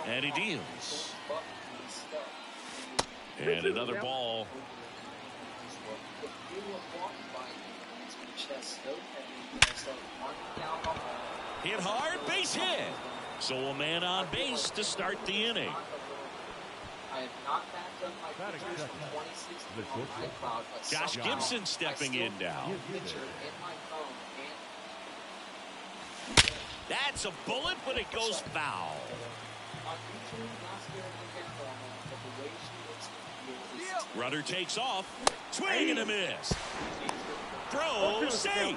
And he deals. And another ball. Hit hard, base hit. So a man on base to start the inning. Josh Gibson stepping in now. That's a bullet, but it goes foul. Runner takes off. Swing and a miss. Throw safe.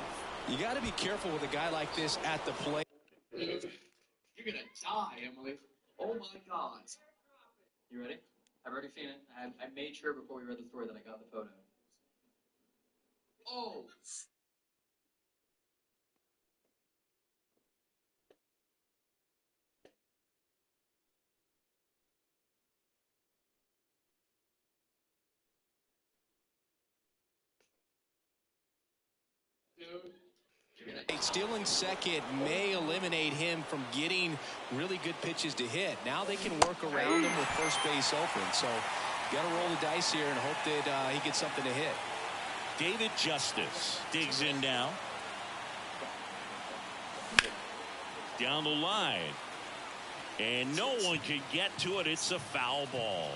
You got to be careful with a guy like this at the plate. You're gonna die, Emily. Oh my God. You ready? I've already seen it. I made sure before we read the story that I got the photo. Oh. Stealing second may eliminate him from getting really good pitches to hit. Now they can work around him with first base open. So got to roll the dice here and hope that he gets something to hit. David Justice digs in now. Down the line. And no one can get to it. It's a foul ball.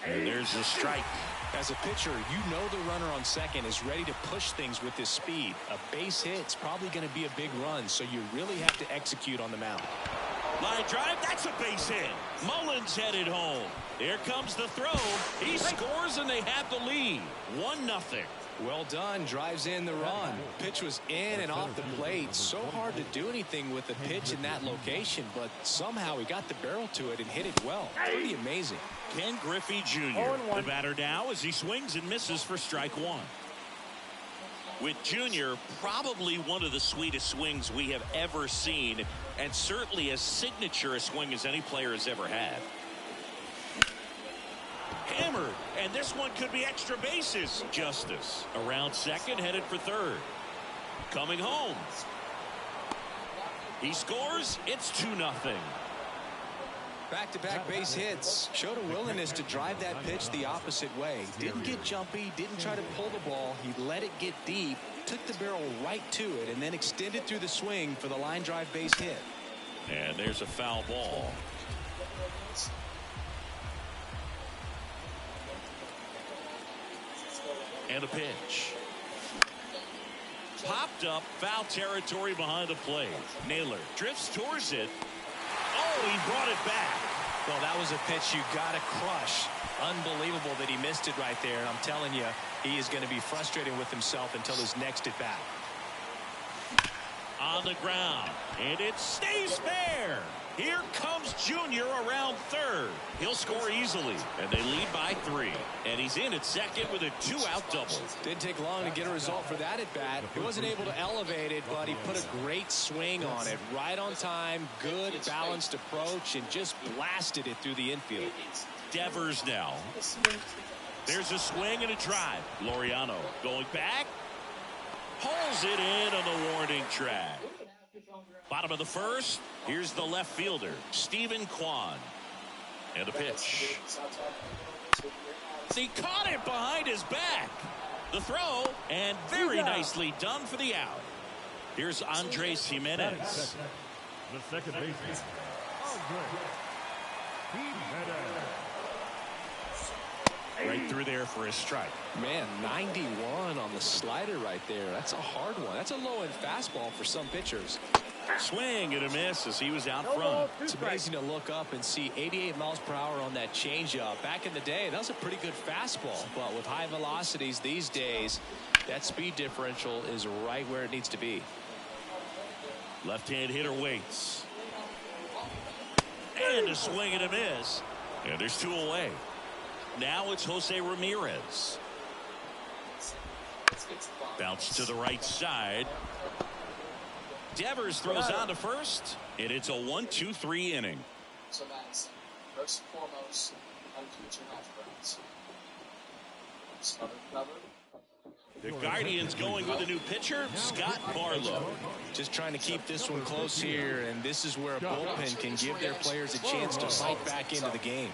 And there's the strike. As a pitcher, you know the runner on second is ready to push things with his speed. A base hit's probably going to be a big run, so you really have to execute on the mound. Line drive, that's a base hit. Mullins headed home. Here comes the throw. He scores and they have the lead. 1-0. Well done. Drives in the run. Pitch was in and off the plate. So hard to do anything with the pitch in that location, but somehow he got the barrel to it and hit it well. Pretty amazing. Ken Griffey Jr. The batter now as he swings and misses for strike one. With Jr. probably one of the sweetest swings we have ever seen, and certainly as signature a swing as any player has ever had. Hammered, and this one could be extra bases. Justice around second, headed for third. Coming home. He scores. It's 2-0. Back-to-back base hits. Showed a willingness to drive that pitch the opposite way. Didn't get jumpy, didn't try to pull the ball. He let it get deep, took the barrel right to it, and then extended through the swing for the line drive base hit. And there's a foul ball. And a pitch. Popped up, foul territory behind the plate. Naylor drifts towards it. Oh, he brought it back. Well, that was a pitch you got to crush. Unbelievable that he missed it right there. And I'm telling you, he is going to be frustrated with himself until his next at bat. On the ground, and it stays fair. Here comes Jr. around third. He'll score easily, and they lead by 3. And he's in at second with a 2-out double. Didn't take long to get a result for that at bat. He wasn't able to elevate it, but he put a great swing on it. Right on time, good balanced approach, and just blasted it through the infield. Devers now. There's a swing and a drive. Laureano going back. Pulls it in on the warning track. Bottom of the first. Here's the left fielder, Stephen Kwan. And a pitch. He caught it behind his back. The throw, and very nicely done for the out. Here's Andres Jimenez. The second baseman, Andres Jimenez. Right through there for a strike. Man, 91 on the slider right there. That's a hard one. That's a low-end fastball for some pitchers. Swing and a miss as he was out front. It's amazing to look up and see 88 miles per hour on that changeup. Back in the day, that was a pretty good fastball. But with high velocities these days, that speed differential is right where it needs to be. Left-hand hitter waits. And a swing and a miss. And there's 2 away. Now it's Jose Ramirez. Bounce to the right side. Devers throws on to first, and it's a 1-2-3 inning. So that's first and foremost, how to keep your hash browns. Start cover. The Guardians going with a new pitcher, Scott Barlow. Just trying to keep this one close here, and this is where a bullpen can give their players a chance to fight back into the game.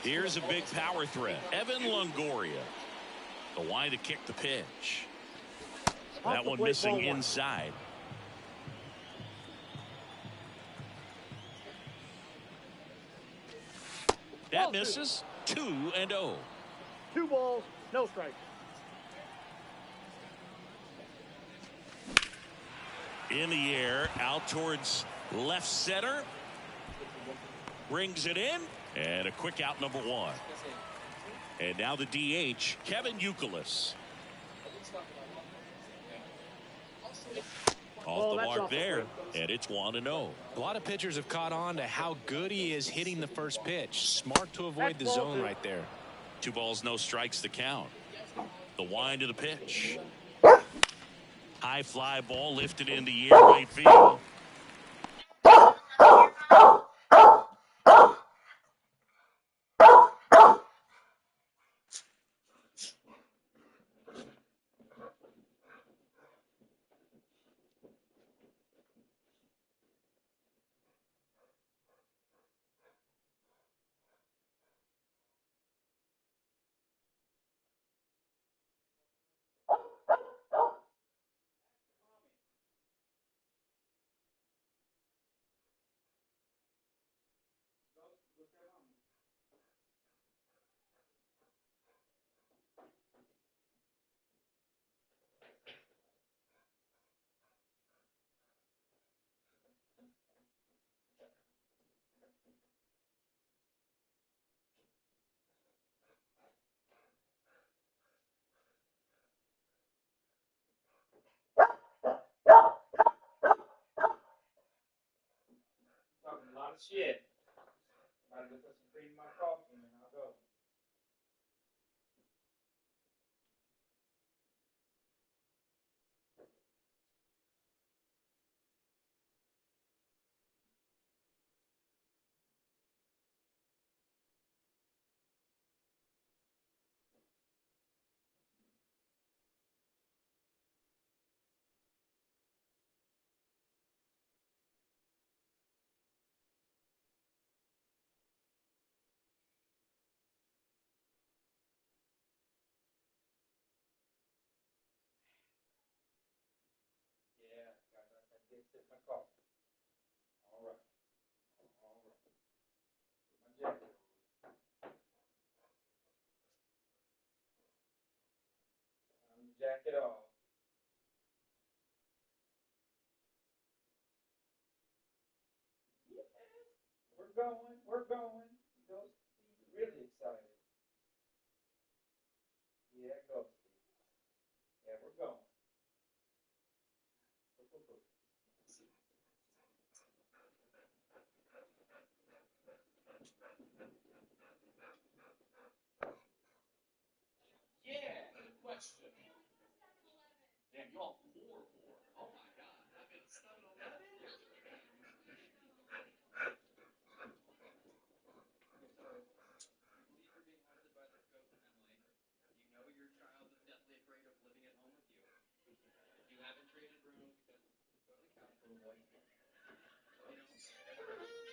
Here's a big power threat, Evan Longoria. The line to kick the pitch. That one missing inside. That misses. 2-0. 2 balls, no strikes. In the air, out towards left center. Brings it in. And a quick out, number 1. And now the DH, Kevin Youkilis. Off the mark there, and it's 1-0. A lot of pitchers have caught on to how good he is hitting the first pitch. Smart to avoid the zone right there. 2 balls, no strikes to count. The wind of the pitch. High fly ball lifted in the air, right field. Talking a lot of shit. About to put some cream in my coffee and I'll go. Yeah, gotta get sip my coffee. All right. All right. Get my jacket on. Time to jacket off. We're going. We're going. Ghost really excited. Yeah, Ghost. Yeah, we're going. Yeah, good question. Damn, you all poor. Oh my God, I'm in 7-Eleven. You believe you're being haunted by their ghost, Emily. You know your child is deathly afraid of living at home with you. You haven't traded rooms because you go to the couch, little boy. You know, what? Now you're ever done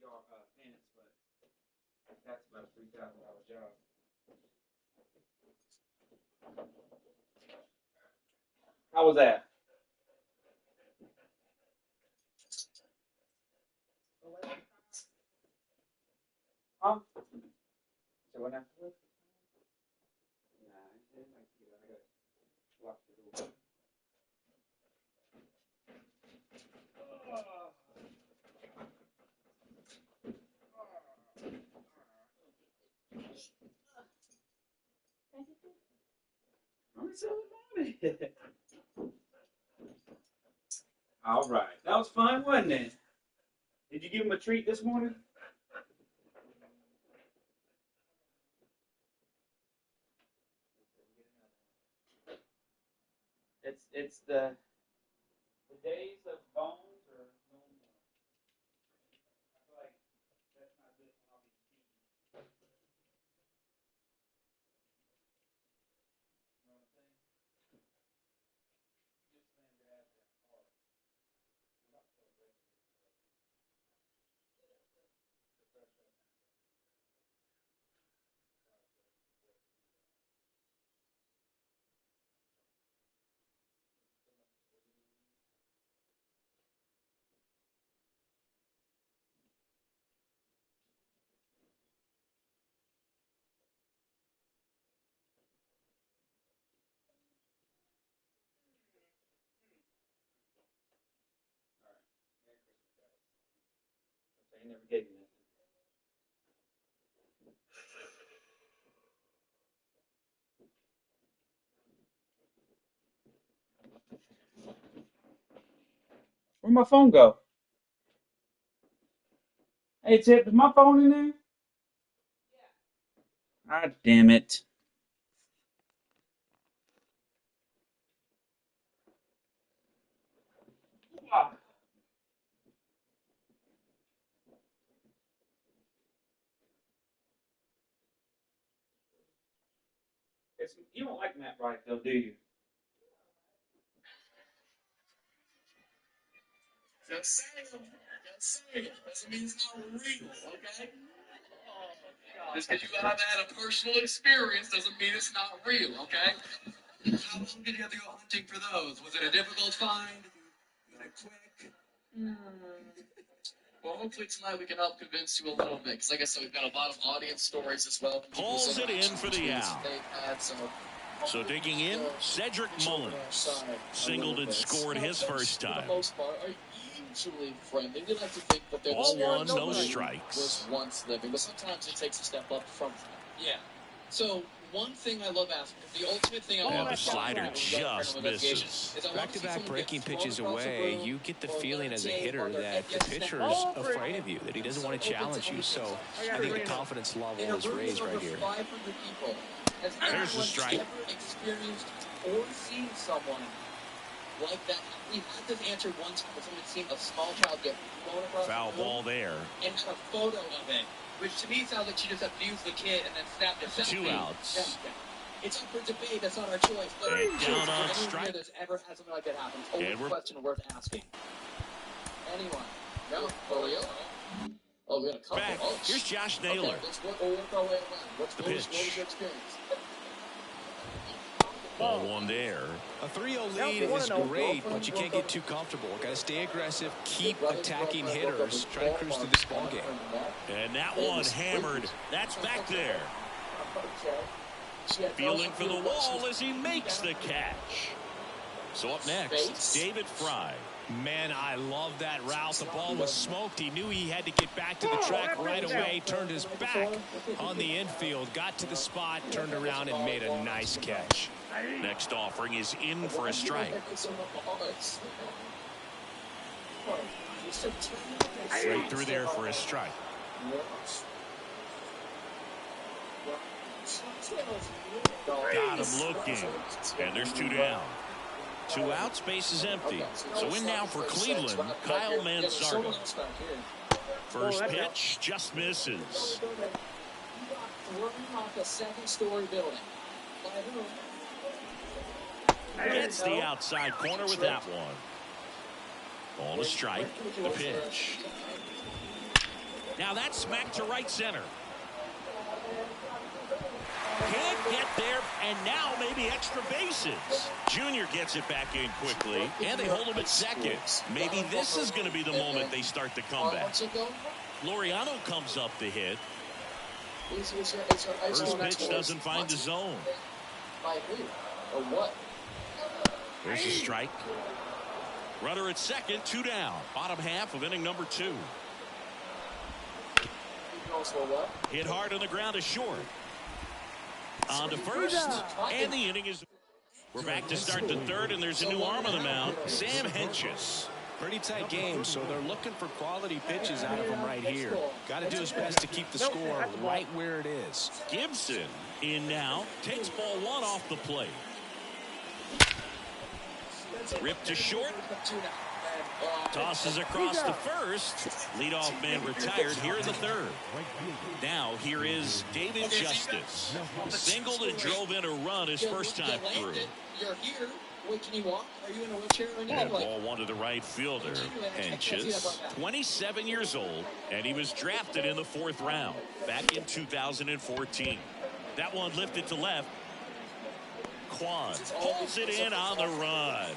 yard fence, but that's about a $3,000 job. How was that? Huh? So what now? Nah, I gotta lock the door. All right, that was fun, wasn't it? Did you give him a treat this morning? It's the days of bones or no more. I feel like that's not good when I'll be eating. You know what I'm saying? You just slammed your ass down hard. I'm about to throw a break. All right. Merry Christmas, guys. They never gave me nothing. Where'd my phone go? Hey, Tip, is my phone in there? Yeah. Ah, damn it. Ah. You don't like Matt Wright, though, do you? Just saying it. Doesn't mean it's not real, okay? Just because you haven't had a personal experience doesn't mean it's not real, okay? How long did you have to go hunting for those? Was it a difficult find? Was it quick? Well, hopefully tonight we can help convince you a little bit. Because like I said, we've got a lot of audience stories as well. Pulls it in for the out. So digging in, Cedric Mullins. Singled and scored his first time. For the most part, are usually friendly. We like to think that they're Ball one, no nobody strikes. was once living, but sometimes it takes a step up from that. Yeah. So one thing I love asking, the ultimate thing I And want the slider just misses. Back-to-back breaking pitches away, you get the feeling as a hitter that the pitcher's afraid of you, that he doesn't want to challenge you. So I think the confidence level is raised right here. 500 people, has There's the strike. ever experienced or seen someone like that? We've had this answer once when someone seen a small child get blown across Foul the room ball there. and had a photo of it, which to me sounds like she just abused the kid and then snapped a selfie. 2 outs. Yeah. It's up for debate. That's not our choice. But And down for on anyone strike. here that's ever had something like that happen, it's always a question worth asking. Anyone? No? Julio? Oh, we got a couple. Back. Oh, Here's Josh Naylor. Okay, we'll work our way around. What was pitch. your experience? Ball one there. A 3-0 lead is great, but you can't get too comfortable. Got to stay aggressive, keep attacking hitters, try to cruise through this ball game. And that one hammered. That's back there. Fielding for the wall as he makes the catch. So up next, David Fry. Man, I love that route. The ball was smoked. He knew he had to get back to the track right away. Turned his back on the infield. Got to the spot, turned around, and made a nice catch. Next offering is in for a strike. Straight through there for a strike. Got him looking. And there's 2 down. 2 outs, base is empty. So in now for Cleveland, Kyle Mansardo. First pitch just misses. Gets the outside corner with that one. Ball a strike. The pitch. Now that's smacked to right center. Can't get there, and now maybe extra bases. Junior gets it back in quickly, and they hold him at second. Maybe this is going to be the moment they start the comeback. Laureano comes up to hit. First pitch doesn't find the zone. There's a strike. Runner at second, 2 down. Bottom half of inning number 2. Hit hard on the ground is short. On to first, and the inning is... We're back to start the third, and there's a new arm on the mound, Sam Hentges. Pretty tight game, so they're looking for quality pitches out of him right here. Got to do his best to keep the score right where it is. Gibson in now, takes ball 1 off the plate. Ripped to short. Tosses across to first. Leadoff man retired here in the third. Now here is David Justice. Singled and drove in a run his first time through. You're here. Wait, can you walk? Are you in a wheelchair? And ball 1 to the right fielder. Hentges, 27 years old, and he was drafted in the 4th round back in 2014. That one lifted to left. Quan holds it in on the run.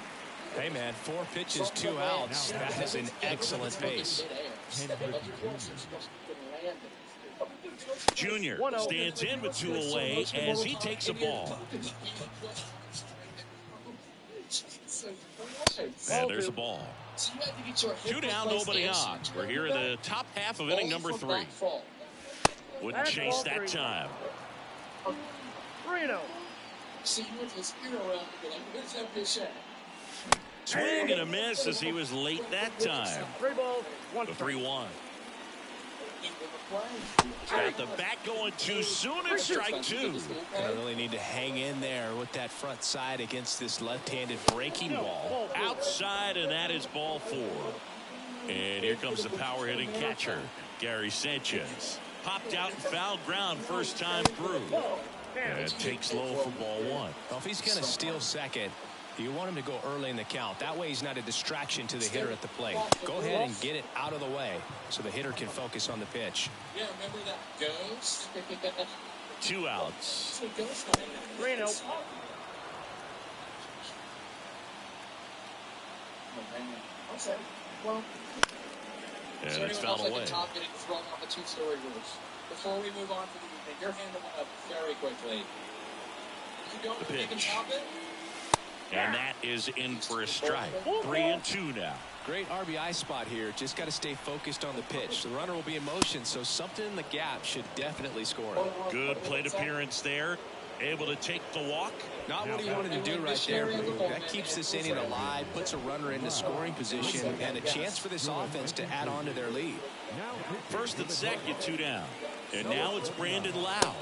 Hey, man, 4 pitches, 2 outs. That is an excellent pace. Junior stands in with 2 away as he takes a ball. And there's a ball. 2 down, nobody on. We're here in the top half of inning number 3. Wouldn't chase that time. Swing and a miss as he was late that time. 3 balls, 1 The 3-1. Got the bat going too soon and strike 2. Gonna really need to hang in there with that front side against this left-handed breaking ball. Outside, and that is ball 4. And here comes the power hitting catcher, Gary Sanchez. Popped out and fouled ground first time through. And takes low for ball 1. Well, if he's going to steal second, you want him to go early in the count. That way he's not a distraction to the hitter at the plate. Go ahead and get it out of the way so the hitter can focus on the pitch. Yeah, remember that ghost? 2 outs. Reno. And it's fouled away. Top getting thrown off the 2-story roofs. Before we move on to the evening, your hand went up very quickly. You don't The think you can pitch. top it? And that is in for a strike. 3-2 now. Great RBI spot here. Just got to stay focused on the pitch. The runner will be in motion, so something in the gap should definitely score him. Good plate appearance there. Able to take the walk. Not what he wanted to do right there, but that keeps this inning alive, puts a runner into scoring position, and a chance for this offense to add on to their lead. First and second, 2 down. And now it's Brandon Lau.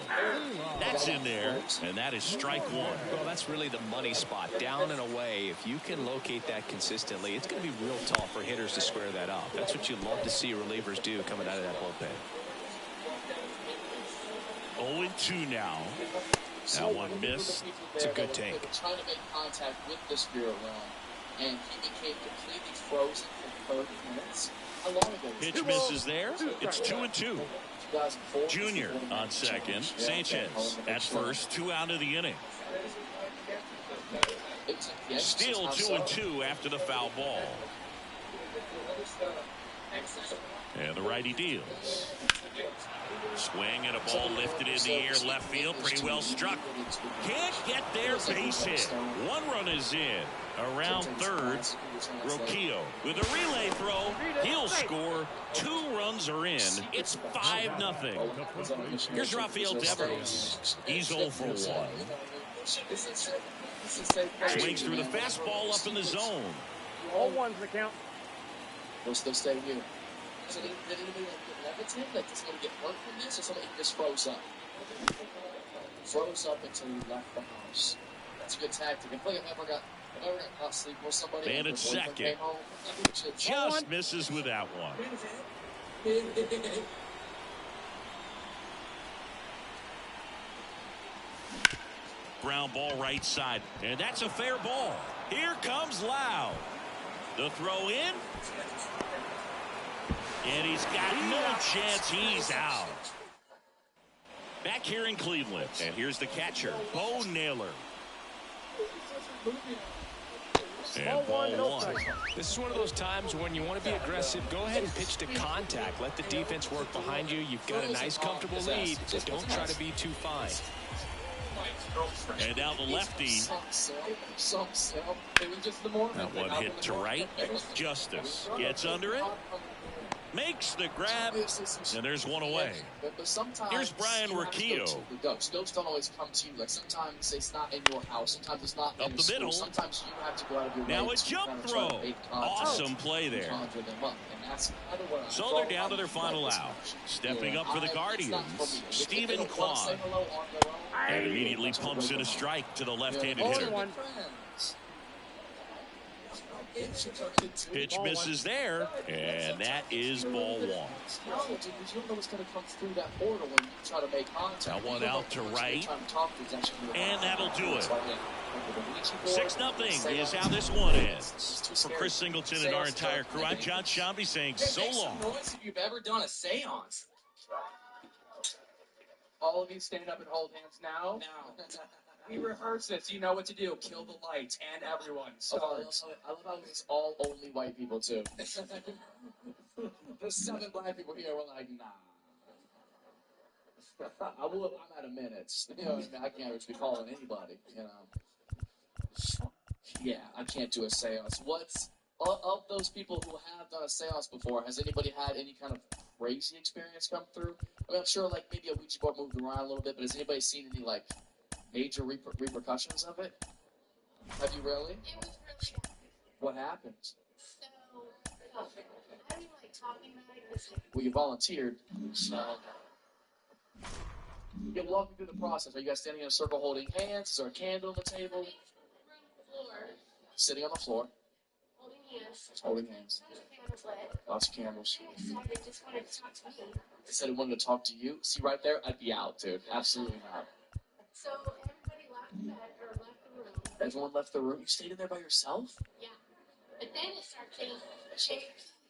That's in there, and that is strike 1. Well, that's really the money spot, down and away. If you can locate that consistently, it's going to be real tough for hitters to square that up. That's what you love to see relievers do coming out of that bullpen. 0-2 now. That one missed. It's a good take. Trying to make contact with the spirit realm, and he became completely frozen for 30 minutes. How long ago? Pitch misses there. It's 2-2. Junior on second. Sanchez at first. 2 out of the inning. Still 2-2 after the foul ball. And the righty deals. Swing and a ball lifted in the air left field. Pretty well struck. Can't get there. Base hit. 1 run is in. Around third. Roquillo with a relay throw. He'll score. 2 runs are in. It's 5-0. Here's Rafael Devers. He's 0 for 1. Swings through the fastball up in the zone. All 1's the count. They'll still stay here. Did anybody get levitate? Like, is going to get hurt from this, or somebody just froze up? Froze up until he left the house. That's a good tactic. I feel like I've ever got caught sleeping with somebody. Man at second. Just misses with that one. Ground ball right side. And that's a fair ball. Here comes Lau. The throw in. And he's got no chance. He's out. Back here in Cleveland. And here's the catcher, Bo Naylor. And ball one. This is one of those times when you want to be aggressive. Go ahead and pitch to contact. Let the defense work behind you. You've got a nice, comfortable lead. Don't try to be too fine. And now the lefty. That one hit to right. Justice gets under it. Makes the grab, and there's one away. Here's Brian Riccio. Scopes don't always come to you. Like sometimes it's not in your house. Sometimes it's not up in the middle. Sometimes you have to go out of your way. Now a jump throw. Awesome play there. So they're down to their final out. Stepping up for the Guardians, Stephen Claude. And immediately pumps in a strike to the left-handed hitter. Pitch misses there, and that is ball one. That one out to right, and that'll do it. 6-0 is how this one ends. For Chris Singleton and our entire crew, I'm John Shambi saying so long. If you've ever done a seance. All of you stand up and hold hands now. Now. We rehearse this. You know what to do. Kill the lights and everyone. I love how it's all only white people, too. There's 7 black people here. We're like, nah. I'm at a minute. You know, I can't just be calling anybody, you know. Yeah, I can't do a seance. Of those people who have done a seance before, has anybody had any kind of crazy experience come through? I mean, I'm sure, like, maybe a Ouija board moved around a little bit, but has anybody seen any, like, major repercussions of it? Have you really? It was really bad. What happened? So, I don't even like talking about it because Well, you volunteered, so... Yeah, walk me through the process. Are you guys standing in a circle holding hands? Is there a candle on the table? room floor, Sitting on the floor, holding hands, holding hands. candles lit. Lots of candles. And I decided they just wanted to talk to me. They said it wanted to talk to you. See, right there, I'd be out, dude. Absolutely not. So everybody left the bed or left the room. Everyone left the room. You stayed in there by yourself? Yeah. But then it started saying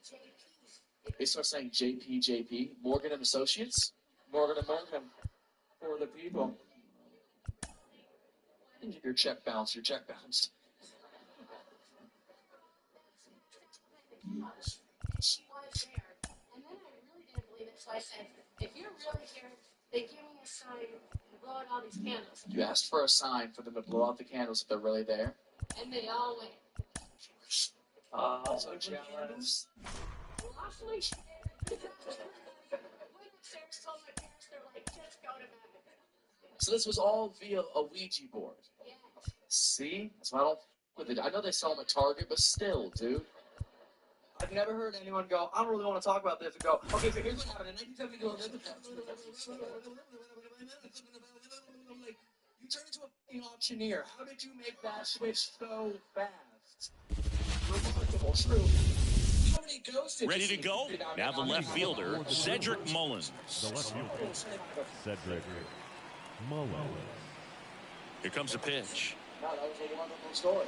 JP. They start saying JP, Morgan and Associates? Morgan and Morgan. For the people. Your check bounced. Your check bounced. She was there. And then I really didn't believe it. So I said, if you're really here, then give me a sign and blow out all these candles. You asked for a sign for them to blow out the candles if they're really there. And they all went. So jealous. Well, actually, she did. Went upstairs, told my parents, they're like, just go to bed. So this was all via a Ouija board. Yeah. See? That's why I don't with it. I know they sell them at Target, but still, dude. I've never heard anyone go, I don't really want to talk about this, and go, okay, so here's what happened. In 1972, like, you turned into a fucking auctioneer. How did you make that switch so fast? Remarkable, true. How many ghosts did Ready you to see? go? Now the left fielder, Cedric Mullins. The left fielder, Cedric Mullins. Here comes a pitch. No, that was a wonderful story.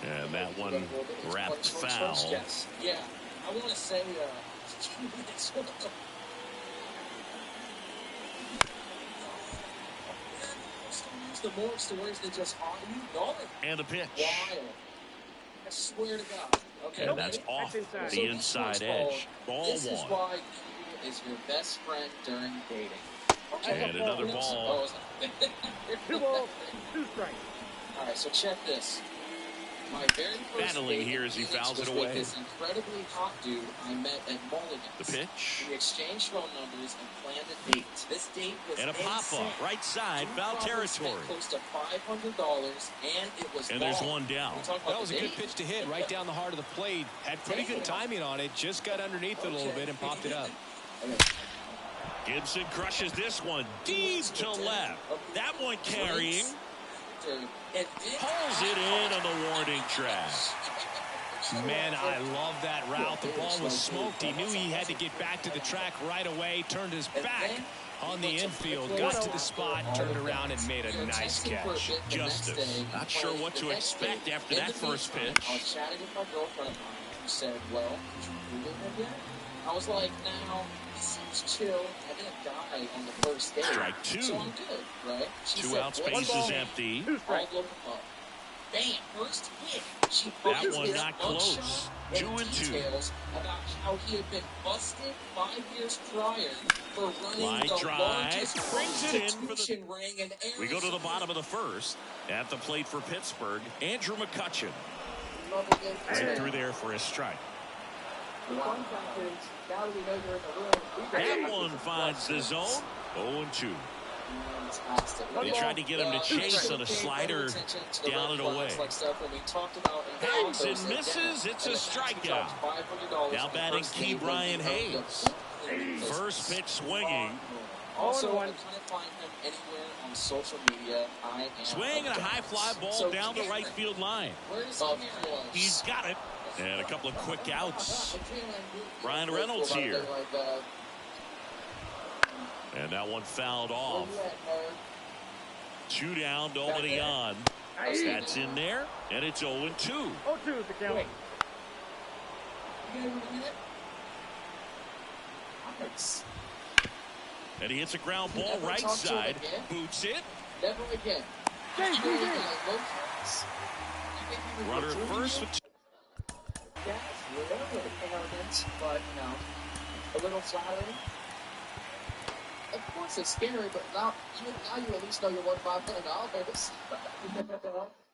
And that one wrapped foul. Yeah, I want to say, the more stories that just haunt you, darn. And the pitch. Wild. I swear to God. Okay. And that's off inside. the inside edge. Ball This is one. why you is your best friend during dating. And another ball. 2 balls, 2 strikes. All right, so check this. My very first Battling date here as he in Phoenix fouls it was with away. This incredibly hot dude I met at Mulligan's. The pitch. We exchanged phone numbers and planned a date. This date was And a insane. pop-up. Right side. We Foul probably territory. spent close to $500, and it was And there's long. one down. We talk about That was a the good date. pitch to hit right down the heart of the plate. Had pretty good timing on it. Just got underneath it a little bit and popped it up. Gibson crushes this one deep to left. That one carrying. Pulls it in on the warning track. Man, I love that route. The ball was smoked. He knew he had to get back to the track right away. Turned his back on the infield. Got to the spot, turned around, and made a nice catch. Justice. Not sure what to expect after that first pitch. I was chatting with my girlfriend of mine who said, well, did you Google him yet? I was like, now, this seems chill. I didn't die on the first day. Strike 2. So I'm good, right? She 2 said, out, "What space ball?" is empty. All look up. Bam, first hit. She That finds one his not mugshot close. and 2 and 2. details about how he had been busted 5 years prior for running Line the drive, largest brings it in for the- prostitution ring in Arizona. We go to the bottom of the first. At the plate for Pittsburgh, Andrew McCutchen. Right through there for a strike. That one finds the zone. 0-2. They tried to get him to chase on a slider down and away. Hangs and misses. It's a strikeout. Now batting Key Brian Hayes. First pitch swinging. Also, I can't find him anywhere on social media. Swing and a high fly ball down the right field line. He's got it. And a couple of quick outs. Ryan Reynolds here. And that one fouled off. 2 down, nobody on. That's in there, and it's 0-2. 0-2 is the count. And he hits a ground ball right side. Boots it. Never again. Runner at first with Yeah, a little arrogant, but a little flattering. Of course, it's scary, but now you at least know you're worth $5 million.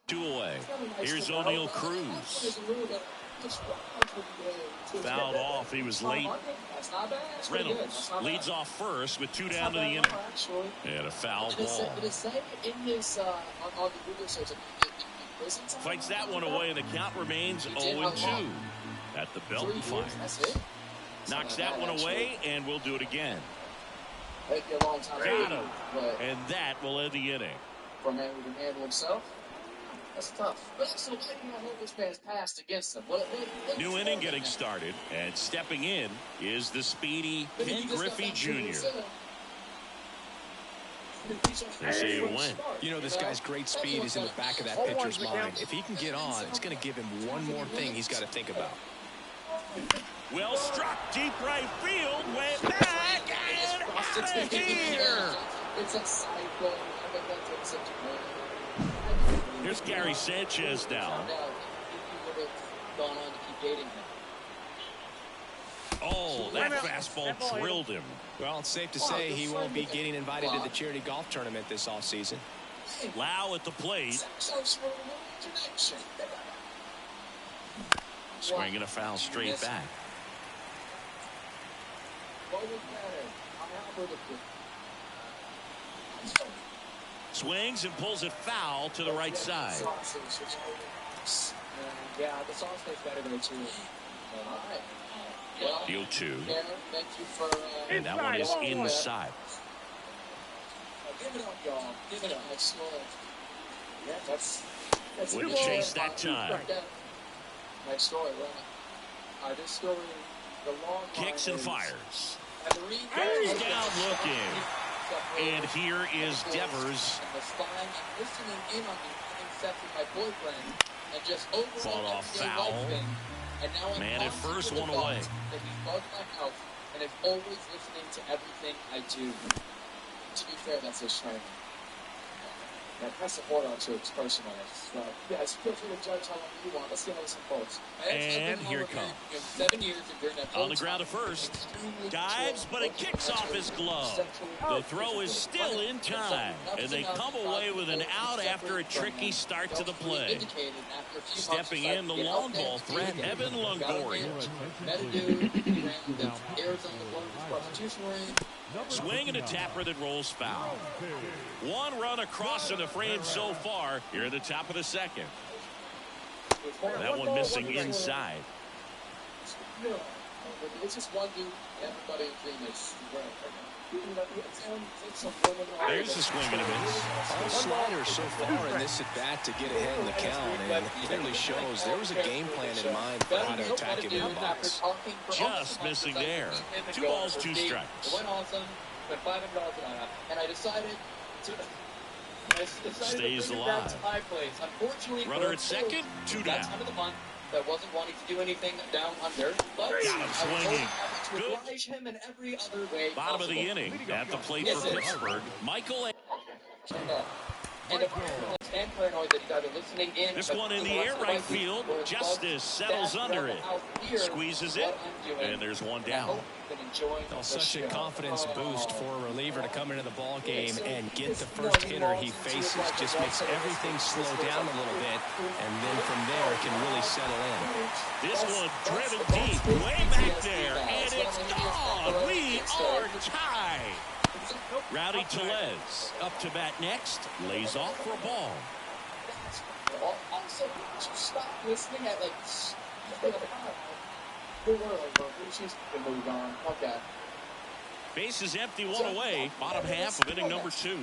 2 away. Here's O'Neal Cruz. Fouled off. He was late. Reynolds leads off first with 2 down to the inning. And a foul ball. Fights that one away, and the count remains 0-2 at the Belton Fires. Knocks that one away, and we'll do it again. Got him. And that will end the inning. For a man who can handle himself, that's tough. But also, I hope this man's passed against him. New inning getting started, and stepping in is the speedy Ken Griffey Jr. They say he went. You know, this guy's great speed is in the back of that pitcher's mind. If he can get on, it's going to give him one more thing he's got to think about. Well struck, deep right field, went back, and out of here. It's a cycle. Here's Gary Sanchez now. Gone on to keep dating him. Oh, that fastball drilled him. Well, it's safe to say he won't be getting invited to the charity golf tournament this offseason. Lau at the plate. Swinging a foul straight back. Swings and pulls it foul to the right side. Yeah, the sauce tastes better than too. Deal 2. Thank you for, and that one is inside. Give it up, y'all. Give it up. That's yeah, that's Wouldn't chase that time. Next story, right? This story, the long Kicks and fires. And he's down looking. And here is Devers. Listening in on me, accepting my boyfriend, and just fought off foul. And now man at first, one away. That he bugged my house and is always listening to everything I do. To be fair, that's his strength. I support our troops personally. So, guys, feel free to judge how long you want. Let's see how this unfolds. And here it comes. 7 years on the ground at first. Dives, but it kicks off his glove. The throw is still in time, and they come away with an out after a tricky start to the play. Stepping in, the long ball threat, Evan Longoria. Swing and a tapper that rolls foul. 1 run across in the frame so far here in the top of the second. That one missing inside. It's just one dude, everybody in Phoenix. There's a swing and a miss. All sliders so far in this at bat to get ahead in the count, and it clearly shows there was a game plan in mind for how to attack him in the box. Just missing there. 2 balls, 2 strikes. It went awesome, but $500 and I decided to. Stays alive. Unfortunately, runner at second, 2 down. That time of the month, that wasn't wanting to do anything down under, but got him swinging. Good. oblige him in every other way. Bottom of the inning at the plate for Pittsburgh. Michael. And paranoid that he's either listening in. This one in the air, right field. Justice settles under it. Squeezes it. And there's one down. Such a confidence boost for a reliever to come into the ball game and get the first hitter he faces. Just makes everything slow down a little bit, and then from there can really settle in. This one driven deep, way back there, and it's gone. We are tied. Rowdy Tellez up to bat next, lays off for a ball. Also, stop listening at like she's moved on. Okay. Base is empty, one away. Bottom half of inning number 2.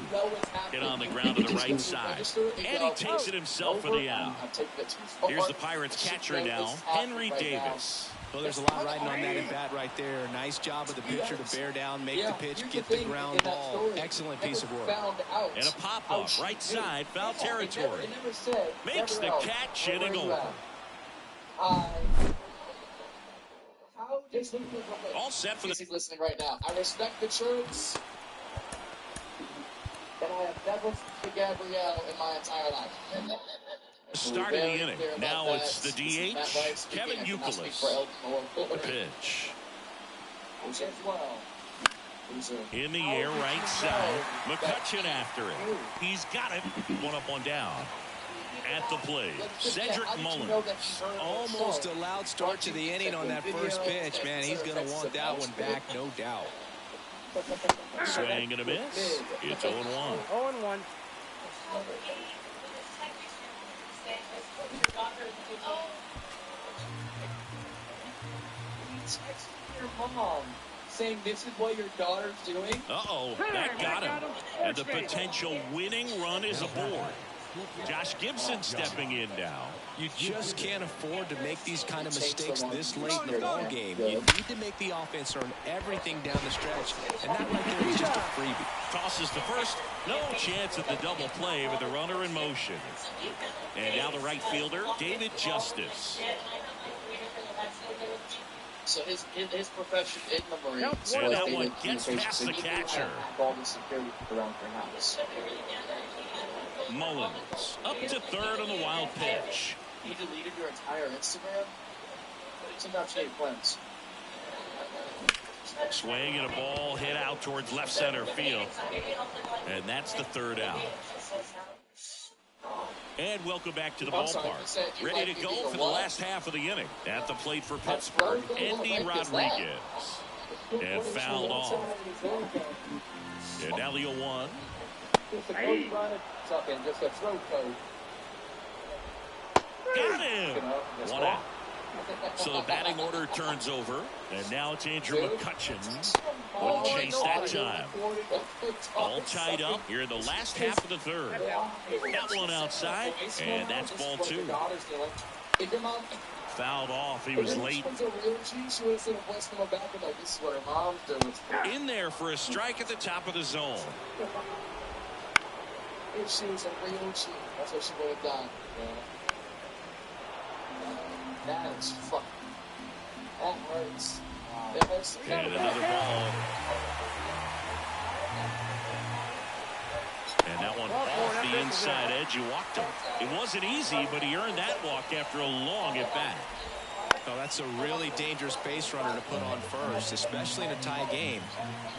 Hit on the ground to the right side. And he takes it himself for the out. Here's the Pirates catcher now, Henry Davis. Well, there's a lot riding on that at bat right there. Nice job of the pitcher to bear down, make the pitch, get the ground ball. Excellent piece of work. And a pop-up, right side, foul territory. Makes the catch, inning over. All set for the... He's listening right now. I respect the troops. And I have never forgiven Gabrielle in my entire life. Start of the inning. Now it's the DH, Kevin Youkilis. The pitch. In the air, right side. McCutcheon after it. He's got it. One up, one down. At the plate, Cedric Mullins. Almost a loud start to the inning on that first pitch, man. He's going to want that one back, no doubt. Swing and a miss. It's 0-1. 0-1. Your mom saying this is what your daughter's doing. Uh-oh, that got him. And the potential winning run is aboard. Josh Gibson stepping in now. You just can't afford to make these kind of mistakes this late in the ball game. You need to make the offense earn everything down the stretch, and that right there is just a freebie. Tosses to first. No chance at the double play with the runner in motion. And now the right fielder, David Justice. So his profession in the Marines. And that one gets past the catcher. Mullins up to third on the wild pitch. You deleted your entire Instagram? Sometimes you plans. Swing and a ball hit out towards left center field. And that's the third out. And welcome back to the ballpark. Ready to go for the last half of the inning. At the plate for Pittsburgh, Andy Rodriguez. And fouled off. And now the 0-1. Got him! One out. So the batting order turns over. And now it's Andrew McCutcheon. Wouldn't chase that time. All tied up here in the last half of the third. That one outside. And that's ball 2. Fouled off. He was late. In there for a strike at the top of the zone. If she was a real cheat, that's what she would have done. That is fucking. That hurts. It hurts. And another ball. And that one off the inside edge. You walked him. It wasn't easy, but he earned that walk after a long at bat. Oh, that's a really dangerous base runner to put on first, especially in a tie game.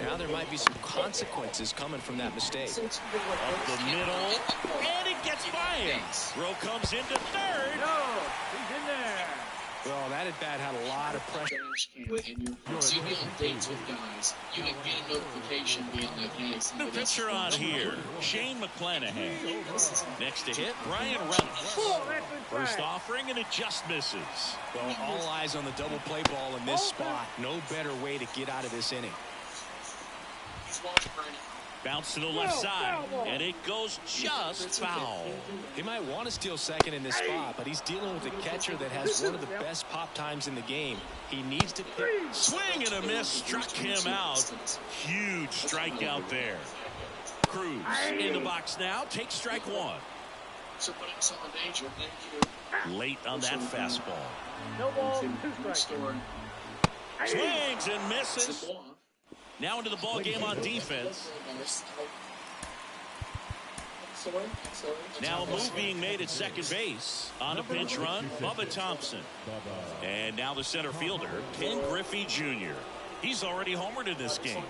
Now there might be some consequences coming from that mistake. Up the middle, and it gets by him. Throw comes into third. No, he's in there. Well, that at-bat had a lot of pressure. So you be on dates with guys. You can get a notification being like, hey, The pitcher on here, Shane McClanahan. Next to hit, Brian Reynolds. First offering, and it just misses. Well, all eyes on the double play ball in this spot. No better way to get out of this inning. Bounce to the left side, and it goes just foul. He might want to steal second in this spot, but he's dealing with a catcher that has one of the best pop times in the game. He needs to pick. Swing and a miss struck him out. Huge strikeout there. Cruz in the box now. Takes strike 1. So putting some in danger. Thank you. Late on that fastball. No ball, 2 strikes. Swings and misses. Now into the ball game on defense. Now a move being made at second base on a pinch run, Bubba Thompson. And now the center fielder, Ken Griffey Jr. He's already homered in this game.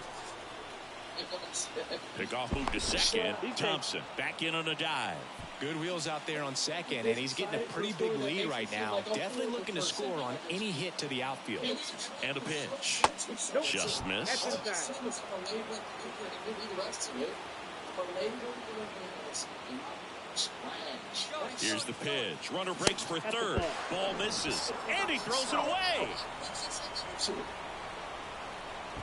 Pickoff move to second. Thompson back in on a dive. Good wheels out there on second, and he's getting a pretty big lead right now. Definitely looking to score on any hit to the outfield. And a pitch. Just missed. Here's the pitch. Runner breaks for third. Ball misses. And he throws it away.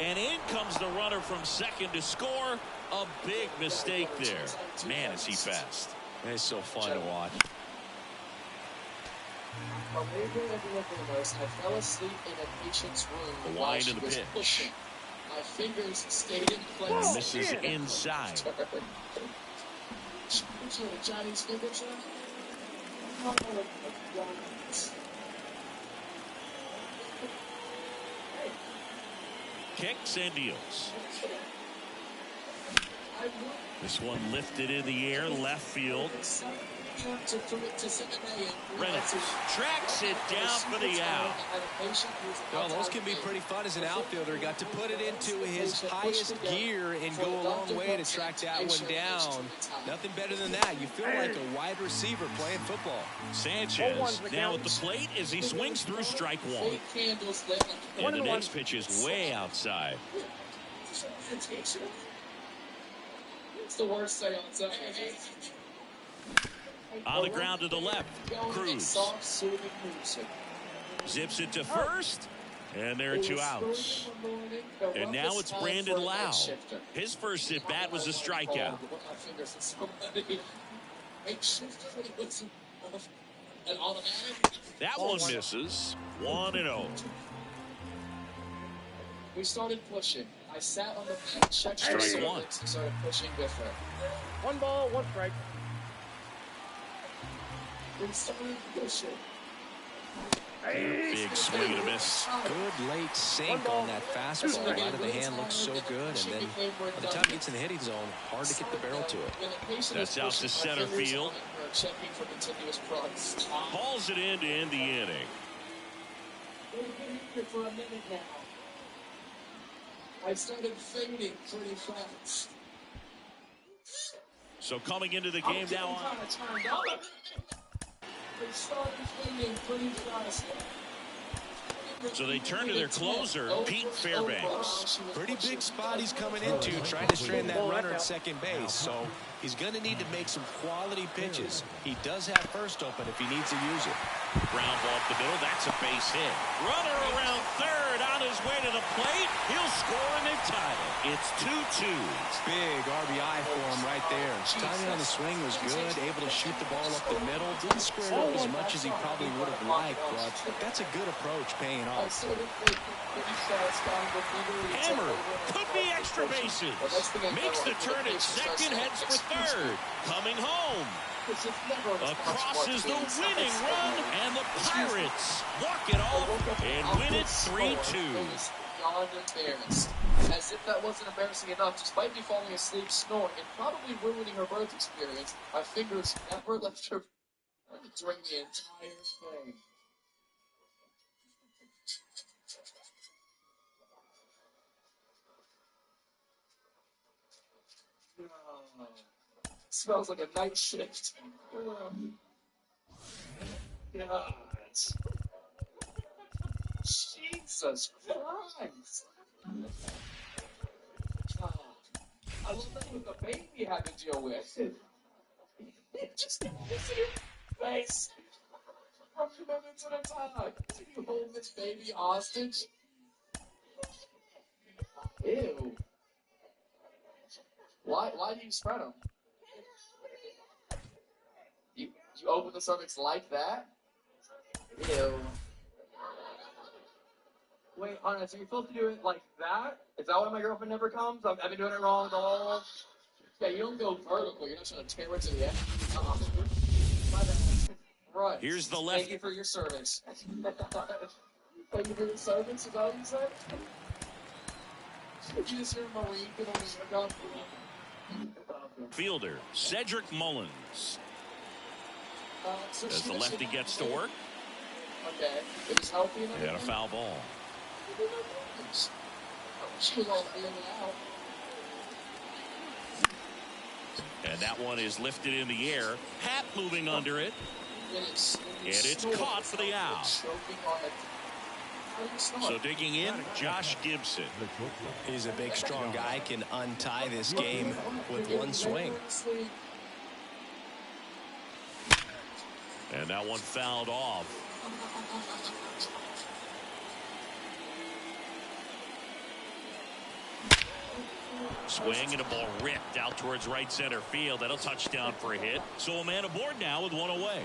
And in comes the runner from second to score. A big mistake there. Man, is he fast. It's so fun to watch. I fell asleep in a patient's room. The line in the pitch. Pushing. My fingers stayed in place. Misses inside. Chinese fingers. Kicks and deals. This one lifted in the air, left field. Reynolds tracks it down for the out. Well, those can be pretty fun as an outfielder. Got to put it into his highest gear and go a long way to track that one down. Nothing better than that. You feel like a wide receiver playing football. Sanchez now at the plate as he swings through strike one. And the next pitch is way outside. It's the worst thing outside. On the ground to the left, Cruz zips it to first, and there are two outs. And now it's Brandon Lau. His first at bat was a strikeout. That one misses. 1-0. We started pushing. I sat on the bench, checked her service, and started pushing with her. 1 ball, 1 strike. We started pushing. Big swing and a miss. Good late sink on that fastball. Out of the hand looks so good, and then by the time it gets in the hitting zone, hard to get the barrel to it. That's out to center field. Hauls it in to end the inning. For a minute now. I started fading pretty fast. So coming into the game now on. So they turn to their closer, Pete Fairbanks. Pretty big spot he's coming into, trying to strand that runner at second base. So he's going to need to make some quality pitches. He does have first open if he needs to use it. Ground ball up the middle. That's a base hit. Runner around third on his way to the plate. He'll score and they've tied it. It's 2-2. Big RBI for him right there. His timing on the swing was good. Able to shoot the ball up the middle. Didn't square it up as much as he probably would have liked, but that's a good approach paying off. Hammer could be extra bases. Makes the turn at second, heads for third. Coming home. Across is the winning run, and the Pirates walk it off and win it 3-2. Beyond embarrassed. As if that wasn't embarrassing enough, despite me falling asleep snoring and probably ruining her birth experience, my fingers never left her during the entire thing. Smells like a night shift. God. Jesus Christ. I love that what the baby had to deal with. Just see your face from minutes at a time. You hold this baby hostage. Ew. Why do you spread them? You open the cervix like that? Ew. Wait, Anna, so you're supposed to do it like that? Is that why my girlfriend never comes? I've been doing it wrong the whole... Yeah, you don't go vertical. You're not trying to tear it to the end. My bad. Right. Here's the left. Thank you for your service. Favorite servants, is that what you said? You just hear Marine get on his gun. Fielder, Cedric Mullins. So As the lefty gets to work. Okay. It was healthy enough. And a foul ball. She was all in and out. And that one is lifted in the air. Hat moving under it. And it's caught for the out. So digging in, Josh Gibson. He's a big, strong guy. Can untie this game with one swing. And that one fouled off. Swing and a ball ripped out towards right center field. That'll touch down for a hit. So a man aboard now with one away.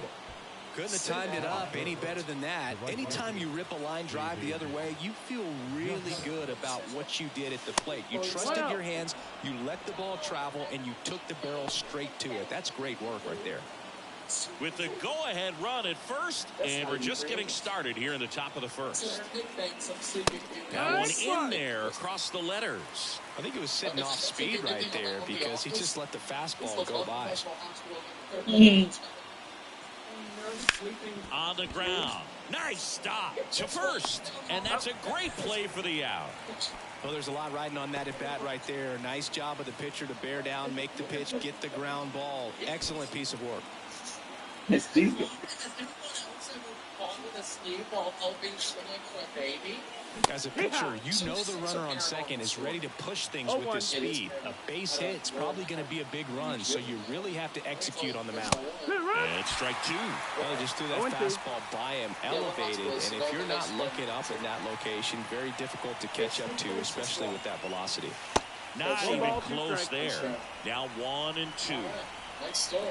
Couldn't have timed it up any better than that. Anytime you rip a line drive the other way, you feel really good about what you did at the plate. You trusted your hands, you let the ball travel, and you took the barrel straight to it. That's great work right there. With the go-ahead run at first, and we're just getting started here in the top of the first. That one in there across the letters. I think it was sitting off speed right there because he just let the fastball go by. On the ground. Nice stop to first. And that's a great play for the out. Well, there's a lot riding on that at bat right there. Nice job of the pitcher to bear down, make the pitch, get the ground ball. Excellent piece of work. It's deep. As a pitcher, you know the runner on second is ready to push things with his speed. A base hit's probably going to be a big run, so you really have to execute on the mound. And strike two. Well, just threw that fastball by him, elevated, and if you're not looking up in that location, very difficult to catch up to, especially with that velocity. Not even close there. Now 1-2. Nice story.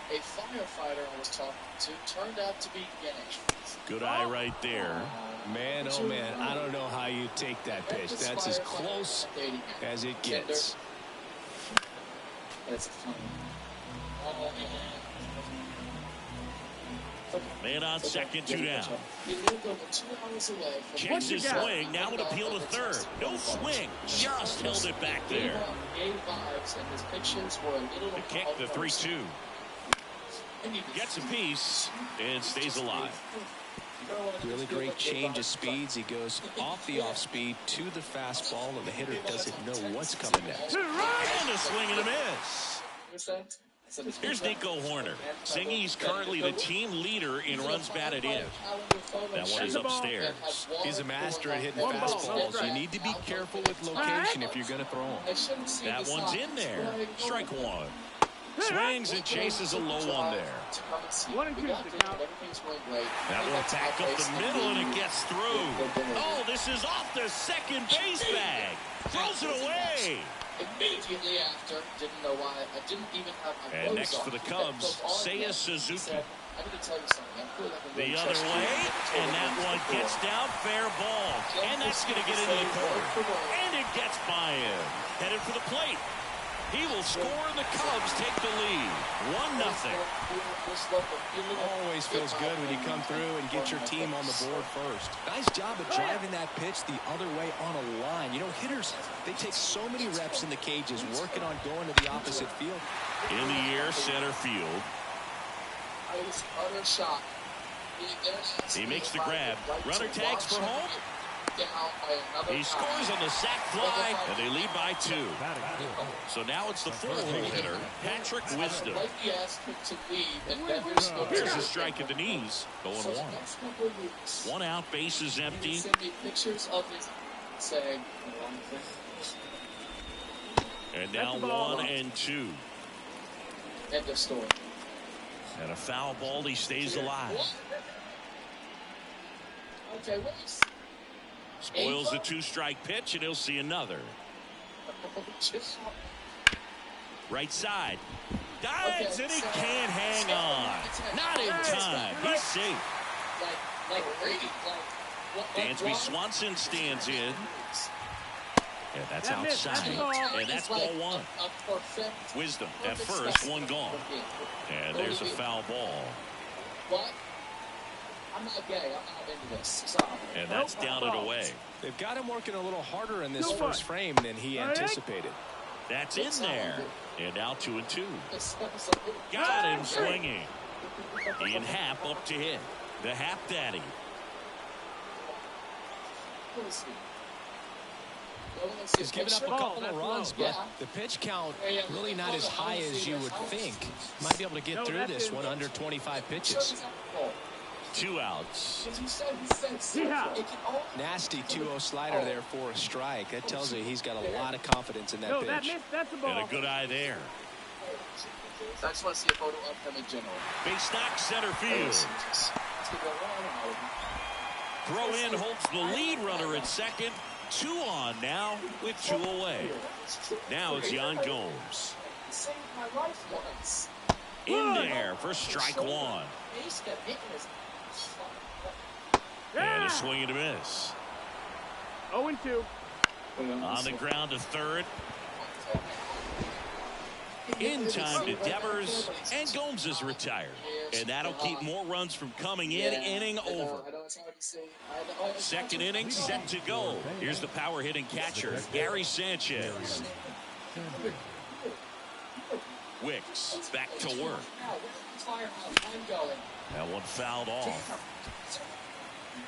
A firefighter I was talking to turned out to be gay. Good eye right there. Man, oh man, I don't know how you take that pitch. That's as close as it gets. That's funny. Man on second, 2 down. Checks his swing, now would appeal to third. No swing, just held it back there. The kick, the 3-2. Gets a piece and stays alive. Really great change of speeds. He goes off the off speed to the fastball, and the hitter doesn't know what's coming next. And a swing and a miss. Here's Nico Horner, saying he's currently the team leader in runs batted in. That one is upstairs. He's a master at hitting fastballs. You need to be careful with location if you're going to throw them. That one's in there. Strike one. Swings and chases a low one there. That one back up the middle and it gets through. Oh, this is off the second base bag. Throws it away. Immediately after, didn't know why. I didn't even have my And next for the Cubs, Seiya Suzuki. I'm going to tell you something. The other way, and that one gets down, fair ball. And that's going to get into the corner. And it gets by him. Headed for the plate. He will score and the Cubs take the lead. 1-0. Always feels good when you come through and get your team on the board first. Nice job of driving that pitch the other way on a line. You know, hitters, they take so many reps in the cages working on going to the opposite field. In the air, center field. I was utter shock. He makes the grab. Runner tags for home. He scores on the sac fly, and they lead by 2. So now it's the full-hole hitter, Patrick Wisdom. Here's a strike at the knees, going 1. 1 out, base is empty. And now 1-2. End of story. And a foul ball, he stays alive. Okay, Spoils the 2-strike pitch, and he'll see another. Right side. Dives, and he can't hang on. Not in time. He's safe. Dansby Swanson stands in. And that's outside. And that's ball 1. Wisdom at first, 1 gone. And there's a foul ball. I'm not gay. I'm not into this. Stop. And that's down and away. They've got him working a little harder in this first frame than he anticipated. That's in there. And now 2-2. Got him swinging. Ian Happ up to hit. The Happ Daddy. He's given up a couple of runs, but the pitch count really not as high as you would think. Might be able to get through this one under 25 pitches. 2 outs. Nasty 2-0 slider there for a strike. That tells you he's got a lot of confidence in that pitch. That's a ball. And a good eye there. I just want to see a photo of them in general. Base knock center field. Throw in holds the lead runner at second. 2 on now with 2 away. Now it's Yan Gomes. In there for strike 1. And a swing and a miss. 0-2. On the ground to third. In time to Devers, and Gomes is retired. And that'll keep more runs from coming in. Inning over. Second inning set to go. Here's the power hitting catcher, Gary Sanchez. Wicks back to work. That one fouled off.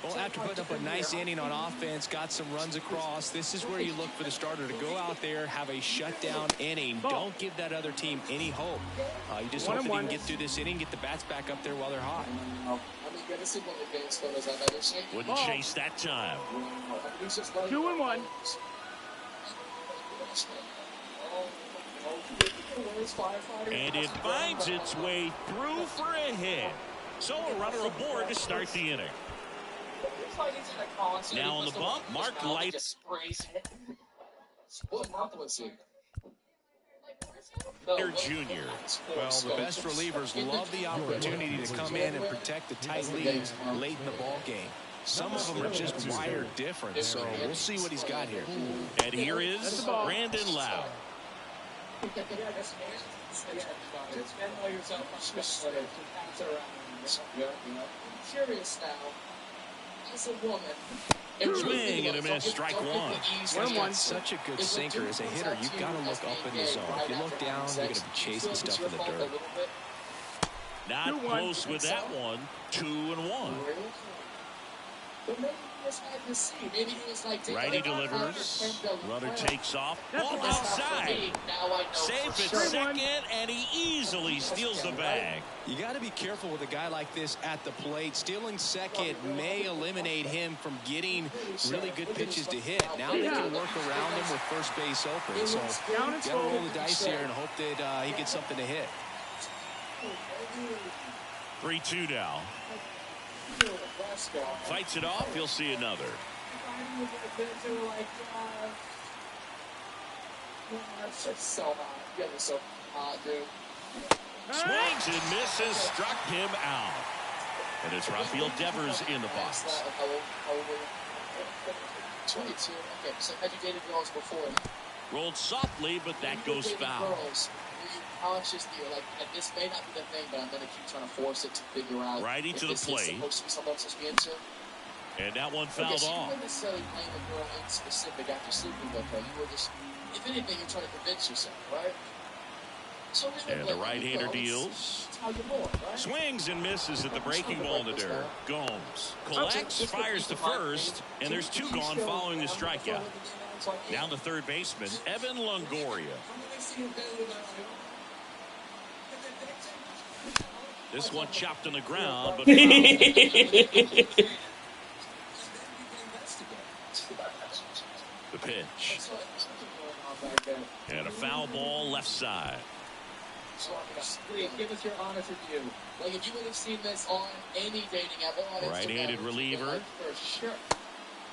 Well, after putting up a nice inning on offense, got some runs across, this is where you look for the starter to go out there, have a shutdown inning. Don't give that other team any hope. You just hope that he can get through this inning, get the bats back up there while they're hot. Wouldn't chase that time. 2-1. And it finds its way through for a hit. So a runner aboard to start the inning. Now on the bump, Mark Light. Junior. Well, the best relievers love the opportunity to come in and protect the tight leads late in the ball game. Some of them are just wired different, so we'll see what he's got here. And here is Brandon Lau. Curious now. As a woman. Swing and a miss, strike 1. He's got such a good sinker. As a hitter, you've got to look up in the zone. If you look down, you're going to be chasing stuff in the dirt. Not close with that one. 2-1. Righty delivers. Runner takes off. Ball outside. Safe at second, and he easily steals the bag. You got to be careful with a guy like this at the plate. Stealing second may eliminate him from getting really good pitches to hit. Now they can work around him with first base open. So got to roll the dice here and hope that he gets something to hit. 3-2 now. Fights it off. He'll see another. Swings and misses. Struck him out. And it's Rafael Devers in the box. 22. Okay, so have you dated girls before? Rolled softly, but that goes foul. Consciously, like, this may not be the thing, but I'm going to keep trying to force it to figure out. Righty to the plate. Supposed to be something I'm supposed to be into. And that one fouled off. You weren't necessarily playing a girl in specific after sleeping with her. You were just, if anything, you're trying to convince yourself, right? So and the right-hander deals. Right? Swings and misses at the breaking ball in the dirt. Gomes collects, fires to first, and there's 2 gone following the strikeout. Now the third baseman, Evan Longoria. This one chopped on the ground, but the pitch. And a foul ball left side. Please give us your honest review. Like, if you would have seen this on any dating app, on right-handed reliever. Like, for sure.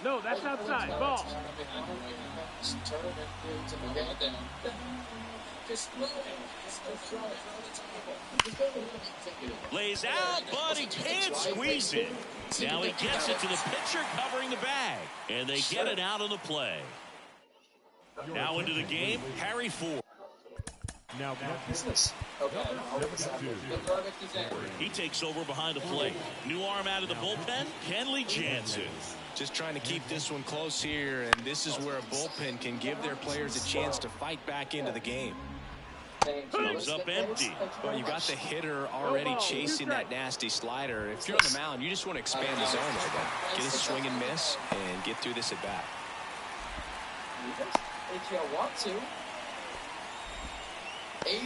No, that's outside. Ball. Lays out, but he can't squeeze it. Now he gets it to the pitcher covering the bag. And they get it out of the play. Now into the game, Harry Ford. Now, Business. Okay. The verdict is in. He takes over behind the plate. New arm out of the bullpen, Kenley Jansen. Just trying to keep this one close here, and this is where a bullpen can give their players a chance to fight back into the game. Comes up empty. Well, you got the hitter already chasing that nasty slider. If you're on the mound, you just want to expand the zone right now. Get a swing and miss and get through this at bat. If you want to.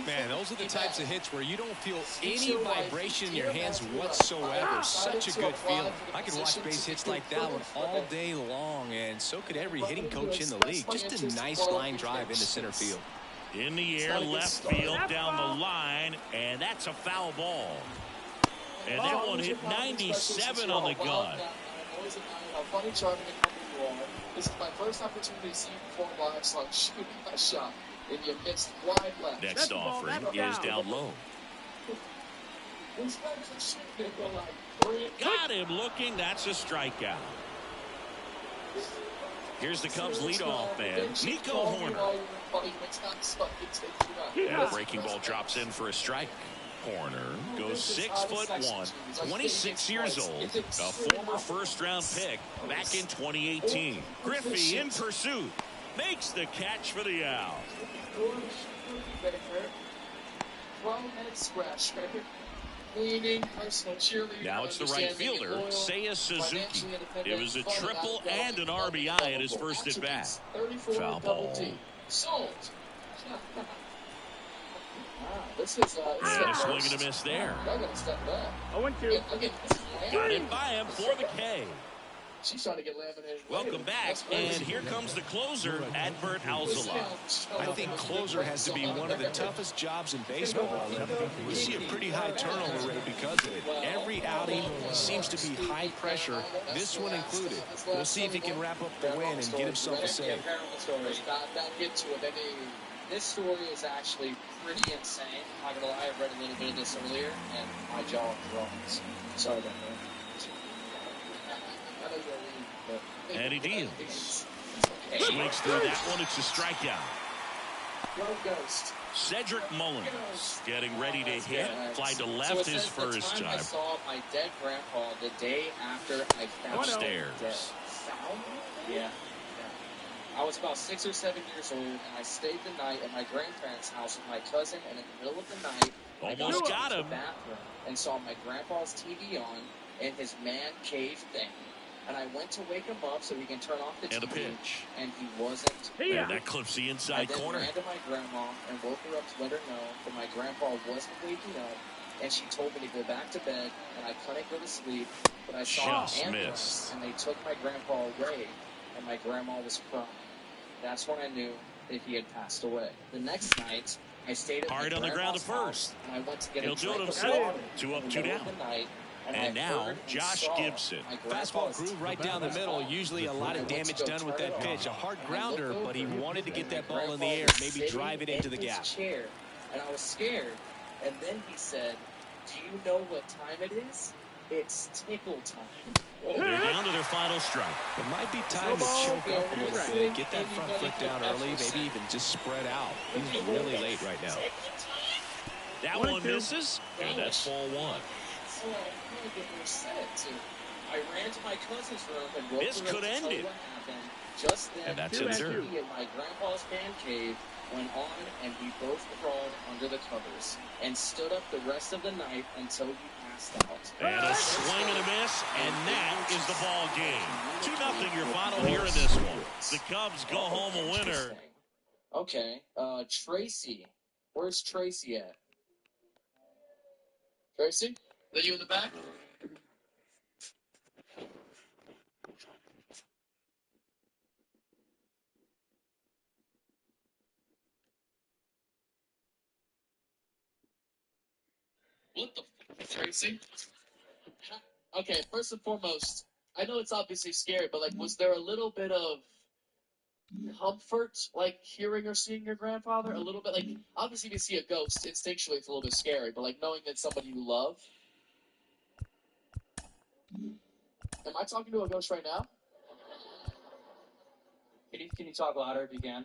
Man, those are the types of hits where you don't feel any vibration in your hands whatsoever. Such a good feeling. I could watch base hits like that one all day long, and so could every hitting coach in the league. Just a nice line drive into center field. In the air, left field, down the line, and that's a foul ball. And that one hit 97 on the gun. This is my first opportunity to see you perform live, so I'm shooting my shot. And you missed wide left. Next offering is down low. Got him looking. That's a strikeout. Here's the Cubs leadoff man, Nico Horner. And a breaking ball drops in for a strike. Horner goes 6'1", 26 years old, a former first-round pick back in 2018. Griffey in pursuit, makes the catch for the out. Now it's the right fielder, Seiya Suzuki. It was a triple and an RBI at his first at-bat. Foul ball. This is and a swing and a miss there. 0-2. Got it by him for the K. She's trying to get laminated. Welcome back, and here comes the closer, Adbert Alzolay. I think closer has to be one of the toughest jobs in baseball. We see a pretty high turnover rate because of it. Every outing seems to be high pressure, this one included. We'll see if he can wrap up the win and get himself a save. This story is actually pretty insane. I'm not gonna lie, I read a little bit of this earlier, and my jaw drops. Sorry about that. And he deals. Swings through that one. It's a strikeout. Cedric Mullins getting ready to hit. Fly to left his first time. I saw my dead grandpa the day after I found upstairs. Yeah. I was about 6 or 7 years old, and I stayed the night at my grandparents' house with my cousin, and in the middle of the night, almost got him. The bathroom and saw my grandpa's TV on in his man cave thing. And I went to wake him up so he can turn off the TV. And a pitch. And he wasn't. And that clips the inside corner. I then ran to my grandma and woke her up to let her know that my grandpa wasn't waking up. And she told me to go back to bed, and I couldn't go to sleep. But I saw an ambulance, and they took my grandpa away, and my grandma was crying. That's when I knew that he had passed away. The next night, I stayed at hard on the ground at first. And I went to get He'll do it himself. 2 up, 2 down. And now, Josh Gibson. Fastball groove right down the middle. Usually a lot of damage done with that pitch. A hard grounder, but he wanted to get that ball in the air, maybe drive it into the gap. And I was scared. And then he said, "Do you know what time it is? It's tickle time." They're down to their final strike. It might be time to choke up a little bit. Get that front foot down early, maybe even just spread out. He's really late right now. That one misses, and that's ball 1. So I really get more set too. I ran to my cousin's room and woke this could end it. Just then, and that's in there. Me and my grandpa's man cave went on, and we both crawled under the covers and stood up the rest of the night until he passed out. And a swing and a miss, and that is the ball game. 2-0 your final here in this one. The Cubs go home a winner. Okay, Tracy. Where's Tracy at? Tracy? Are you in the back? What the f***, Tracy? Okay, first and foremost, I know it's obviously scary, but, like, was there a little bit of comfort, like, hearing or seeing your grandfather? A little bit? Like, obviously if you see a ghost, instinctually it's a little bit scary, but, like, knowing that somebody you love. Am I talking to a ghost right now? Can you talk louder if you can?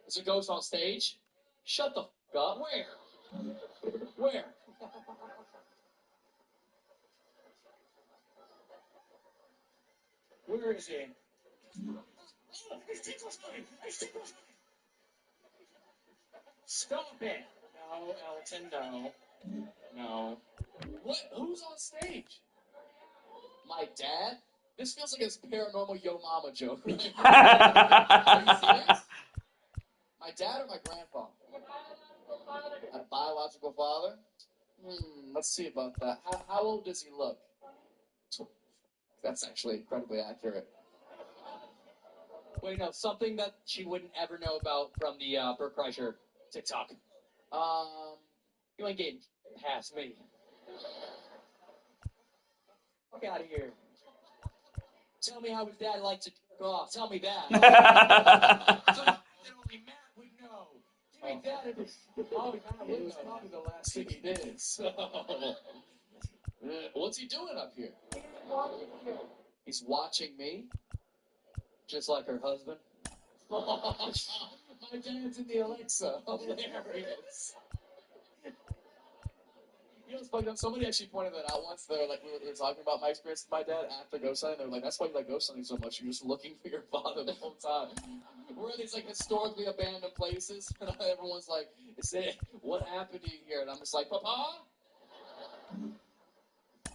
Is a ghost on stage? Shut the f*** up. Where? Where? Where is he? Stop it! No, Elton, no. No. What? Who's on stage? My dad? This feels like a paranormal Yo Mama joke. Are you serious? My dad or my grandpa? My biological father? Let's see about that. How old does he look? That's actually incredibly accurate. Wait, no, something that she wouldn't ever know about from the Bert Kreischer TikTok. You ain't getting past me. Fuck out of here. Tell me how his dad likes to jerk off. Tell me that. Only Matt would know. Give me that. Oh, It was probably the last thing he did. So, what's he doing up here? He's watching me. Just like her husband. My dad's in the Alexa. Hilarious. You know what's funny? Somebody actually pointed that out once. They're like, we were talking about my experience with my dad after ghost hunting. They were like, that's why you like ghost hunting so much. You're just looking for your father the whole time. We're in these like historically abandoned places, and everyone's like, what happened to you here? And I'm just like, Papa,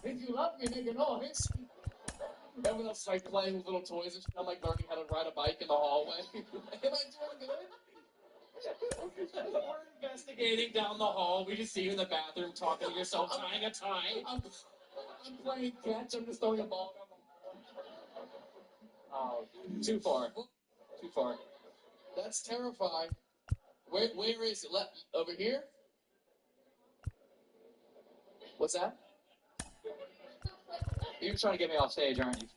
if you love me, make a noise. Everyone else is like playing with little toys and shit. I'm like learning how to ride a bike in the hallway. Am I doing good? We're investigating down the hall. We just see you in the bathroom talking to yourself, tying a tie. I'm playing catch. I'm just throwing a ball down the hall. Oh, too far. Too far. That's terrifying. Where is it? Over here? What's that? You're trying to get me off stage, aren't you?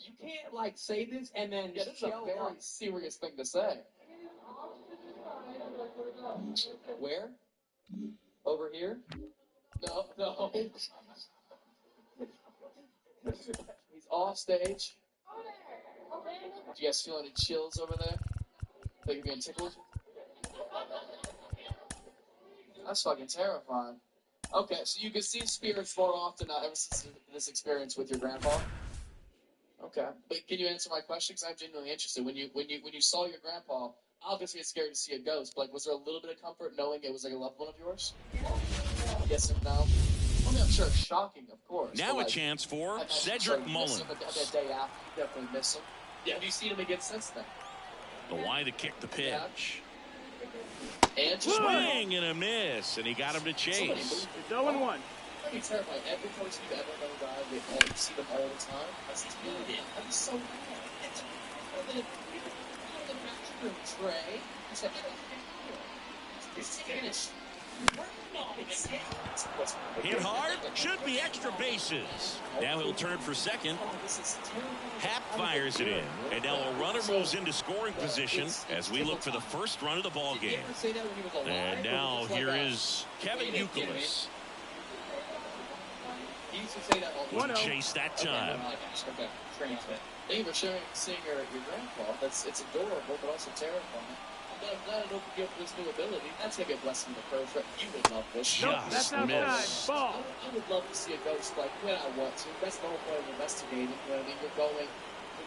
You can't, like, say this and then Yeah, this is a show very up. serious thing to say. Where? Over here? No. He's off stage. Do you guys feel any chills over there? Like you're being tickled? That's fucking terrifying. Okay, so you can see spirits more often now ever since this experience with your grandpa? Okay. But can you answer my question? Because I'm genuinely interested. When you saw your grandpa, obviously it's scary to see a ghost, but like, was there a little bit of comfort knowing it was like a loved one of yours? Yes and no? I mean, I'm sure it's shocking, of course. Now but, a chance for I Cedric Mullins. That day after, you definitely miss him. Yeah, have you seen him again since then? The wide to kick the pitch. And Swing and a miss, and he got him to chase. 0-1. That'd be terrifying. Every person you've ever known died, you see them all the time. That's That'd be so bad. It's the bathroom tray. It's like, it's finished. Hit hard, should be extra bases. Now he'll turn for second. Hap fires it in, and now a runner moves into scoring position as we look for the first run of the ball game. And now here is Kevin Youkilis. He used to say that all the Wouldn't chase that time. Okay. Thank you for seeing your grandpa. It's adorable, but also terrifying. I'm glad it opened you up to this new ability. That's going to be a blessing to pro trip. You would love this. Just missed. I would love to see a ghost like when I want to. That's the whole point of investigating. You know what I mean? You're going with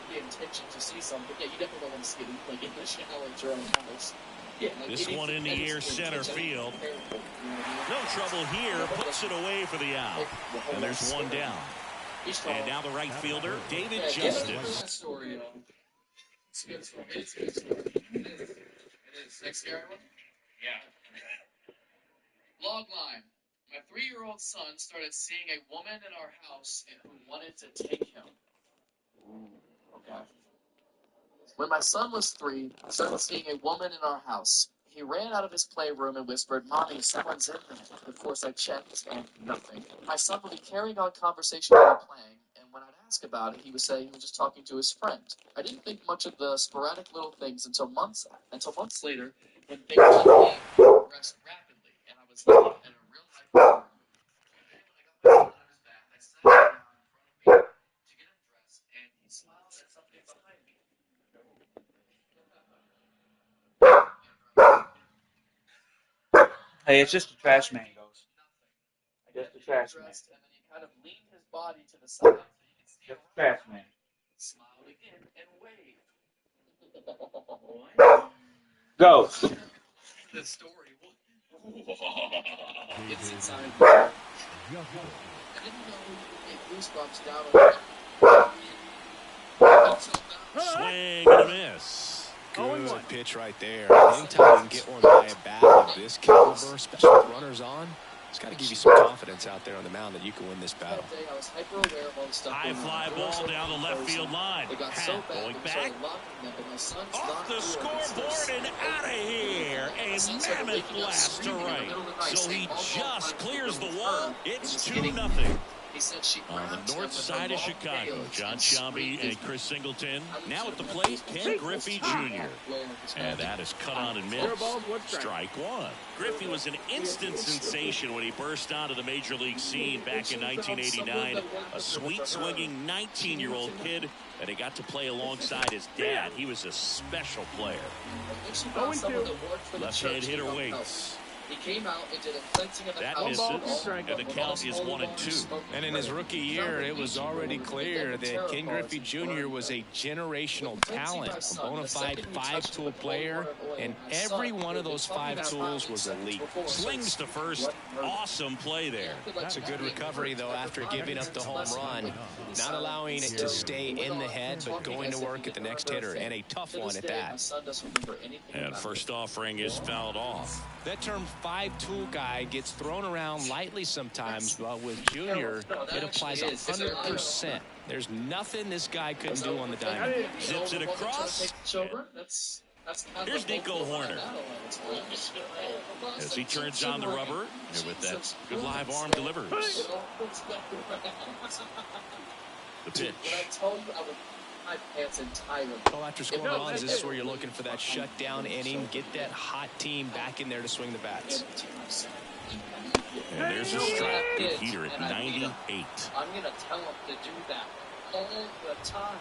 the intention to see something. Yeah, you definitely don't want to see it like in the shower at your own house. Yeah, like This one in the air center field. No trouble here. Puts it away for the out. And there's one down. And now the right fielder, David Justice. Story, it's a good story. It's a good story. It is. Next scary one? Yeah. Log line. My 3-year-old son started seeing a woman in our house who wanted to take him. Okay. When my son was 3, I started seeing a woman in our house. He ran out of his playroom and whispered, "Mommy, someone's in there." Of course, I checked, and nothing. My son would be carrying on conversation while playing, and when I'd ask about it, he would say he was just talking to his friend. I didn't think much of the sporadic little things until months later, when things progressed rapidly, and I was looking at a real-life room. When I got my son out of his bath, I sat him down in front of me to get him dressed, and he smiled at something behind me. Hey, it's just a trash man, goes. Just a trash man. And then he kind of leaned his body to the side so you can see Just a trash man. smiled again and waved. Ghost. The story. It's inside. I didn't know you could get goosebumps down on Swing and a miss. Good pitch right there. Anytime you can get one by a bat of this caliber, especially with runners on, it's got to give you some confidence out there on the mound that you can win this battle. I was hyper aware of all the stuff. High fly ball down the left field line. It got so bad. Going back. Off the scoreboard and out of here. A mammoth blast to right. So he just clears the wall. It's 2-0. On the north side of Chicago, John Sciambi and Chris Singleton. Now at the plate, Ken Griffey Jr. And that is cut on and missed. Strike one. Griffey was an instant sensation when he burst onto the major league scene back in 1989. A sweet swinging 19-year-old kid, and he got to play alongside his dad. He was a special player. Left-hand hitter waits. He came out and did a cleansing of the that house. misses, and the count is 1-2. And in his rookie year, it was already clear that Ken Griffey Jr. was a generational talent, a bona fide five-tool player, and every one of those five tools was elite. Slings to first. Awesome play there. That's a good recovery, though, after giving up the home run. Not allowing it to stay in the head, but going to work at the next hitter, and a tough one at that. And first offering is fouled off. That term five-tool guy gets thrown around lightly sometimes, but with Junior, it applies 100%. There's nothing this guy couldn't do on the diamond. Zips it across. Here's Nico Horner. As he turns on the rubber, and with that good live arm delivers. The pitch. Well, after scoring runs, this is where you're looking for that shutdown inning. Get that hot team back in there to swing the bats. And there's a strike. Big heater at 98. I'm going to tell him to do that all the time.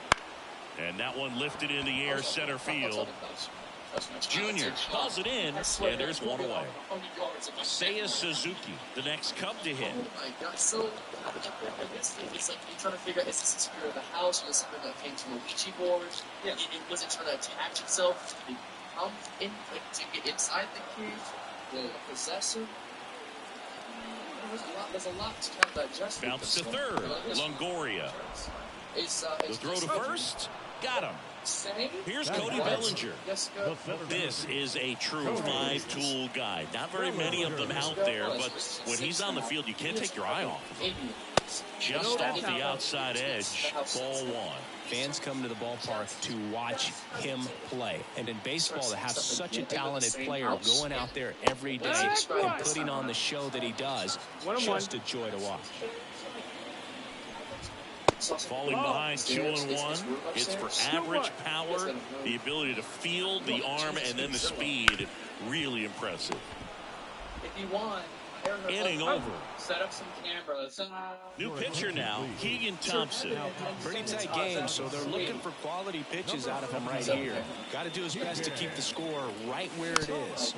And that one lifted in the air center field. Junior calls it in, and there's one away. Seiya Suzuki, the next Cub to hit. Oh my God, so it's like you're trying to figure out, is this the spirit of the house, or is it something that came to a Ouija board? Yeah. Was it trying to attach itself to the to get inside the cage? The possessor? There's a lot to kind of digest. Bounce to third. Longoria. The throw to first. Got him. Here's Cody Bellinger. This is a true five-tool guy. Not very many of them out there, but when he's on the field, you can't take your eye off of him. Just off the outside edge, ball one. Fans come to the ballpark to watch him play. And in baseball, to have such a talented player going out there every day and putting on the show that he does, just a joy to watch. Falling behind 2-1. It's for average power, the ability to field the arm, and then the speed. Really impressive. If you want, inning over. Set up some cameras. New pitcher now, Keegan Thompson. Pretty tight game, so they're looking for quality pitches out of him right here. Got to do his best to keep the score right where it is.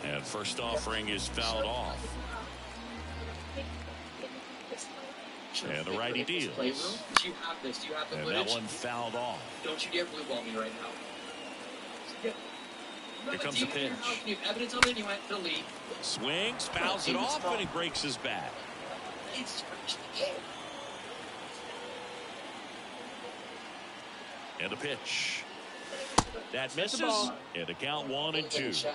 And first offering is fouled off. And the righty deals. Do you have this? Do you have the footage? And that one fouled off. Don't you dare blue ball me right now. Here comes the pitch. You have evidence of it, and you went to the lead. Swings, fouls it off, and he breaks his bat. And the pitch. That misses. And the count 1-2.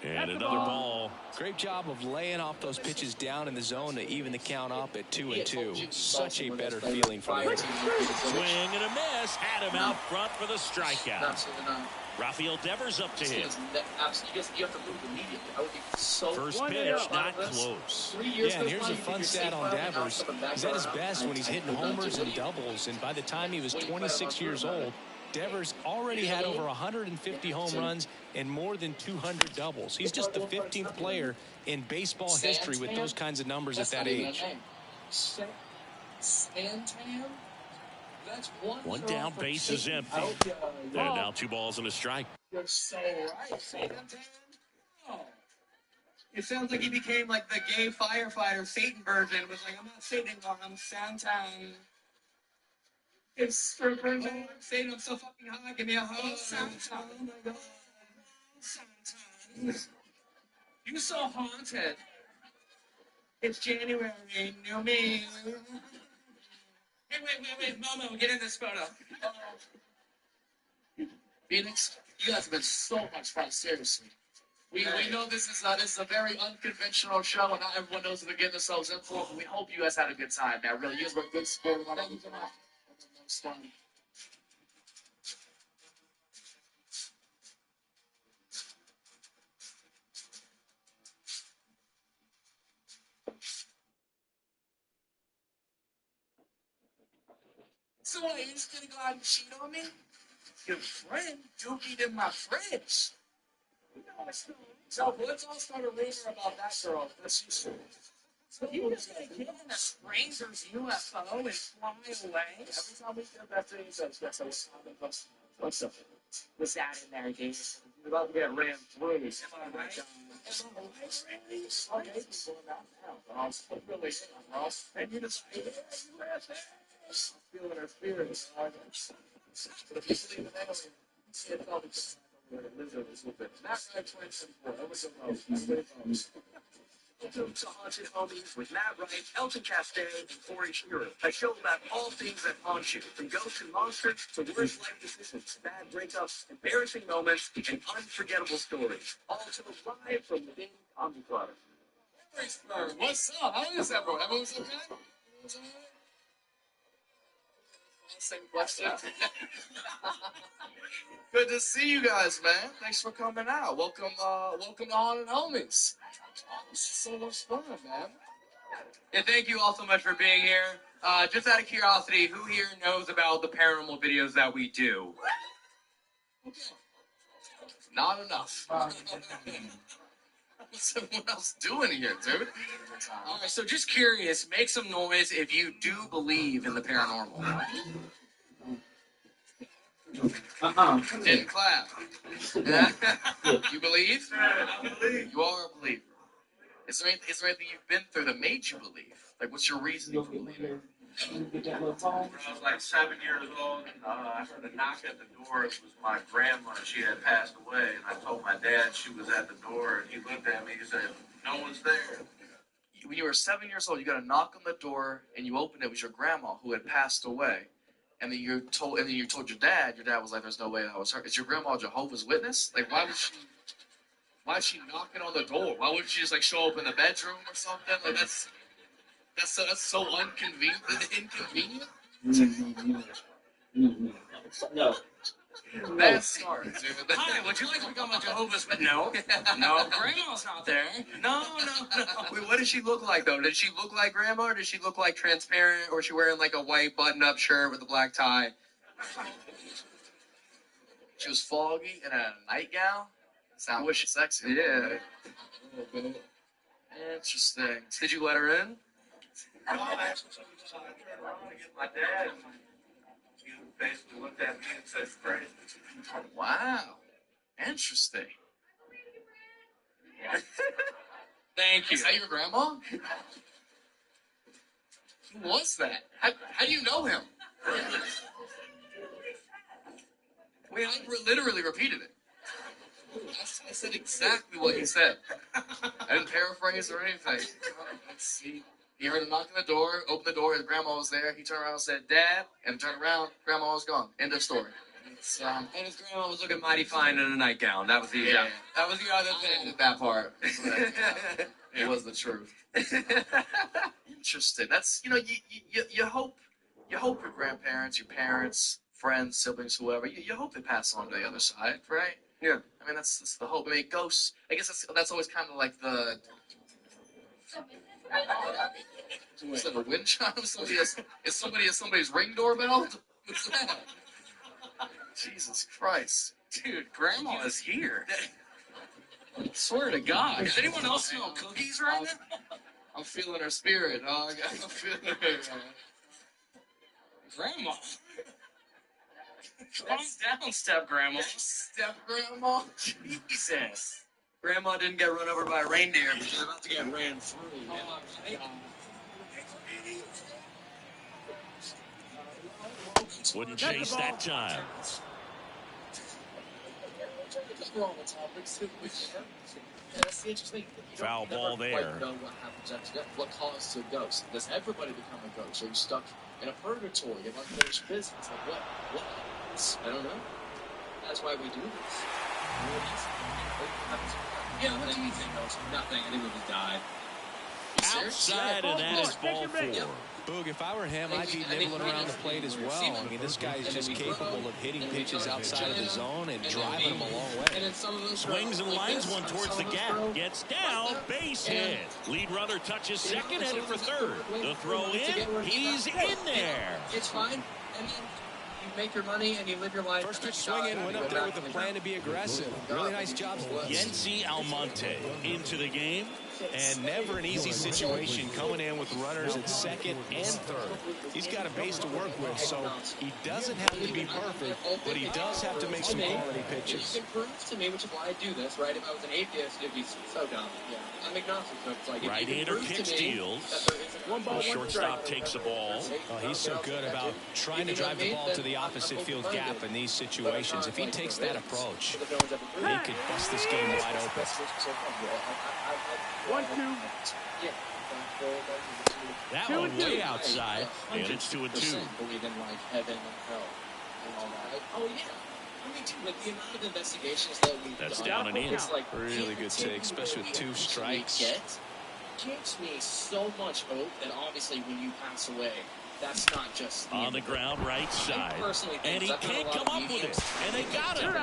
And another ball. Great job of laying off those pitches down in the zone to even the count up at 2-2. Such a better feeling for the swing and a miss. Had him out front for the strikeout. Absolutely not. Rafael Devers up to him. You have to move immediately. I would be so first pitch, not close. Yeah, and here's a fun stat on Devers. He's at his best when he's hitting homers and doubles, and by the time he was 26 years old, Devers already had over 150 home runs and more than 200 doubles. He's just the 15th player in baseball history with those kinds of numbers at that age. One down, base is empty. And now 2 balls and a strike. You're so right. Satan. Oh. It sounds like he became like the gay firefighter Satan version. It was like, I'm not Satan anymore, I'm Santa. It's for version. Oh, I'm Satan, I'm so fucking hot. Give me a hug. Oh, Santa. Oh my god. Santa. You're so haunted. It's January, new me. Hey, wait, Momo, get in this photo. Phoenix, you guys have been so much fun, seriously. We know this is a very unconventional show, and not everyone knows what they're getting themselves in for, but we hope you guys had a good time, man. Really, you guys were a good sport. Thank you so much. That was fun. So what, you just gonna go out and cheat on me? Your friend dookied in my fridge. So let's all start a rumor about that girl. So you just gonna get in a stranger's UFO and fly away? Every time we get back to each other, what's up? What's that in there, dude? We're about to get ran through. Am I right? And you just feeling her spirit. But if you believe in aliens, see it all because lizard is with it. Not right 2024. That was a road. Everybody knows. Welcome to Haunted Homies with Matt Wright, Elton Chastain, and Corey Shearer, a show about all things that haunt you, from ghosts and monsters to worst life decisions, bad breakups, embarrassing moments, and unforgettable stories. All told live from within Comedy Club. What's up? How is everyone? Everyone's okay? Same question. Good to see you guys, man. Thanks for coming out. Welcome to Haunted Homies. This is so much fun, man. And thank you all so much for being here. Just out of curiosity, who here knows about the paranormal videos that we do? Not enough. What's everyone else doing here, dude? All right, so just curious, make some noise if you do believe in the paranormal. Didn't clap. You believe? I believe. You are a believer. Is there anything you've been through that made you believe? Like, what's your reasoning for believing? When I was like 7 years old, I heard a knock at the door. It was my grandma. She had passed away, and I told my dad she was at the door, and he looked at me. He said, "No one's there." When you were 7 years old, you got a knock on the door, and you opened it. It was your grandma who had passed away, and then you told your dad. Your dad was like, "There's no way that was her." Is your grandma a Jehovah's Witness? Like, why is she knocking on the door? Why wouldn't she just like show up in the bedroom or something? Like that's so inconvenient. No. That's smart, dude. Hi, would you like to become a Jehovah's Witness? No, no, grandma's not there. No. Wait, what does she look like though? Does she look like grandma, or does she look like transparent, or is she wearing like a white button-up shirt with a black tie? She was foggy and had a nightgown. Sounds sexy. Yeah. Interesting. Did you let her in? No, I turned around to get my dad. He basically looked at me and said, "Crazy." Wow. Interesting. Thank you. Is that your grandma? Who was that? How do you know him? Wait, I literally repeated it. I said exactly what he said. I didn't paraphrase or anything. Let's see. He heard a knock on the door, opened the door, his grandma was there. He turned around and said, "Dad," and turned around, grandma was gone. End of story. And his grandma was looking mighty fine in a nightgown. That was the that was the other I thing. added that part. It was the truth. Interesting. That's you hope your grandparents, your parents, friends, siblings, whoever, you hope they pass on to the other side, right? Yeah. I mean that's the hope. I mean ghosts. I guess that's always kind of like the. Is that a wind chime? Is somebody's ring doorbell? What's that? Jesus Christ. Dude, grandma is here. Swear to God. Does anyone else smell cookies right now? I'm feeling her spirit, dog. I'm feeling her. Grandma. Calm down, Step Grandma. Step Grandma. Jesus. Grandma didn't get run over by a reindeer, but she's about to get ran through. Oh, Wouldn't chase that time. That's the interesting thing. Foul ball there. You don't know what happens after that. What causes a ghost? Does everybody become a ghost? Are you stuck in a purgatory of unfinished business? Like what happens? I don't know. That's why we do this. Yeah, what do you think? Nothing. I think we just died. Outside, and that is ball 4. Boog, if I were him, I'd be nibbling around the plate as well. I mean, this guy is just capable of hitting pitches outside of the zone and driving them a long way. Swings and lines one towards the gap. Gets down, base hit. Lead runner touches second, headed for third. The throw in, he's in there. It's fine. I mean, you make your money and you live your life. First pitch swinging, went up there with a plan to be aggressive. Really nice job. Yency Almonte into the game. And never an easy situation coming in with runners at second and third. He's got a base to work with, so he doesn't have to be perfect, but he does have to make some quality pitches. You can prove to me, which is why I do this, right? If I was an atheist, it'd be so dumb. Yeah. I'm agnostic, so it's like... Right-hander kick steals. Shortstop takes the ball. Oh, he's so good about trying to drive the ball to the opposite field gap in these situations. If he takes that approach, he could bust this game wide open. 1-2. That one way outside, and it's 2-2. Believe in like heaven and hell and all that. Oh yeah. I mean, too, like the amount of investigations that we've That's done. down and in. It's like Really good take, especially with 2 strikes. Gives me so much hope that obviously when you pass away, that's not just on the ground right side, and he can't come up with it, and they got him.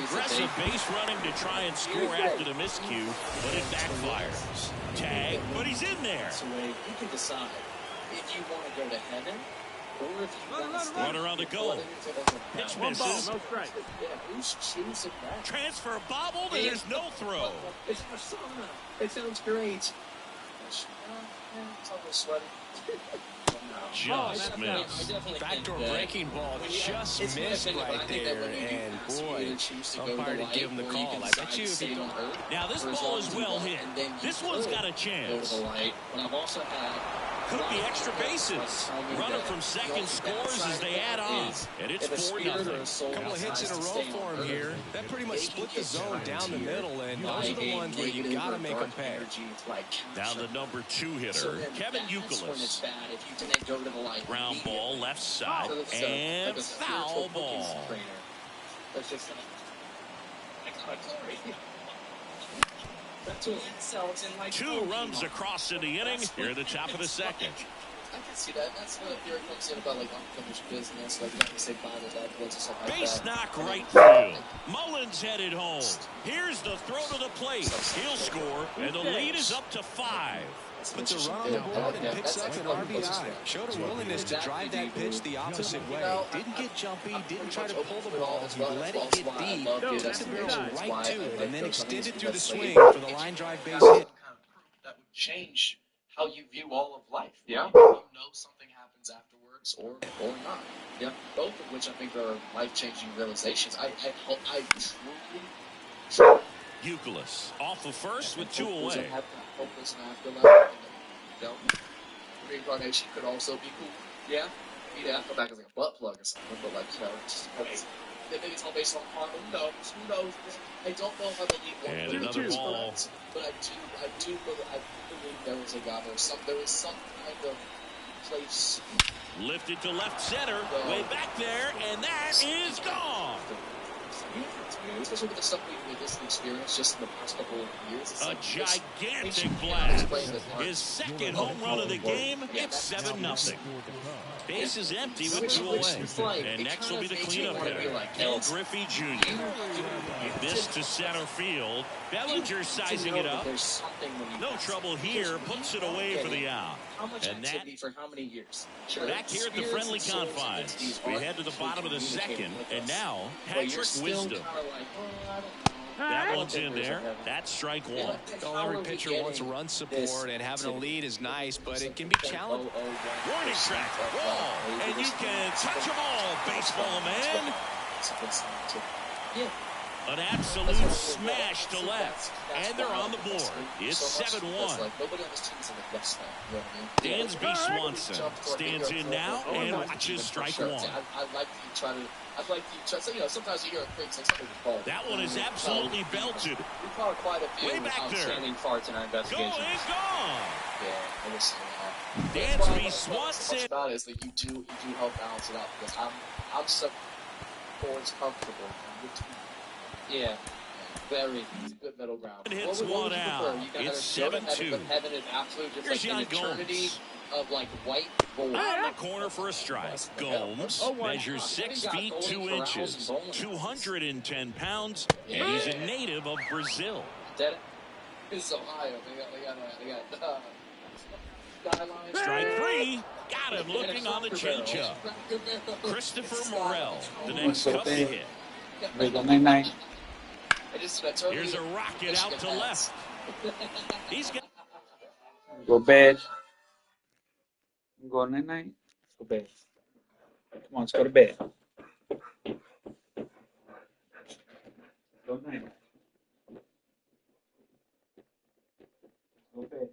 Aggressive base running to try and score after the miscue, but it backfires. Tag, but he's in there. You can decide if you want to go to heaven or if you want to stay. Runner on the goal. Pitch misses. No strike. Yeah, who's choosing that? Transfer bobbled, and there's no throw. It's persona. It sounds great. It's almost sweaty. Just missed. Backdoor breaking ball just missed right there, and boy, umpire to give him the call. I bet you if he don't hurt. Now this ball is well hit. This one's got a chance. Could be extra bases. Runner from second scores as they add on, and it's 4-0. Couple of hits in a row for him here. That pretty much split the zone down the middle, and those are the ones where you gotta make them pay. Now the number 2 hitter, Kevin Youkilis. Ground ball left side, and foul ball. Two runs across in the inning here at the top of the second. I can see that. That's what theory comes in about like unfinished business, like not to say bottled evidence or something like Base that. knock right field. Mullins headed home. Here's the throw to the plate. He'll score, and the lead is up to 5. Puts a run on the board and picks up an RBI. Showed a willingness to drive that pitch the opposite way. Didn't get jumpy, didn't try to pull the ball. He let it get deep, took the barrel right to it, and then extended through the swing for the line drive base hit. That would change how you view all of life. Yeah. You know something happens afterwards or not. Yeah. Both of which I think are life-changing realizations. I truly... Youkilis off of first with 2 away. Hopeless and afterlife. Reincarnation could also be cool. Yeah. Maybe the afterlife is like a butt plug or something, but like, you know, maybe it's all based on karma. Who knows? I don't know how to leave one. And another ball. But I do believe there was a God. There was some kind of place. Lifted to left center, way back there, and that is gone. Especially with the stuff we've experienced just in the past couple of years. A gigantic blast. His second home run of the game. It's 7-0. Base is empty with 2 away. And next will be the cleanup hitter, Kel Griffey Jr. This to center field. Bellinger sizing it up. No trouble here. Puts it away for the out. how much And activity for how many years? Sure, back here at the friendly confines. We head to the bottom of the second, and now Patrick Wisdom. That one's in there. That's strike one. Well, every pitcher wants run support, and having a lead is nice, but it can be challenging. Warning track, wall, and you can touch them all, baseball man. Yeah. An absolute smash to left, and they're on the board. It's 7-1. Nobody on this team is in the best now. You know what I mean? Dansby Swanson stands in now and watches strike one. I like you try to. I'd like you try. So, sometimes you hear a quick like something ball. That one is absolutely belted. We caught quite a few way back there. Outstanding farts in our investigations. Going gone. Yeah, I was Dansby Swanson. What's about it is that you do help balance it out because I'm so forwards comfortable. Yeah, very. It's a good middle ground. Hits one out. It's 7-2. Heaven is absolute just Here's like an eternity of like white gold. On the corner for a strike. Gomes measures 6 feet 2 inches, 210 pounds, and he's a native of Brazil. This is Ohio. They got strike three. Got him looking on the changeup. Christopher Morel, the next cup to hit. Here's a rocket out to left. He's got. Go bed. Go night night. Go bed. Come on, let's go to bed. Go night. Go bed.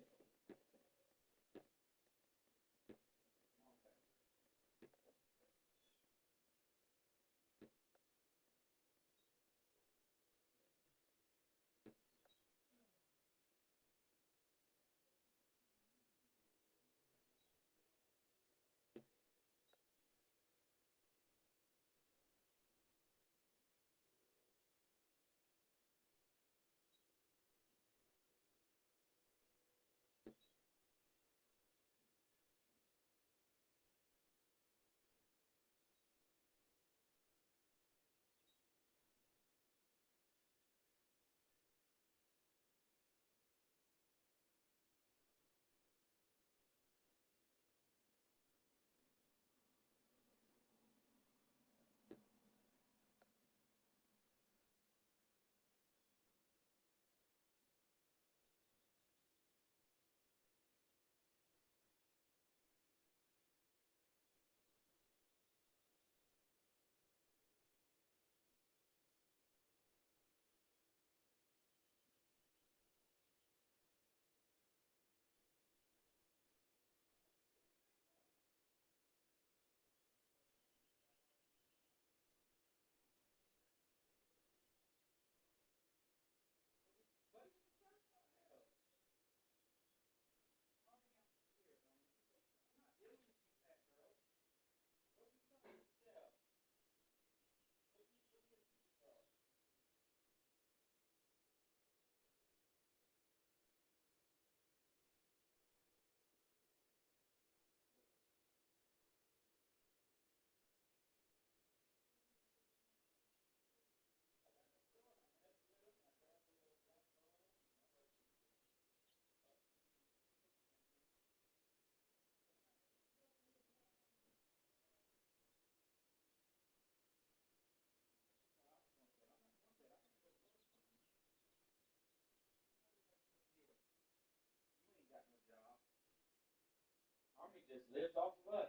Army just lives off of us.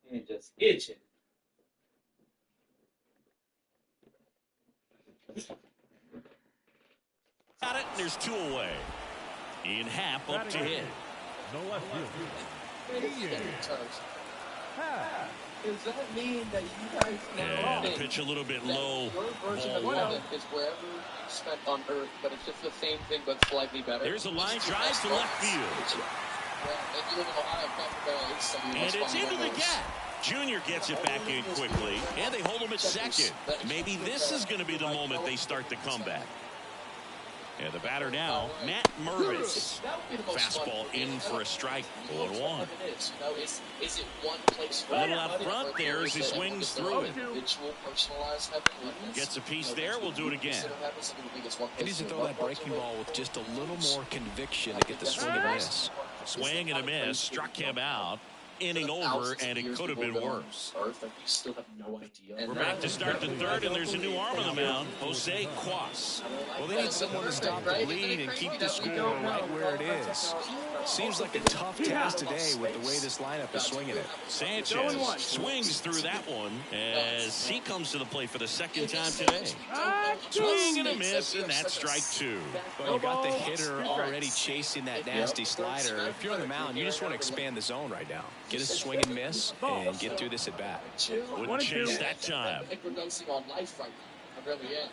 He ain't just itching. Got it, and there's 2 away. Ian Happ up to hit. No left field. Does that mean that you guys now the pitch a little bit low? Your version of heaven is wherever you spent on earth, but it's just the same thing, but slightly better. There's a line drive to left field. And it's into the gap. Junior gets it back in quickly, and they hold him at second. Maybe this is going to be the moment they start the comeback. And the batter now, Matt Mervis. Fastball in for a strike. 0-1. Is it one place a little out front there as he swings through it. Gets a piece there. We'll do it again. He needs to throw that breaking ball with just a little more conviction to get the swing and miss. Swing and a miss. Struck him out. Inning over, and it could have been worse. We're back to start the third, and there's a new arm on the mound, Jose Cuas. Well, they need someone to stop the bleed and keep the score right where it is. Seems like a tough task today with the way this lineup is swinging it. Sanchez swings through that one as he comes to the plate for the second time today. Swing and a miss, and that's strike 2. Well, you got the hitter already chasing that nasty slider. If you're on the mound, you just want to expand the zone right now. Get a swing and miss and get through this at bat. Wouldn't chase that time. I think we're dancing on life right now. I really am.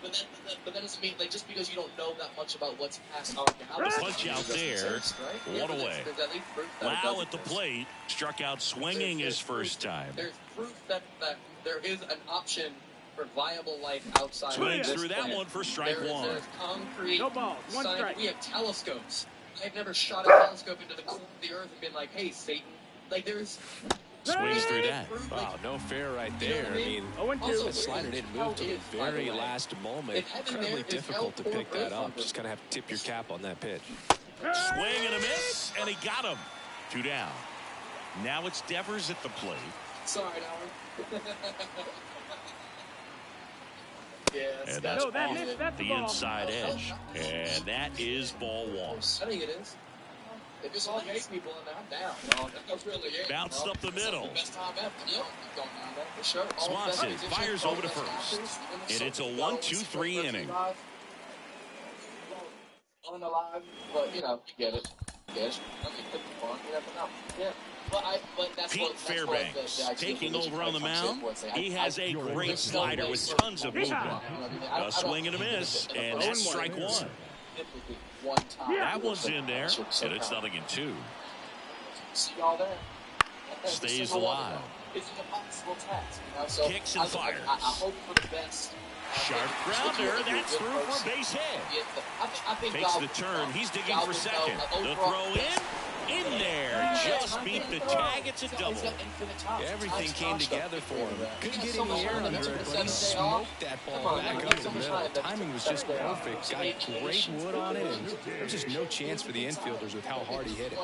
But that doesn't mean, like, just because you don't know that much about what's past on the punch out there. One away. Lau at the plate. Struck out swinging his first time. There's proof that there is an option for viable life outside. Swings through that one for strike 1. There's concrete. No ball. One strike. We have telescopes. I've never shot a telescope into the core of the earth and been like, hey, Satan. Like, there's... Swings through that. Wow, no fair right there. I mean, the slider didn't move to the very last moment. Incredibly difficult to pick that up. Just kind of have to tip your cap on that pitch. Swing and a miss, and he got him. 2 down. Now it's Devers at the plate. Sorry, Howard. And that's the inside edge. And that is ball 1. I think it is. If it's all gay people in there, I'm down. No, that really is. Bounced up the middle. Best time ever. Yep. Don't mind that for sure. Swanson fires over to first. And it's a 1-2-3 inning. Unalive, but, you know, you get it. Yes. I mean, it could be fun. You never know. Yeah. But that's Pete what, Fairbanks taking over on the mound. He has a great slider with tons of movement. A swing and a miss, and that's strike 1. That one's in there, and it's 0-2. See y'all there. Stays alive. It's an impossible task, you know? So kicks and fires. I hope for the best. Sharp grounder, that's through for a base hit. I think takes the turn. He's digging for second. The throw in there. Just beat the tag. It's a double. Everything came together for him. Couldn't get any air under it, but he smoked that ball back up the middle. Timing was just perfect. Got great wood on it, and there's just no chance for the infielders with how hard he hit it.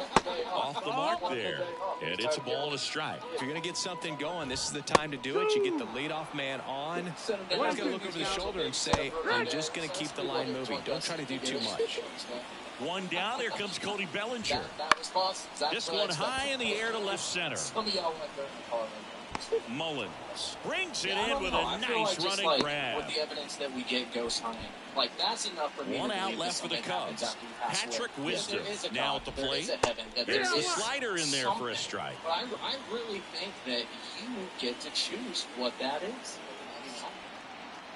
Off the mark there, and it's a ball and a strike. If you're going to get something going, this is the time to do it. You get the leadoff man on. He's going to look over the shoulder and say, I'm just going to keep the line moving. Don't try to do too much. One down. There comes Cody Bellinger. This one high in the air to left center. Mullins brings it in with a nice running grab. With the evidence that we get goes hunting. Like, that's enough for me. One out left for the Cubs. Patrick Wisdom now at the plate. There's a slider in there for a strike. But I really think that you get to choose what that is.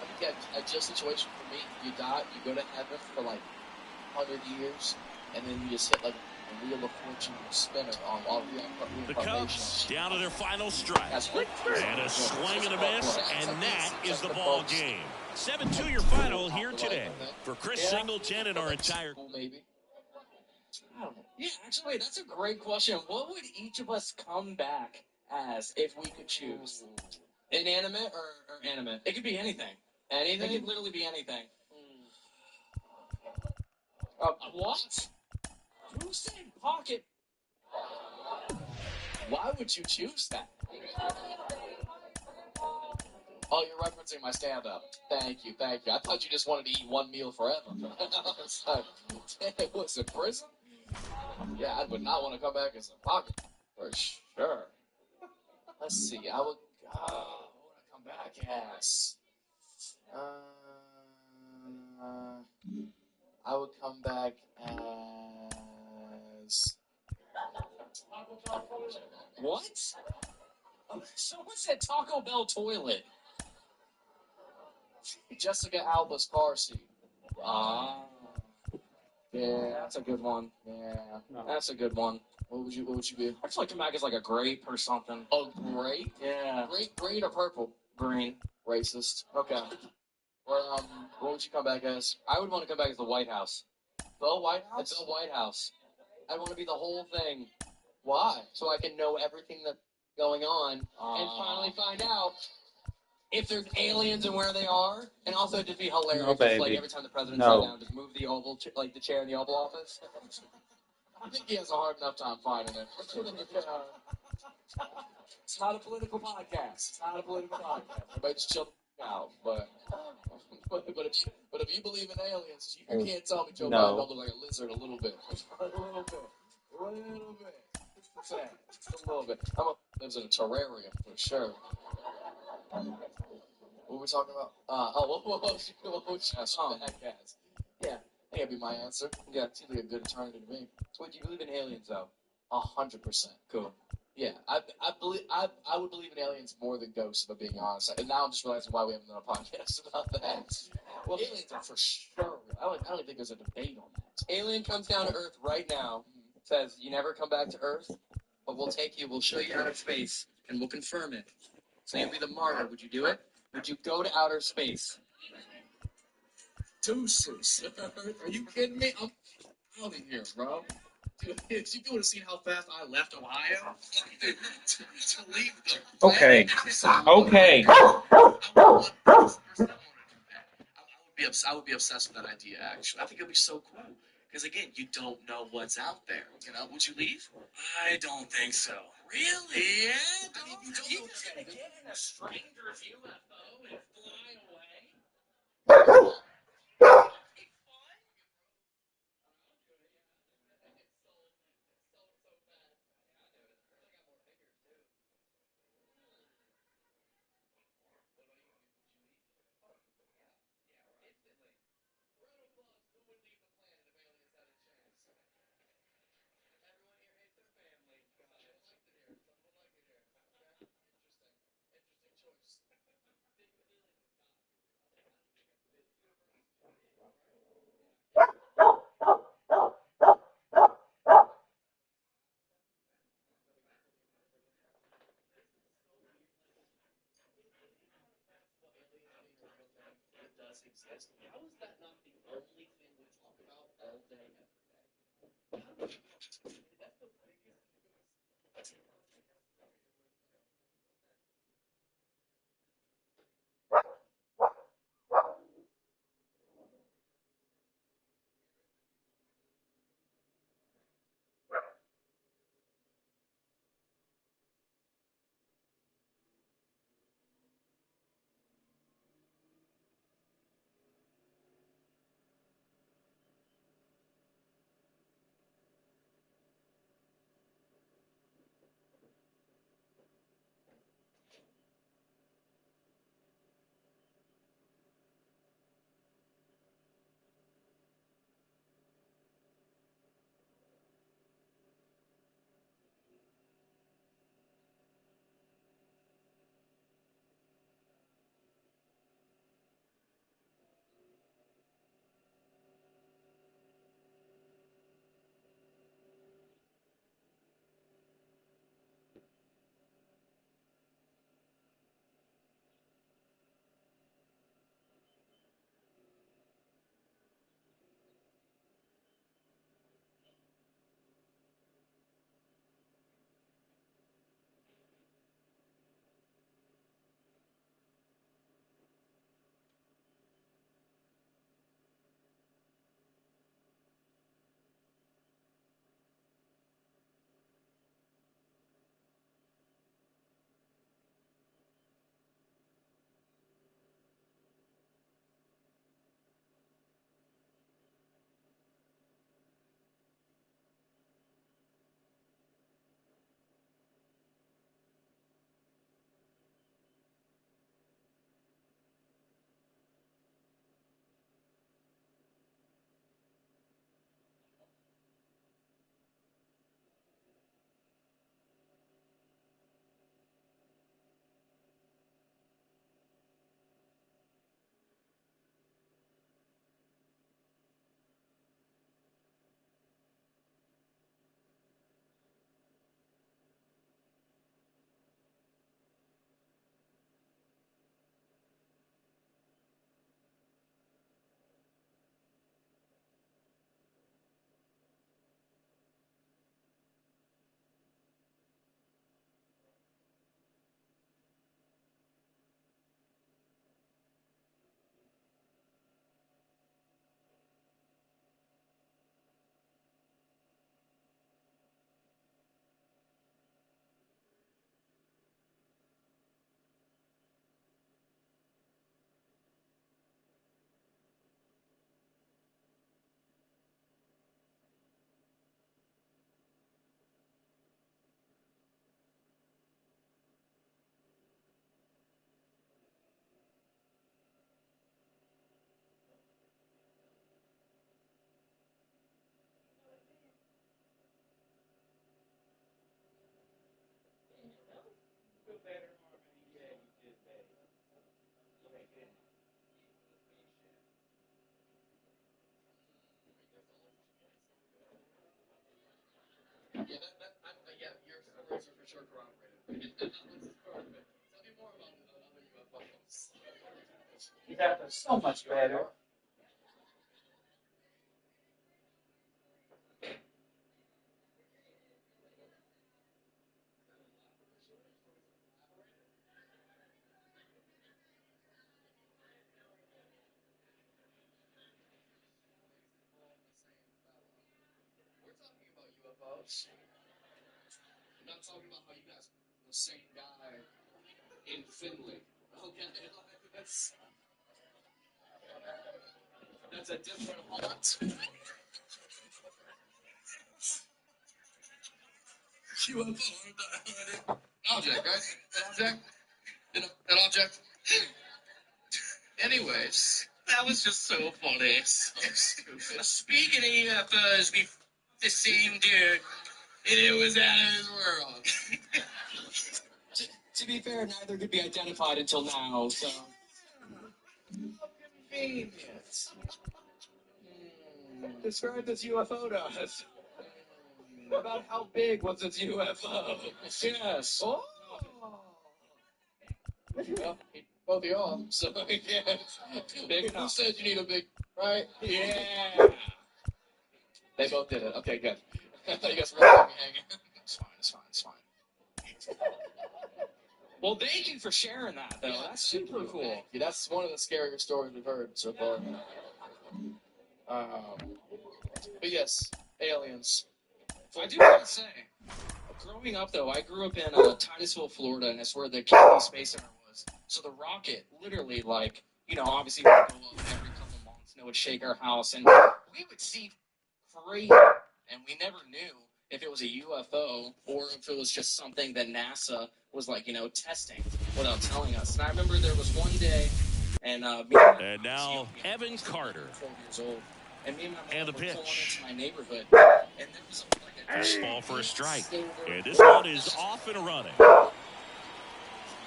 I think a ideal situation for me, you die, you go to heaven for like 100 years, and then you just hit like a Wheel of Fortune spinner on all the Cubs down to their final strike. And a swing and a miss, and that is the ball game. 7-2 your final here today. For Chris Singleton and our entire... Maybe. I don't know. Yeah, actually, that's a great question. What would each of us come back as if we could choose? Inanimate or animate? It could be anything. Anything? It could literally be anything. What? Who said pocket? Why would you choose that? Oh, you're referencing my stand-up. Thank you. I thought you just wanted to eat one meal forever. What's in prison? Yeah, I would not want to come back as a pocket, for sure. Let's see, I would come back as... I would come back as... What? Someone said Taco Bell toilet. Jessica Alba's car seat. Yeah, that's a good one. Yeah, that's a good one. What would you be? I'd just like to come back as like a grape or something. A grape? Yeah. Green or purple? Green. Racist. Okay. What would you come back as? I would want to come back as the White House. The White House? The White House. I want to be the whole thing. Why? So I can know everything that's going on and finally find out if there's aliens and where they are. And also it'd just be hilarious. No, Just like baby. every time the president No. sat down, just move the oval, like the chair in the Oval Office. I think he has a hard enough time finding it. It's not a political podcast. It's not a political podcast. Everybody just chill out. But if you believe in aliens, you can't tell me Joe Biden don't look like a lizard a little bit. A little bit. Just a little bit. Lives in a terrarium for sure. What were we talking about? What was podcast? Yeah, I think that'd be my answer. Yeah, it seems like a good alternative to me. So would you believe in aliens, though? 100%. Cool. Yeah, I would believe in aliens more than ghosts, if I'm being honest. And now I'm just realizing why we haven't done a podcast about that. Well, aliens are for sure. I don't even think there's a debate on that. Alien comes down to Earth right now, says, you never come back to Earth, but we'll take you, we'll show you outer space, and we'll confirm it. So you'll be the martyr. Would you do it? Would you go to outer space? Deuces. Are you kidding me? I'm out of here, bro. Dude, if you would have seen how fast I left Ohio to leave the Okay. Okay. I would be obsessed with that idea, actually. I think it'd be so cool. Because, again, you don't know what's out there. You know, would you leave? I don't think so. Really? Yeah? I mean, you don't know what's going to get in a stranger's UFO and fly away? Exist. How is that not the only thing we talk about all day, every day? That's the biggest. Yeah, your stories are for sure corroborated. Tell me more about other UFOs. You got them so much better. We're talking about UFOs. I'm not talking about how you guys the same guy in Finley. Okay, that's a different haunt. UFO object, right? An object. An object. Anyways, that was just so funny. So stupid. Speaking of UFOs, we the same dude, and it was out of his world. To be fair, neither could be identified until now, so. Convenient. Describe this UFO to us. About how big was this UFO? Yes. Oh. Well, both of y'all, so yeah. Big enough. Who said you need a big, right? Yeah. They both did it. Okay, good. I thought you guys were really hanging. It's fine. Well, thank you for sharing that, though. Yeah, that's super cool. Yeah, that's one of the scarier stories we've heard so far. But yes, aliens. I do want to say, growing up, though, I grew up in Titusville, Florida, and that's where the Kennedy Space Center was. So the rocket, literally, obviously, would go up every couple months, and it would shake our house, and we would see crazy, and we never knew if it was a UFO or if it was just something that NASA was testing without telling us. And I remember there was one day, and now Evan Carter. 12 years old, and me and my mom were pulling into my neighborhood, and there was First ball for a strike, and this one is off and running.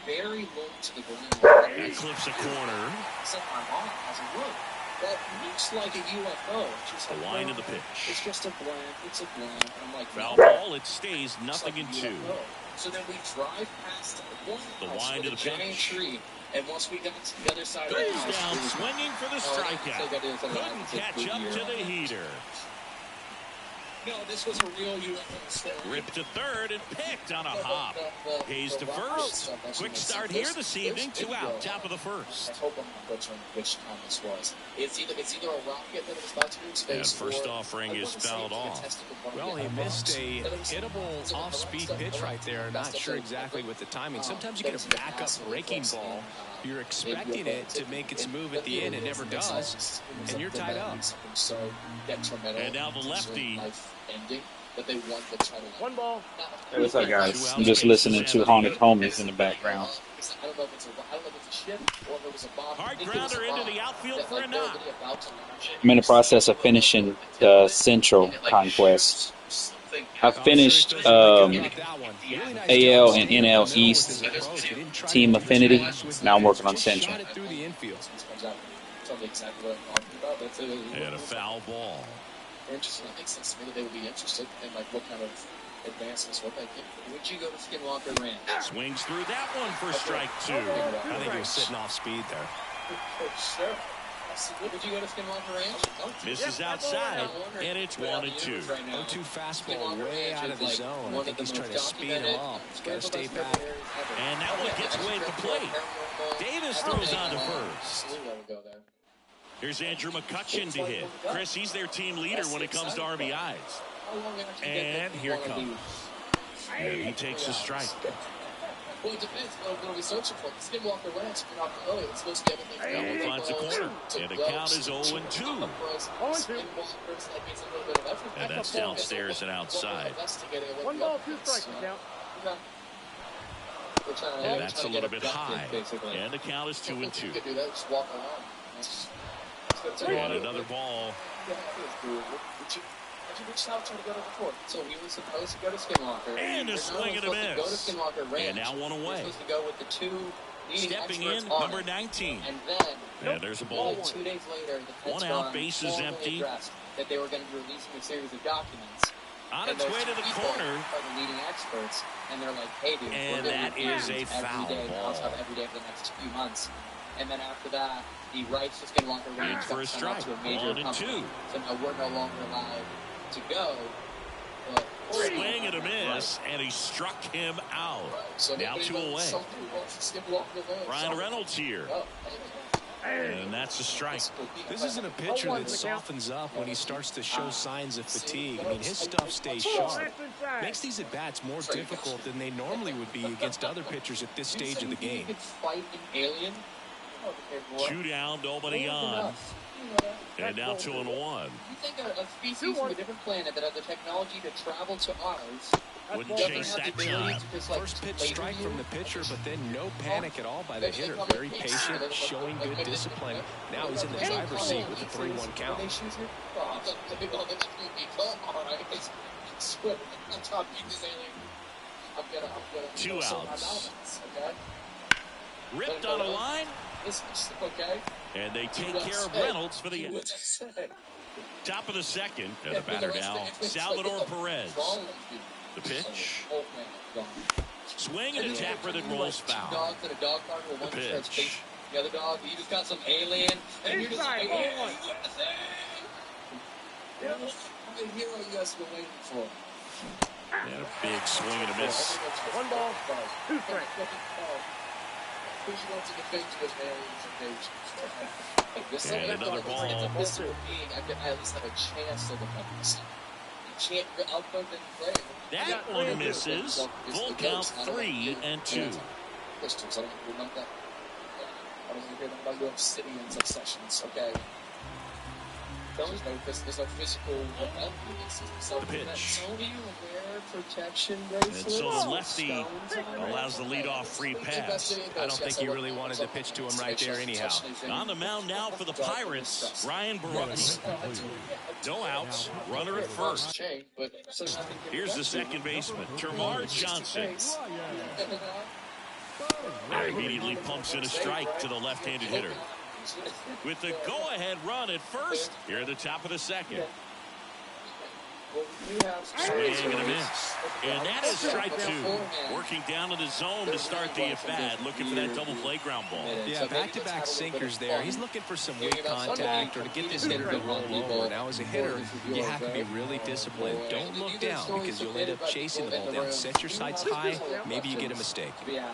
Very low to the ground. That clips a corner. Except my mom has a look. That looks like a UFO. The line of the pitch. It's just a blank. It's a blank. And I'm like, foul ball. It stays nothing in two. So then we drive past the line to the giant tree, and once we got to the other side of the house, down, swinging for the strikeout. Couldn't catch up to the heater. No, this was a real UFO story. Ripped to third and picked on a hop. Hayes to first. Quick start here this evening. 2 out, top of the first. I hope I'm not butchering which time this was. It's either a rocket that was about to be in space. First offering is fouled off. Well, he missed a hittable off-speed pitch right there. Not sure exactly with the timing. Sometimes you get a backup breaking ball. You're expecting it to make its move at the end. It never does. And you're tied up. And now the lefty. Ending that they won the title. One ball. Hey, what's up, guys? I'm just listening to Haunted Homies in the background. I don't know if it's a ship or if it was a bomb. Hard grounder into the outfield for a knock. I'm in the process of finishing the Central Conquest. I finished AL and NL East team affinity. Now I'm working on Central. And a foul ball. Interesting. It makes sense to me that they would be interested in what kind of advancements would they get. Would you go to Skinwalker Ranch? Swings through that one for strike 2. I think he was sitting off speed there. Sure. Would you go to Skinwalker Ranch? Misses outside, and it's 1-2. 0-2 fastball way out of the zone. I think he's trying to speed him up. He's got to stay back. And that one gets away at the plate. Davis throws on to first. Here's Andrew McCutcheon to hit. Chris, he's their team leader when it comes to RBIs. And here it comes. And he takes a strike. Well, it depends. What are we searching for? Skinwalker Ranch, if you're not familiar, it's supposed to be everything. And he finds a corner. And the count is 0-2. And that's downstairs and outside. 1 ball, 2 strikes now. And that's a little bit high. And the count is 2-2. You could do that, just walk around. And another ball. you reached out to go to the court. So he was supposed to go to Skinwalker. And a swing and a miss. Go to Skinwalker Ranch. And now one away. He was supposed to go with the two leading stepping experts in, on number it. 19. And then, and there's a ball. 2 days later, the Feds One out, base is empty. that they were going to be releasing a series of documents. On its way to the corner. Are the leading experts, and they're like, "Hey, dude, and we're that is a foul ball. Every day for the next few months." And then after that, the rights to Skinwalker Ranch for a strike. to a major 1-2. company. So now we're no longer allowed to go. Swing and a miss, and he struck him out. So now 2 away. Ryan Ryan Reynolds here. And that's a strike. This isn't a pitcher that softens up when he starts to show signs of fatigue. I mean, his stuff stays sharp. Makes these at-bats more difficult than they normally would be against other pitchers at this stage of the game. Fight an alien. 2 down, nobody on. And now 2-1. You think a species from a different planet that has the technology to travel to ours wouldn't chase that time. First pitch strike from the pitcher, but then no panic at all by the hitter. Very patient, showing good discipline. Now he's in the driver's seat with the 3-1 count. Two outs. Ripped on a line. And they take care of Reynolds for the end. Top of the second. And the batter now, Salvador Perez. The pitch. Swing and a tapper that rolls foul. The pitch. The other dog, you just got some alien. And you're just like, oh, the hero you guys have been waiting for. And a big swing and a miss. 1 ball, 2 strikes. And another ball. I at least have a chance to look up this. You can't output and play. That one misses. Full count 3-2. Pistons, I don't hear about that. I don't hear about your obsidians obsessions, okay? There's no physical The pitch. Protection and so the lefty allows the leadoff free pass. I don't think he really wanted to pitch to him right there anyhow. On the mound now for the Pirates, Ryan Brooks. No outs, runner at first. Here's the second baseman, Termar Johnson. Immediately pumps in a strike to the left-handed hitter. With the go-ahead run at first, here at the top of the second. Swing and a miss. And that is strike 2. Working down in the zone to start the at-bat, looking for that double play ground ball. Yeah, back-to-back sinkers there. He's looking for some weak contact or to get this hitter to roll over. Now, as a hitter, you have to be really disciplined. Don't look down because you'll end up chasing the ball down. Set your sights high. Maybe you get a mistake. Yeah.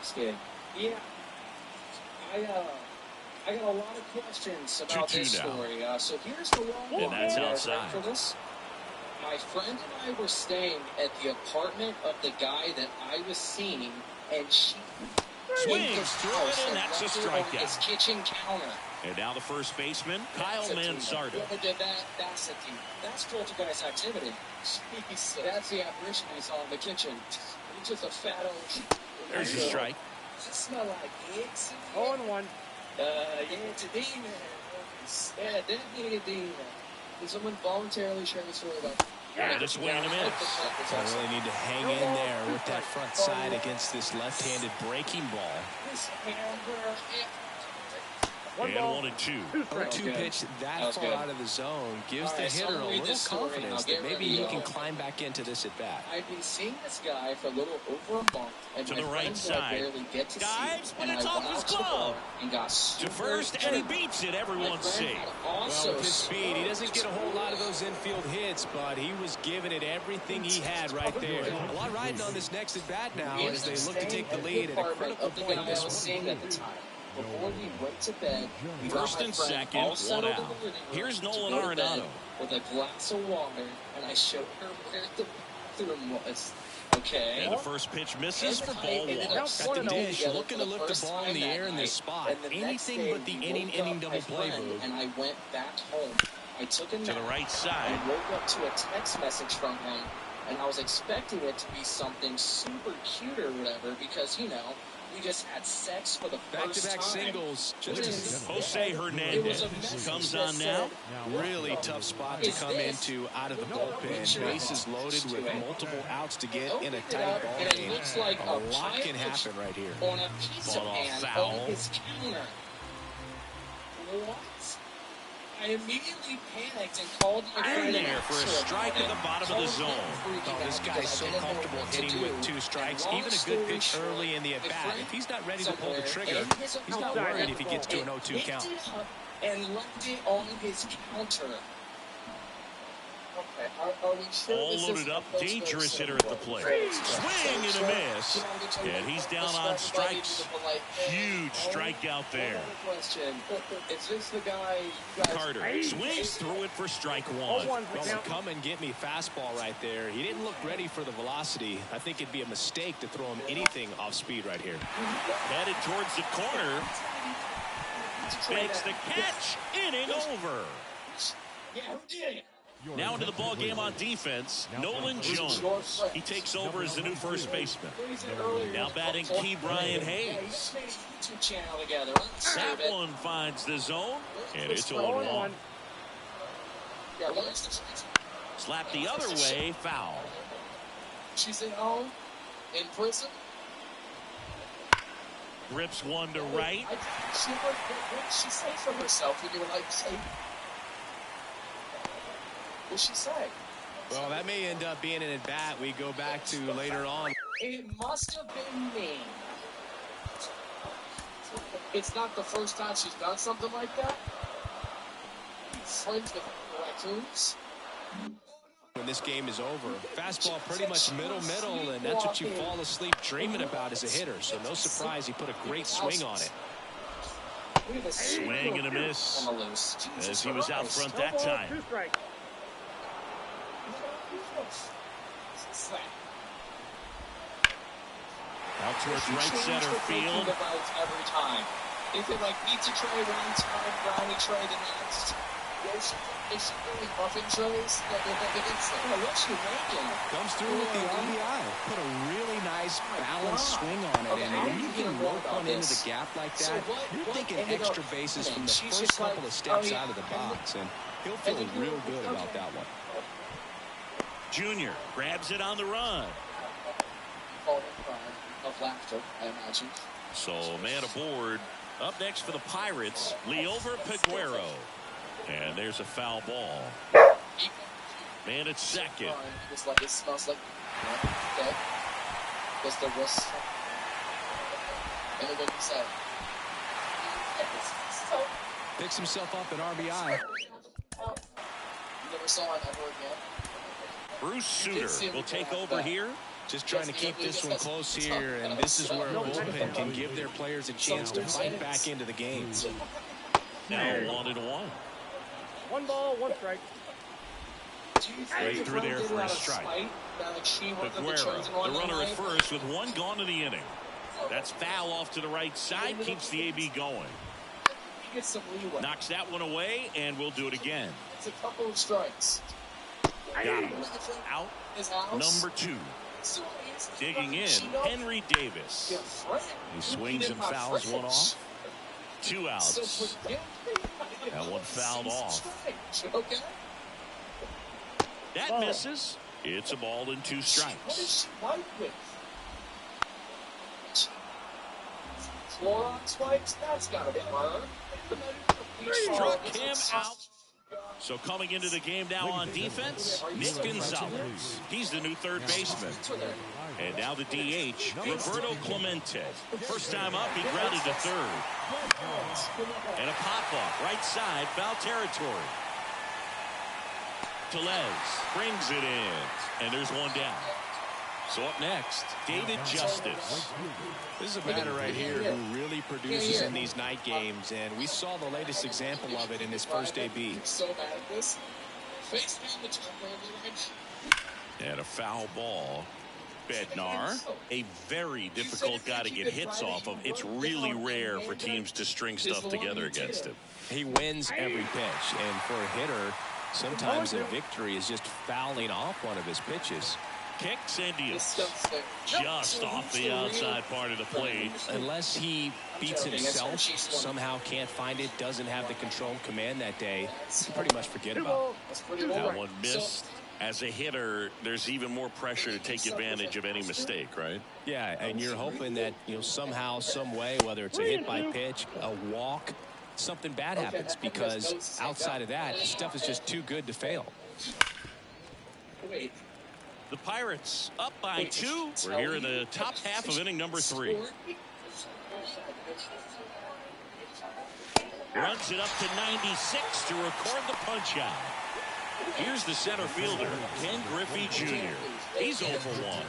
I got a lot of questions about this story. So here's the one. And that's outside. For this. My friend and I were staying at the apartment of the guy that I was seeing, and she swings through it, and that's a strikeout. His kitchen counter. And now the first baseman, Kyle Mansardo. Whoever did that, that's a team. That's poltergeist activity. Jeez, that's the apparition we saw in the kitchen. He's just a fat old... There's a strike. Does it smell like eggs? 0-1. Yeah, it's a demon. Yeah, definitely a demon. Did someone voluntarily share the story about... And a swing and a miss. I really need to hang in there with that front side against this left-handed breaking ball. And 1-2. 0-2 pitch that far out of the zone gives the hitter a little confidence that maybe he can climb back into this at-bat. I've been seeing this guy for a little over a month, and to the right side. Barely get to Guys, but see, it's off his glove. And got to first, and he beats it. Everyone's safe. Well, with his speed, he doesn't get a whole lot of those infield hits, but he was giving it everything he had right there. A lot riding on this next at-bat now as they look to take the lead at a critical point in this one. At the time. Before he went to bed, first and second, 1 out. Here's Nolan Arenado with a glass of water, and I showed her where the bathroom was. Okay. And the first pitch misses for ball 1. Got the dish, looking to lift the ball in the air in this spot. Anything but the inning double play move. And I went back home. I took a nap. To the right side. I woke up to a text message from him, and I was expecting it to be something super cute or whatever, because, you know, we just had sex for the first Back-to-back time. singles. Jose Hernandez comes on now. Really tough spot to come into out of the bullpen. Bases loaded with multiple outs to get in a tight ball And it game. looks like A lot can happen right here. on a piece of Ball off pan foul. on his counter. What? I immediately panicked and called my In friend there for a strike at the bottom of the zone. Oh, this guy's so comfortable hitting with 2 strikes. Even a good pitch early in the at-bat. If he's not ready to pull the trigger, he's not worried if he gets to an 0-2 count. And left it on his counter. Okay, are we sure All this loaded is up, a dangerous hitter at the plate. Swing and a miss. And he's down on strikes. Huge strikeout there. Question. Is this the guy Carter swings through it for strike one. Well, come and get me fastball right there. He didn't look ready for the velocity. I think it'd be a mistake to throw him anything off speed right here. Headed towards the corner. Makes the catch. Inning over. Yeah, who did it? Now into the ball game on defense, Nolan Jones. He takes over as the new first baseman. Now batting key Brian Hayes. That one finds the zone, and it's 0-1. Slap the other way, foul. She's at home in prison. Rips one to right. What did she say for herself when you were like, say? What did she say? Well, that may end up being an at-bat we go back to later on. It must have been me. It's not the first time she's done something like that. Friends with raccoons. When this game is over, fastball pretty much middle, and that's what you fall asleep dreaming about as a hitter. So no surprise he put a great swing on it. Swing and a miss as he was out front that time. Out towards right center field. Every time. If it like pizza tray one time, brownie tray the next. Is she really muffin trays? Comes through with the RBI. Put a really nice balanced swing on it. And when you can rope one into the gap like that, you're thinking extra bases from the first couple of steps out of the box. And he'll feel real good about that one. Junior grabs it on the run. Of laughter, I imagine. So man aboard. Up next for the Pirates, Liover Peguero. And there's a foul ball. Man at second. It smells like okay. Does the wrist anything you say? Picks himself up at RBI. Never saw it ever again. Bruce Sutter will take over here. Just trying to keep this one close here, and this is where a bullpen can give their players a chance to fight back into the game. Now 1-1. 1 ball, 1 strike. Right through there for a strike. Peguero, the runner at first with 1 gone in the inning. That's foul off to the right side, keeps the AB going. Knocks that one away, and we'll do it again. It's a couple of strikes. Got him. Out. Number 2. Digging in, Henry Davis. He swings and fouls one off. 2 outs. That one fouled off. That misses. It's a ball and 2 strikes. What is she white with? Clorox wipes? That's gotta be her. Struck him out. So coming into the game now on defense, Nick Gonzalez. He's the new third baseman. And now the DH, Roberto Clemente. First time up, he grounded to third. And a pop-off, right side, foul territory. Tellez brings it in. And there's one down. So up next, David Justice. This is a batter right here who really produces in these night games, and we saw the latest example of it in his first AB. And a foul ball. Bednar, a very difficult guy to get hits off of. It's really rare for teams to string stuff together against him. He wins every pitch, and for a hitter, sometimes a victory is just fouling off one of his pitches. kicks and deals. Disgusting. Just off the outside part of the plate. Unless he beats himself, somehow can't find it, doesn't have the control and command that day, pretty much forget about it. That one missed. As a hitter, there's even more pressure to take advantage of any mistake, right? Yeah, and you're hoping that, somehow, some way, whether it's a hit by pitch, a walk, something bad happens, because outside of that, stuff is just too good to fail. The Pirates up by 2. We're here in the top half of inning number 3. Runs it up to 96 to record the punch out. Here's the center fielder, Ken Griffey Jr. He's 0 for 1.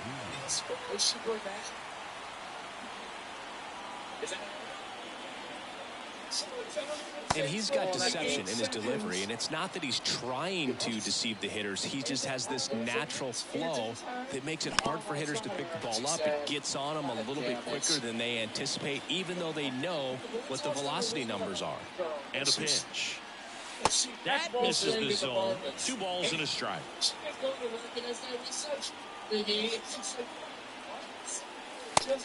And he's got deception in his delivery, and it's not that he's trying to deceive the hitters. He just has this natural flow that makes it hard for hitters to pick the ball up. It gets on them a little bit quicker than they anticipate, even though they know what the velocity numbers are. And a pitch. That misses the zone. 2 balls and a strike.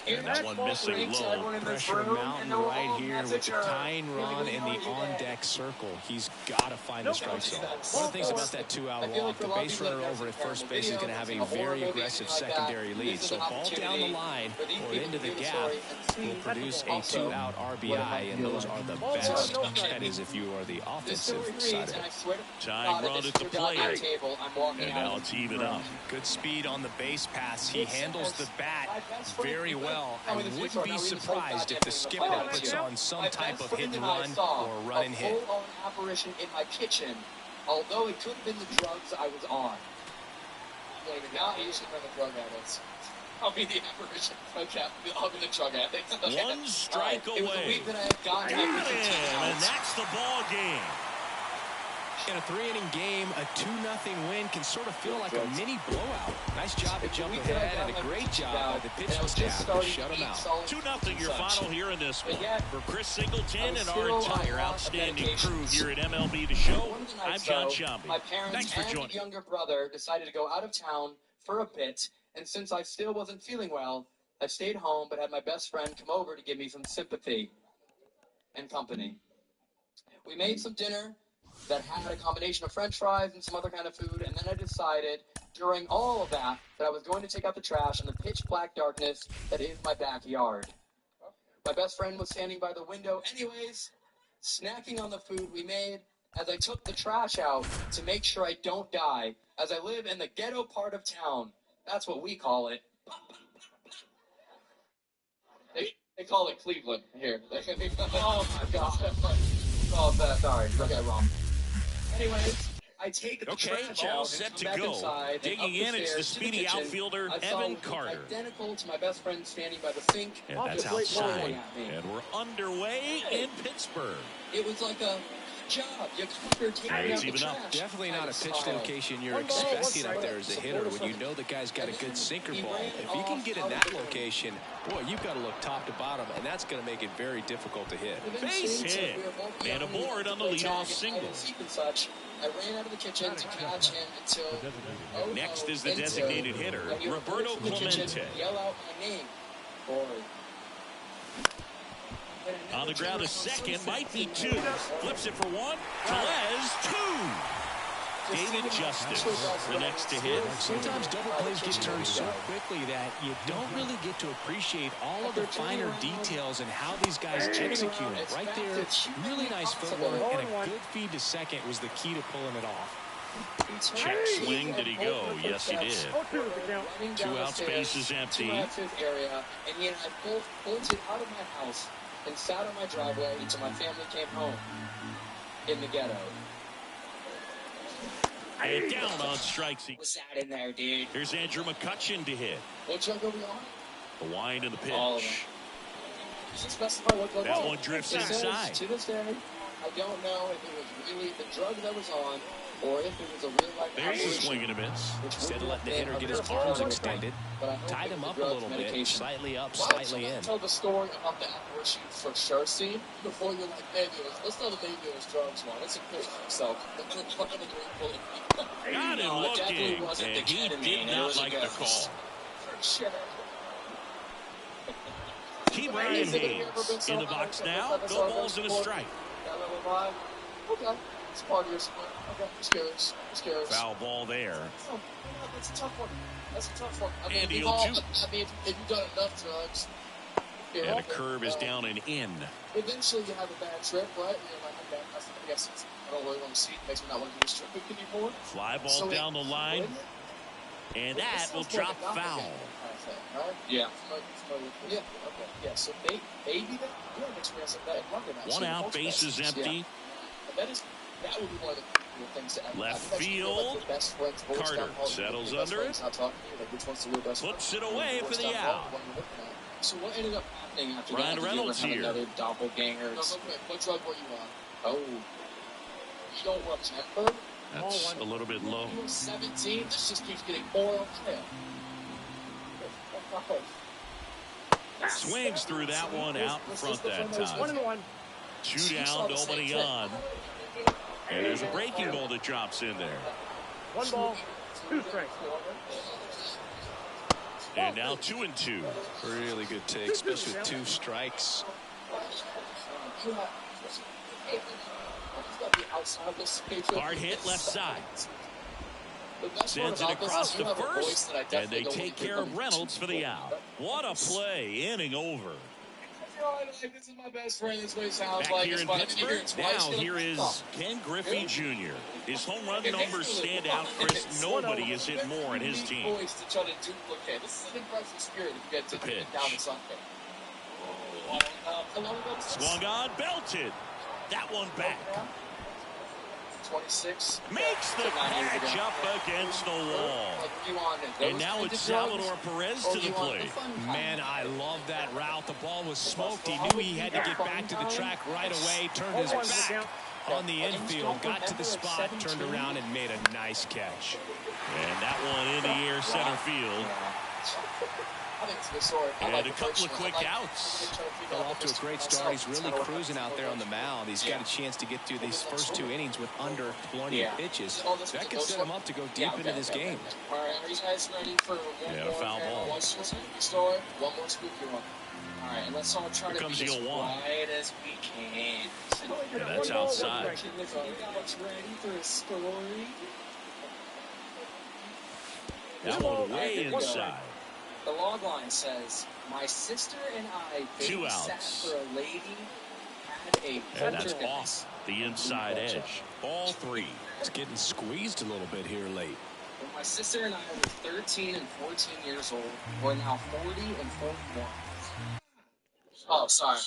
And that one missing low. Pressure mountain right here with the tying run in the on-deck circle. He's got to find the strike zone. One of the things about that 2-out walk, the base runner over at first base is going to have a very aggressive secondary lead. So ball down the line or into the gap will produce a 2-out RBI, and those are the best. That is if you are the offensive side of it. Tying run at the plate. And now it's even up. Good speed on the base pass. He handles the bat very well. I wouldn't be surprised if the skipper puts on some type of hit and run or run and hit. A full-on apparition in my kitchen, although it could have been the drugs I was on. Now he's from the drug addicts. I'll be the apparition. Okay, I'll be the drug addict. One strike away. It was a week that I had gotten and that's the ball game. In a 3-inning game, a 2-0 win can sort of feel like a mini blowout. Nice job to jump ahead, and a great job by the pitching staff to shut them out. 2-0 your final here in this one. For Chris Singleton and our entire outstanding crew here at MLB The Show, I'm John Shambi. My parents Thanks for and joining. younger brother decided to go out of town for a bit, and since I still wasn't feeling well, I stayed home but had my best friend come over to give me some sympathy and company. We made some dinner that had a combination of french fries and some other kind of food, and then I decided during all of that I was going to take out the trash in the pitch black darkness that is my backyard. My best friend was standing by the window anyways, snacking on the food we made as I took the trash out to make sure I don't die, as I live in the ghetto part of town. That's what we call it. They call it Cleveland here. Oh my God. Oh, sorry, I got wrong. Anyways, I take the trash out all set to back go. inside. Digging in, it's the speedy outfielder, Evan Carter. Identical to my best friend standing by the sink. And that's outside. And we're underway in Pittsburgh. It was like a job. You conquered taking out the trash. Definitely not a pitch location you're expecting out there as a hitter when you know the guy's got a good sinker ball. If you can get in that location, boy, you've got to look top to bottom, and that's going to make it very difficult to hit. Base hit. And aboard on the leadoff single. I ran out of the kitchen to catch him until... Next is the designated hitter, Roberto Clemente. Yell out my name. Boy. On the ground, a second, might be 2. Flips it for 1. Tellez, 2. David Justice, the next to hit. Sometimes double plays get turned so quickly that you don't really get to appreciate all of the finer details and how these guys execute it. Right there, really nice footwork, and a good feed to second was the key to pulling it off. Check swing, did he go? Yes, he did. 2 out, space is empty. Area, and he and I both bolted out of my house and sat on my driveway until my family came home in the ghetto. And down on strikes. What's that in there, dude? Here's Andrew McCutchen to hit. What drug are we on? The wind and the pitch. Does it specify what drug? That one drifts inside. To this day, I don't know if it was really the drug that was on or if it was a real life There's a swing and a miss. Instead of letting the hitter get his arms extended, tied him up a little bit, slightly up, slightly in. Tell the story about the apparition for sure scene before you're like, maybe it was, let's tell the baby it was drugs one. It's a Christian himself. Got him looking, and he did not like the call. For sure. Keep Ryan Hayes in the box now. No balls and a strike. Okay. It's part of your split. Okay. Just curious. Foul ball there. Oh, that's a tough one. I mean, And if you've done enough drugs, and the curve is down and in. Eventually you have a bad trip, right? You're like, okay, I guess I don't really want to see it. Makes me not want to do this trip anymore. Fly ball down the line. And that will drop foul. Yeah. Yeah. Okay. Yeah. So maybe that you have experience of that in London. One out, base is empty. That would be one of the cool things to left field. Carter settles under it. Puts it away for the out. So what ended up happening after Ryan that? Reynolds Did you ever have here. another doppelganger? No, what drug were you on? Oh. You don't remember? That's a little bit low. You were 17. This just keeps getting more okay. Swings through that one out in front that time. 1-1. 2 down, nobody on. And there's a breaking ball that drops in there. 1 ball, 2 strikes. And now 2-2. Really good take, especially with 2 strikes. Hard hit left side. Sends it across the first, and they take care of Reynolds for the out. What a play, inning over. This is my best friend. This way sounds Back like here in Pittsburgh, now here is Ken Griffey Jr. His home run numbers stand out, Chris. Nobody has hit more in his team. To try to duplicate. This is an impressive spirit if you get to pitch. down the Sunday. Swung on, belted. That one back. 26. Makes the catch up against the wall. And now it's Salvador Perez to the plate. Man, I love that route. The ball was smoked. He knew he had to get back to the track right away. Turned his back on the infield. Got to the spot, turned around, and made a nice catch. And that one in the air center field. And a couple of quick outs. Got off to a great start. He's really cruising out there on the mound. He's got a chance to get through these first 2 innings with under 20 pitches. That could set him up to go deep into this game. All right, are you guys ready for one more foul ball. One story, one more spooky one. All right, and let's all try to be as quiet as we can. Yeah, that's outside. Ready for a story? That one way inside. The log line says, my sister and I babysat for a lady, had a and that's off the inside edge. Ball 3. It's getting squeezed a little bit here late. When my sister and I were 13 and 14 years old. We're now 40 and 41. Oh, sorry.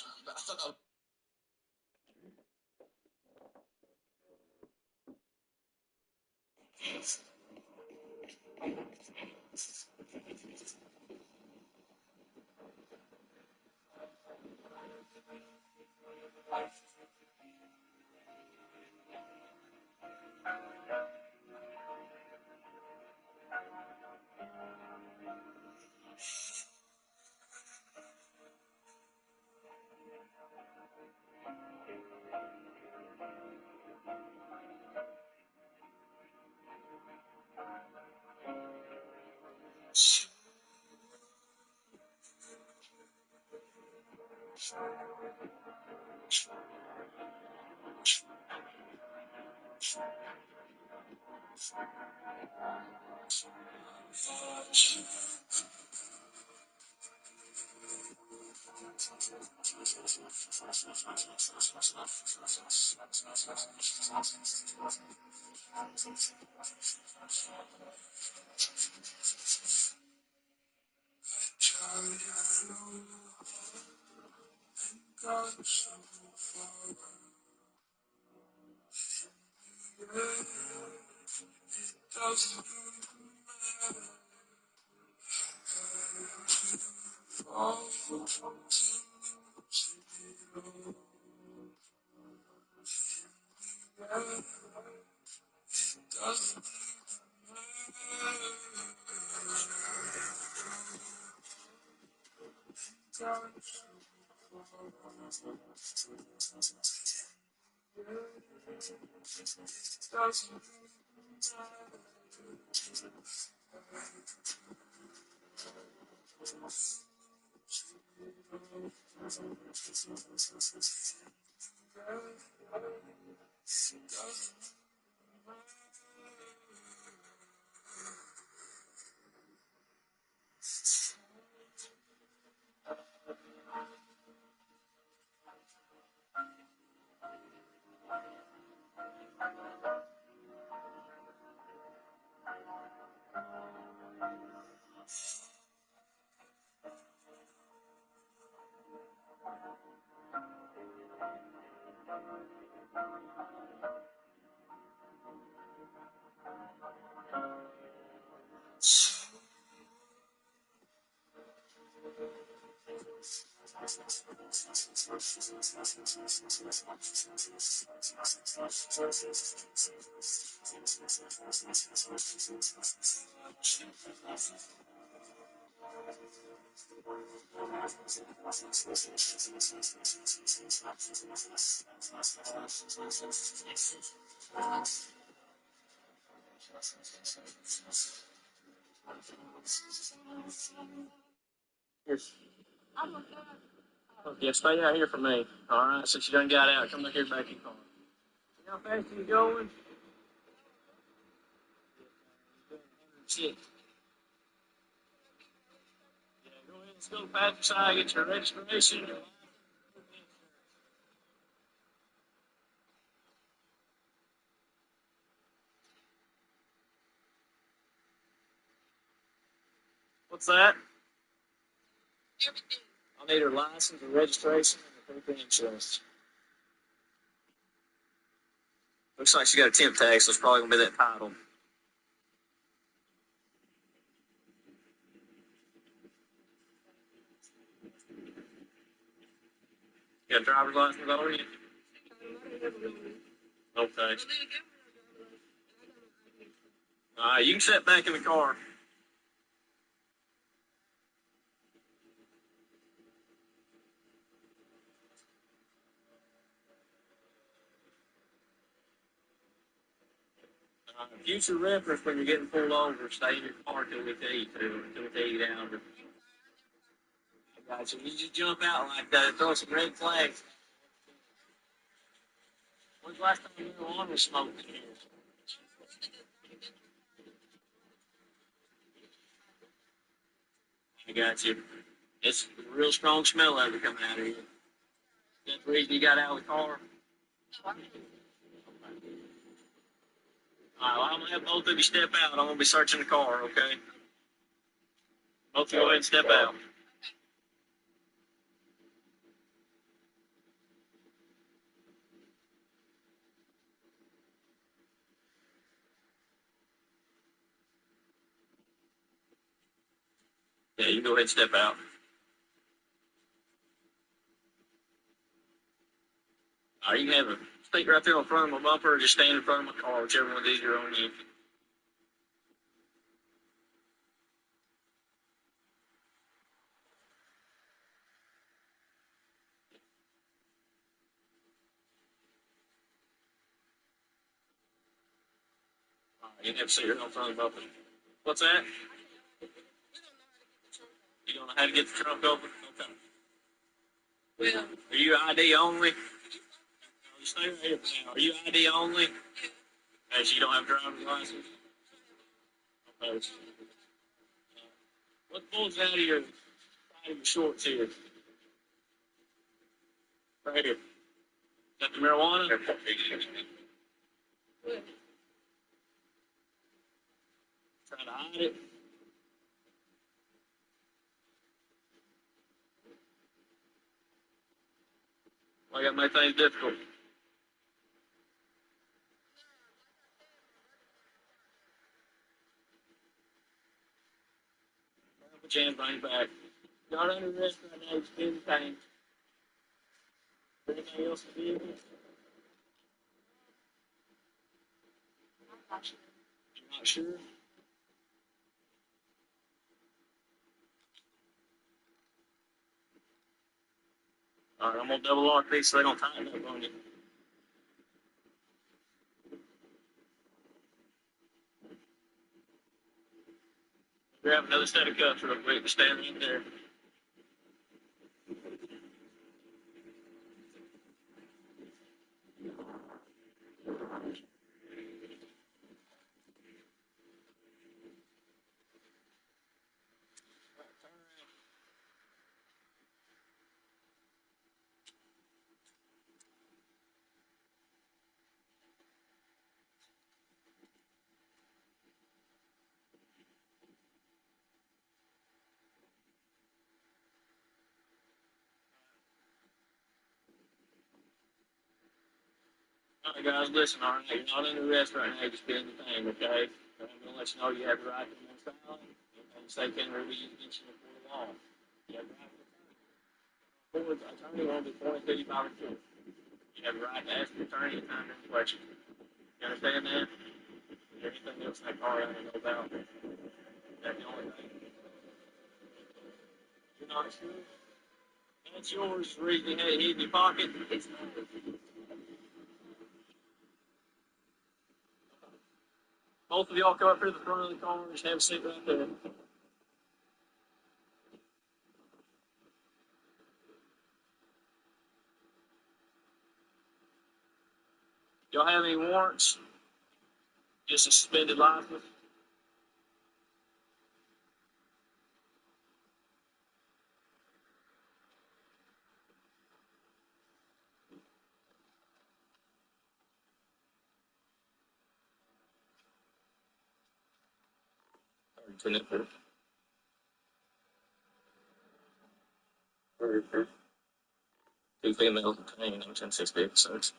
Yes. Yeah, stay out here for me. All right, since you done got out, come back here back in the car. See how fast you going? Shit. Yeah, go ahead and go to passenger side, get your registration. What's that? Everything. I'll need her license, her registration, and her proof of insurance. Looks like she got a temp tag, so it's probably gonna be that title. You got a driver's license already? Okay. All right, you can sit back in the car. Future reference when you're getting pulled over, stay in your car till we tell you to, till we tell you down. I got you. You just jump out like that, throw some red flags. When's the last time marijuana was smoked in here? I got you. It's a real strong smell of it coming out of here. That's the reason you got out of the car. All right, well, I'm going to have both of you step out. I'm going to be searching the car, okay? Both of you go ahead and step out. Yeah, you can go ahead and step out. All right, you can have a stick right there in front of my bumper or just stand in front of my car, whichever one's easier on you. All right, you can have a seat right in front of the bumper. What's that? You don't know how to get the trunk open? Okay. Well, Are you ID only? You stay right here for now. Are you ID only? Okay, so you don't have a driver's license? Okay. What pulls out of your shorts here? Right here. Is that the marijuana? Trying to hide it. Well, I got to make things difficult. Put your hand behind your back. Not under arrest right now. Just do anything. Anything else to do? Sure. All right, I'm gonna double lock these so they don't tighten up on you. Grab another set of cuffs real quick. Stand right there. All right, guys, listen, all right, you're not in the rest right now, just being the thing, okay? I'm going to let you know you have the right to remain silent. And state can review mention before the law. You have the right to attorney. Attorney won't be pointed to you by the court. You have the right to ask your attorney anytime any questions. You understand that? Is there anything else in that car I don't know about? That's the only thing. You're not sure? That's yours. The reason you had it in your pocket. It's not. Both of y'all come up here to the front of the car and just have a seat right there. Y'all have any warrants? Just a suspended license? Two females detained on 1060 episodes.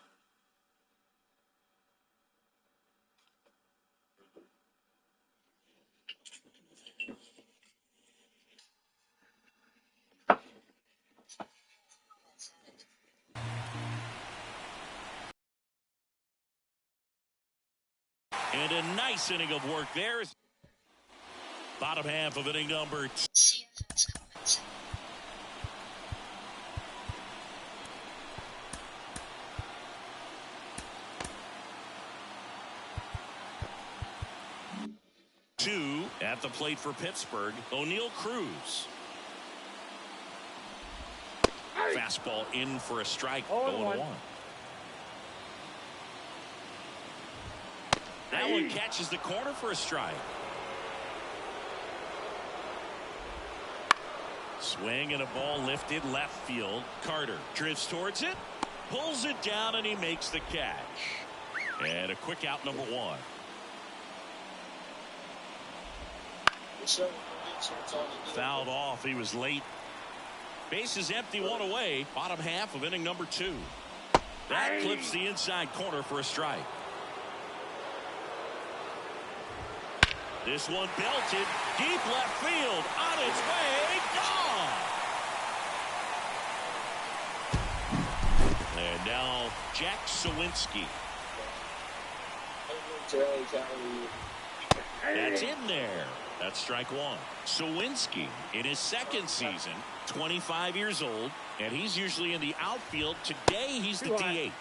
And a nice inning of work there. Bottom half of inning number 2. At the plate for Pittsburgh, O'Neal Cruz. Fastball in for a strike. 0-1. That one catches the corner for a strike. Swing and a ball lifted left field. Carter drifts towards it, pulls it down, and he makes the catch. And a quick out, number 1. Fouled off. He was late. Base is empty, 1 away. Bottom half of inning number 2. That clips the inside corner for a strike. This one belted deep left field, on its way, gone. And now Jack Sawinski. That's in there. That's strike 1. Sawinski in his second season, 25 years old, and he's usually in the outfield. Today he's the DH.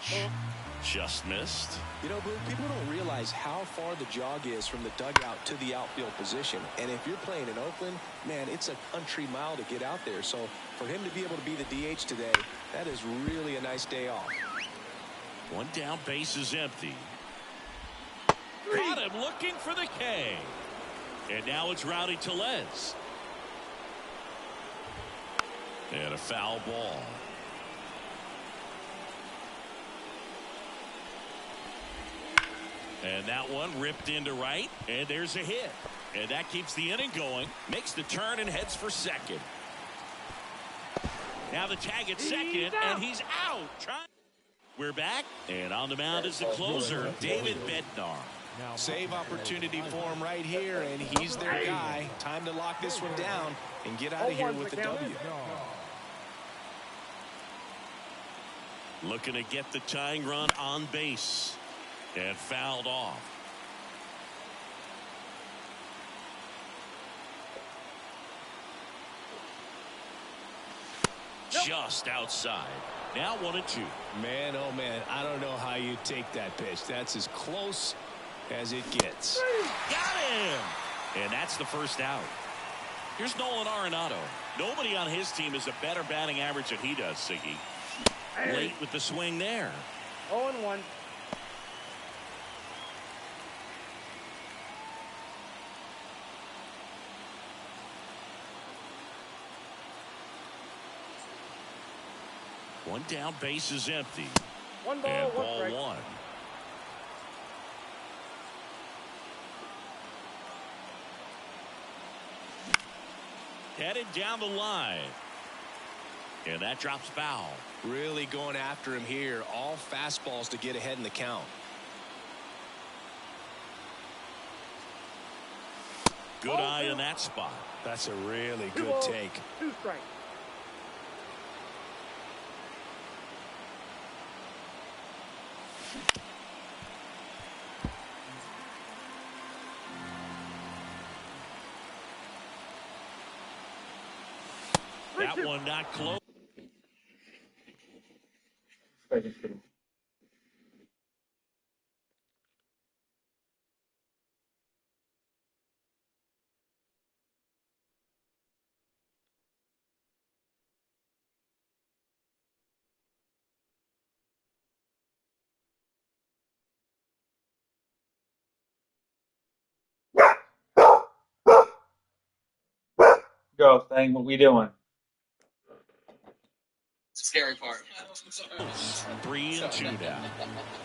Just missed. You know, Blue, people don't realize how far the jog is from the dugout to the outfield position. And if you're playing in Oakland, man, it's a country mile to get out there. So for him to be able to be the DH today, that is really a nice day off. One down, base is empty. Got him looking for the K. And now it's Rowdy Tellez. And a foul ball. And that one ripped into right. And there's a hit. And that keeps the inning going. Makes the turn and heads for second. Now the tag at second. And he's out. We're back. And on the mound is the closer, David Bednar. Save opportunity for him right here, and he's their guy. Time to lock this one down and get out of here with the W. Looking to get the tying run on base. And fouled off. just outside. Now 1-2. Man, oh man, I don't know how you take that pitch. That's as close as it gets. Got him! And that's the first out. Here's Nolan Arenado. Nobody on his team has a better batting average than he does, Siggy. Late with the swing there. 0-1. One down, base is empty. One ball, and one ball strike. one. Headed down the line. And that drops foul. Really going after him here. All fastballs to get ahead in the count. Good eye in that spot. That's a really Two good balls, take. 2 strikes. That one not close. Go, thing. What we doing? Scary part. 3-2 now.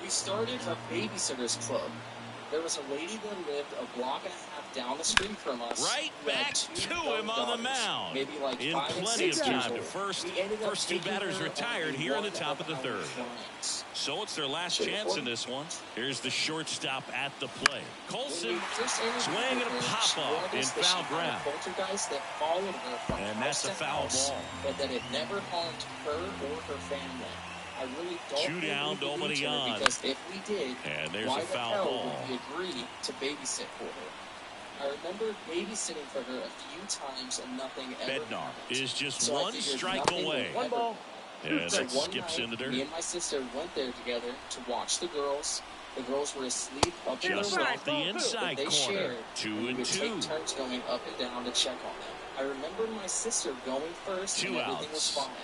We started a babysitters club. There was a lady that lived a block and a half down the street from us. Right who had back 2 to young him on the daughters, mound. Maybe like In 5 and plenty of 6 years time to old. first We ended up 2 taking batters her retired on here in the one top of the our third. clients. So it's their last chance in this one. Here's the shortstop at the plate. Colson swing and a pop-up in foul ground. Poltergeist that followed her from And house that's a to foul house, ball. but that it never harmed her or her family. I really don't 2 think down, we believed nobody her, on. because if we did, And there's why a foul the hell ball. would we agree to babysit for her? I remember babysitting for her a few times and nothing ever Bednar happened. is just So I one figured strike nothing would away. One ball. And So that one skips night, into there. me and my sister went there together to watch the girls. The girls were asleep up in Just their room, off the inside but they corner. shared. 2 We and would 2. take turns going up and down to check on them. I remember my sister going first, 2 and everything was outs. fine.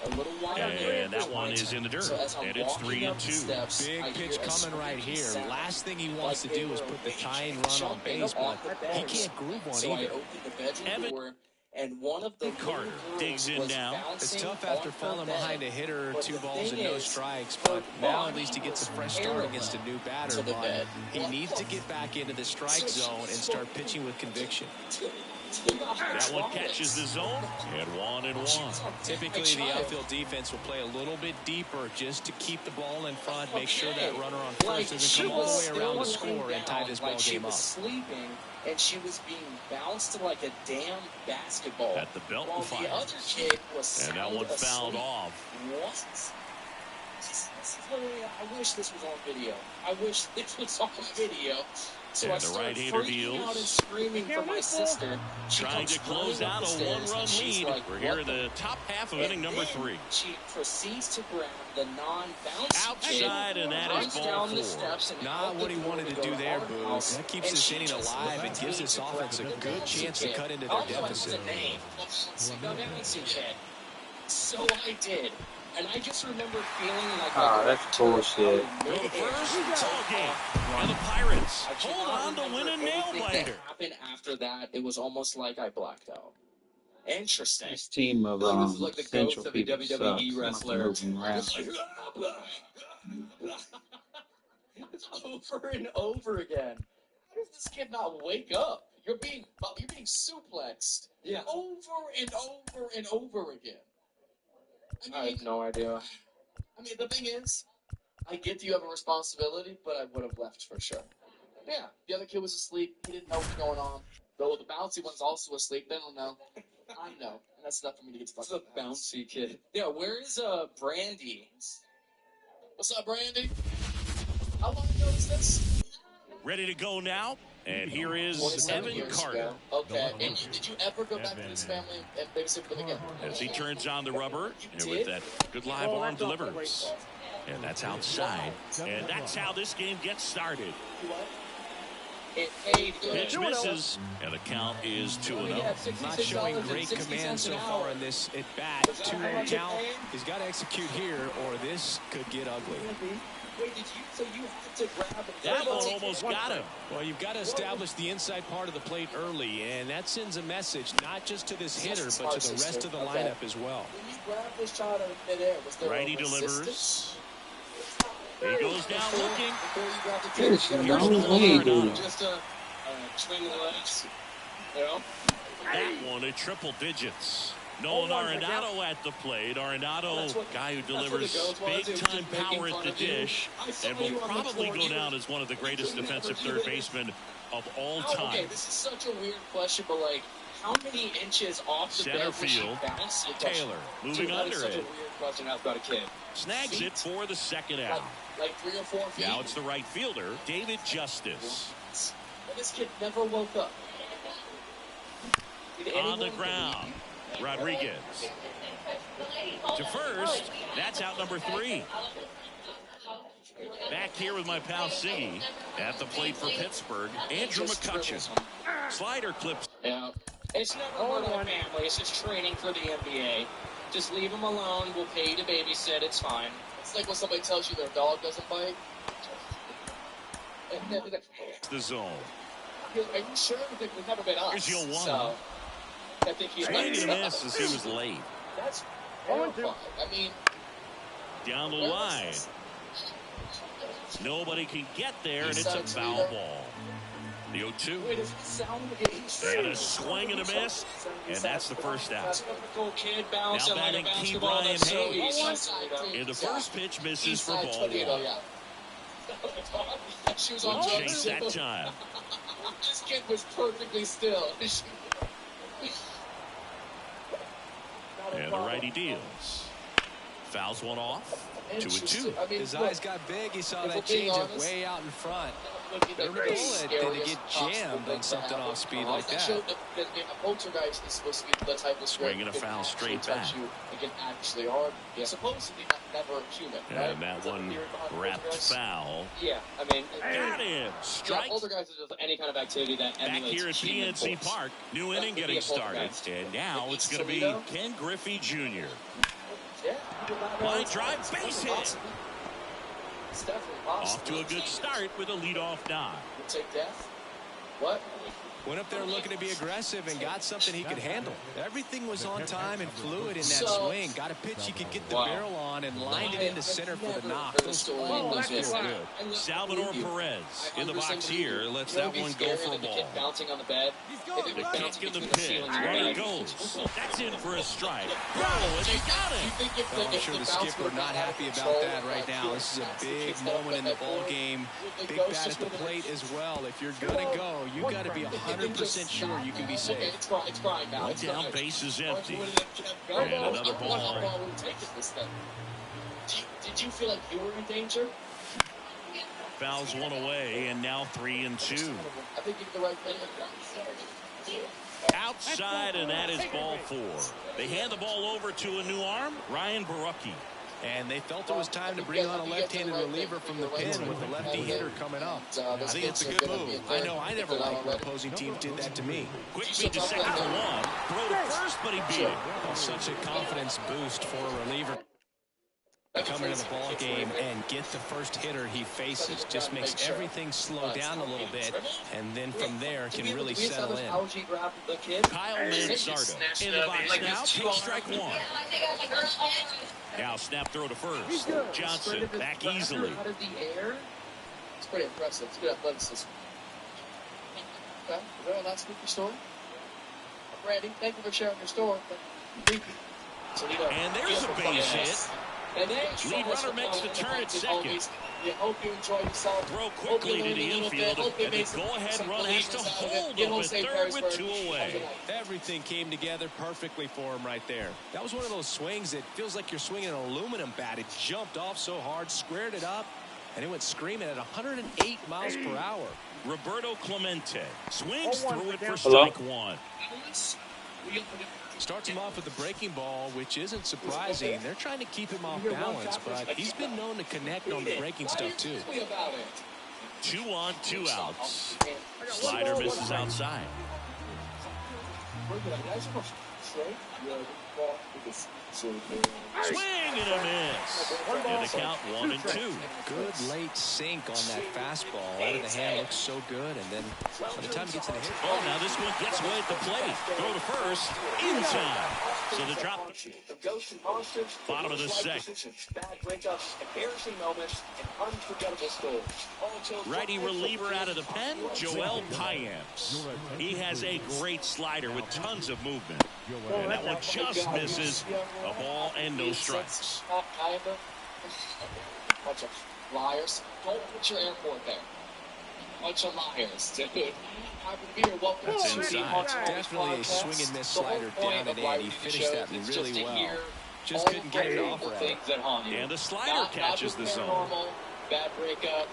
A little while And later, that it's my one is turn. in the dirt. So as I'm And it's walking 3 up and the 2. steps, Big I pitch hear a coming right squeaky here. sound. Last thing he wants Like to they do is were put the awake, tying run on jumping base, on but the he bed. can't groove one So I either. opened the bedroom Evan door, and one of the little Carter girls digs in was now. It's bouncing tough after on her falling bed. behind a hitter, But 2 the balls thing and no is, strikes, her but now at body least he gets a was fresh start against a parallel new batter, to the but bed. he What needs the to get back into the strike zone and start pitching with conviction. That one catches the zone. And 1-1. Typically, the outfield defense will play a little bit deeper just to keep the ball in front, make sure that runner on first doesn't come all the way around the score and tie this ball she game was up. sleeping, and she was being bounced like a damn basketball. At the belt while fires. the other kid was And that sound one fouled asleep. off. What? This is literally, I wish this was on video. I wish this was on video. So And I the started right-hander freaking out and deals. screaming for my sister. She Trying comes to close running up out the a stairs, one-run and she's lead. like, We're "What here in the the top half of and inning number then 3. She proceeds to grab the non-bouncy Outside, kid, and that is runs ball down 4. the steps and Not out what the he door wanted to go do there, our Boo. house, That keeps and this she inning just alive and left gives me this to offense a grab the good bouncy chance to kid. cut into I their don't know if it's deficit. a name. The bouncy kid. So I did. And I just remember feeling like Ah, I that's grabbed bullshit. her Go to mid-air first. and Ball took game. off And the running. Pirates I hold cannot on to win a remember nail anything that biter. happened after that. It was almost like I blacked out. Interesting. This team of This is like the Central ghost of a people sucks. WWE I'm not wrestler. moving around. Over and over again. How does this kid not wake up? You're being suplexed. Yeah. Over and over and over again. I have no idea. I mean, the thing is, I get you have a responsibility, but I would have left for sure. Yeah, the other kid was asleep. He didn't know what was going on. Though the bouncy one's also asleep. They don't know. I know, and that's enough for me to get to This is a bouncy kid. Yeah, where is Brandy? What's up, Brandy? How long ago is this? Ready to go now. And here is 27 Evan years Carter. ago. Okay. And did you ever go back to this family and babysit for them again? As he turns on the rubber, and with that good live arm delivers. And that's outside. And that's how this game gets started. Pitch misses, and the count is 2-0. Not showing great command so far in this at bat. 2-0 count. He's got to execute here, or this could get ugly. Wait, so you had to grab it? That one almost got him. Well, you've got to establish the inside part of the plate early, and that sends a message not just to this hitter, but to the rest of the lineup as well. When you grab this shot out of midair, was there Righty delivers. He goes down looking. There's no way, dude. Just a swing of the legs. You know? That one at triple digits. Nolan Arenado at the plate. Arenado, guy who delivers big-time power at the dish, and will probably go down as one of the greatest defensive third basemen of all time. Okay, this is such a weird question, but like, how many inches off the Center field, Taylor moving under it. Such a weird question asked about a kid. Snags it for the second out. Like 3 or 4 feet. Now it's the right fielder, David Justice. This kid never woke up. On the ground, Rodriguez. To first, that's out number 3. Back here with my pal Siggy at the plate for Pittsburgh, Andrew McCutchen. Slider clips. Yeah. It's never hurt our family. It's just training for the NBA. Just leave them alone. We'll pay you to babysit. It's fine. It's like when somebody tells you their dog doesn't bite. The zone. Are you sure? They've never been us. Here's your one. So, I think he's Swing and a miss as he was late. That's horrifying. I mean, down the line. Nobody can get there, and it's a foul ball. The 0-2. And a swing and a miss, and that's the first out. Now batting Key Brian Hayes. And the first pitch misses for ball 1. She was on chase that time. This kid was perfectly still. And the righty deals. Fouls one off. 2-2. His eyes got big. He saw that changeup way out in front. They're bullet to get jammed on something off speed like that. A poltergeist is supposed to be the type of swing and a foul straight back. It can actually hard. Supposedly never human. And that one wrapped foul. Yeah, I mean, got him. Strike. Yeah, poltergeist is just any kind of activity that back here at PNC Park. New inning getting started. And now it's going to be Ken Griffey Jr. Line drive, base hit. Off to a good start with a leadoff dive. Take death. What? Went up there looking to be aggressive and got something he could handle. Everything was on time and fluid in that swing. Got a pitch he could get the barrel on and lined it into center for the knock. Good. Salvador Perez in the box here. Lets that one go for a ball. Bouncing on the bed. The kick in the pitch. Runner goes. That's in for a strike. Oh, and they got it. Well, I'm sure the skipper not happy about that right now. This is a big moment in the ball game. Big bat at the plate as well. If you're going to go, you got to be 100% sure you can be safe. It's crying now. One down, base is empty. And another ball. Did you feel like you were in danger? Fouls one away, and now 3-2. I think you did the right thing. Outside, and that is ball 4. They hand the ball over to a new arm, Ryan Barucki. And they felt it was time to bring on a left-handed reliever from the pen with a lefty hitter coming up. I think it's a good move. I know I never liked when opposing teams did that to me. Quick feed to second for 1. Throw to first, but he beat it. Such a confidence boost for a reliever. Come into the ball game and get the first hitter he faces. Just makes everything slow down a little bit, and then from there can really settle in. Kyle Mansardo in the box now. Take strike 1. Now snap throw to first. Johnson back easily. Out of the air. It's pretty impressive. It's good athleticism. Okay, we're going to last week your story. Randy, thank you for sharing your story. And there's a base hit. Lead runner makes the turn at second. Hope you enjoy yourself. Throw quickly to the infield, and the go-ahead run has to hold up at third with 2 away. Everything came together perfectly for him right there. That was one of those swings that feels like you're swinging an aluminum bat. It jumped off so hard, squared it up, And it went screaming at 108 miles per hour. Roberto Clemente swings through it for Hello? strike one. Starts him off with the breaking ball, which isn't surprising. They're trying to keep him off balance, but he's been known to connect on the breaking stuff, too. 2 on, 2 outs. Slider misses outside. Swing and a miss. And the count 1-2. Good late sink on that fastball. Out of the hand looks so good, and then by the time he gets to the hit. Oh, now this one gets away at the plate. Throw to first. In time. So the drop. Bottom of the second. Bad breakups, embarrassing moments, and unforgettable stories. Righty reliever out of the pen, Joel Payamps. He has a great slider with tons of movement. And that one just misses a ball and no strikes. Bunch of liars. Don't put your airport there. Bunch of liars, dude. That's inside. Definitely a swing and miss slider down and in. He finished that really well. Just couldn't get it off right. And the slider catches the zone. Bad breakup.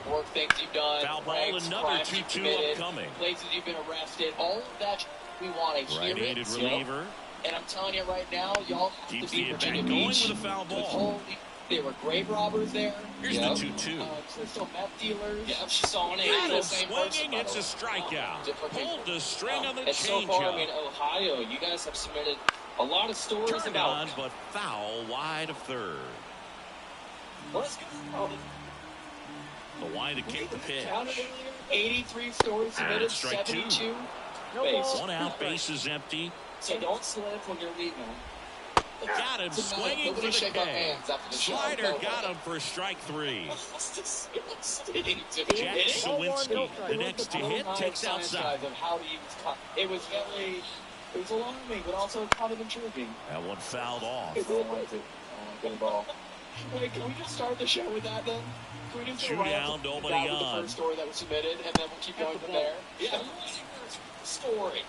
Work things you've done. Foul ball, another 2-2 upcoming. Places you've been arrested. All of that we want to hear. Right-handed reliever. And I'm telling you right now, y'all have Keeps to be the Virginia attack going Beach. with a foul ball. They were grave robbers there. Here's the 2-2. Crystal meth dealers. Yeah, she's on it. Battle swinging, it's a strikeout. Pulled the string on the And so far, I mean, changeup. Ohio, you guys have submitted a lot of stories Turned about. on, but foul wide of third. Let's go. The wind to kick the pitch. 83 stories submitted, strike 72 No base. ball. 1 out, bases empty. So don't slip when you're leaving. Got him swinging for the shake our K. hands after the Slider shot. got him for strike 3. Jack Jack Sawinski, the next to hit, takes outside. Of how to use it was very, it was alarming, but also kind of intriguing. That one fouled off. Good ball. Wait, can we just start the show with that then? Can we just Two go right down, off the nobody bat with on. the first story that was submitted, and then we'll keep going from there? Yeah. Story.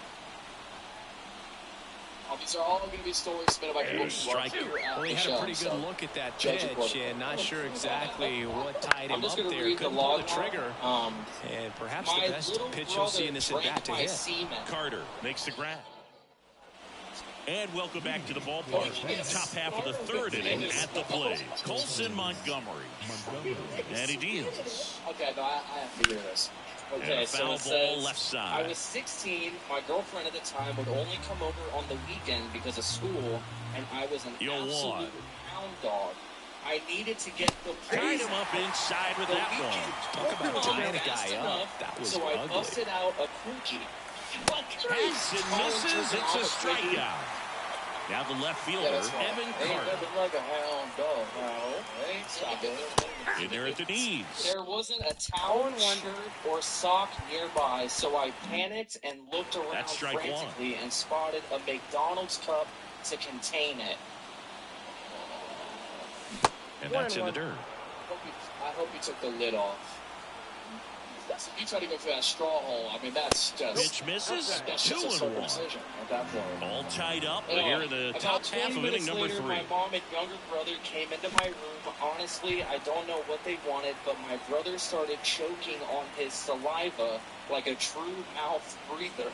These are all going to be stories submitted by people who strike. Well, he had a pretty good look at that pitch, and not sure exactly what tied him up there. Couldn't pull the trigger, and perhaps the best pitch you'll see in this at bat to hit. Carter makes the grab. And welcome back to the ballpark. Top half of the third inning at the plate. Colson Montgomery. And he deals. Okay, no, I have to hear this. Okay, And a so foul it ball says, left I side. was 16. My girlfriend at the time would only come over on the weekend because of school, and I was an You'll absolute want. hound dog. I needed to get the Tied him up inside with that one. Talk about tying a guy up. That was so I ugly. busted out a cookie. Hits and misses. It's a strikeout. Now the left fielder, Evan Carter. Like a hound dog. No, stop it. In there at the knees. There wasn't a towel, shirt, or sock nearby, so I panicked and looked around That's strike one. frantically and spotted a McDonald's cup to contain it. And that's in the dirt. I hope you took the lid off. You try to go for that straw hole. I mean, that's just... Pitch misses. That's just a 2-1. circumcision at that point. All tied up. But here in the top half of inning number 3. My mom and younger brother came into my room. Honestly, I don't know what they wanted, but my brother started choking on his saliva like a true mouth breather.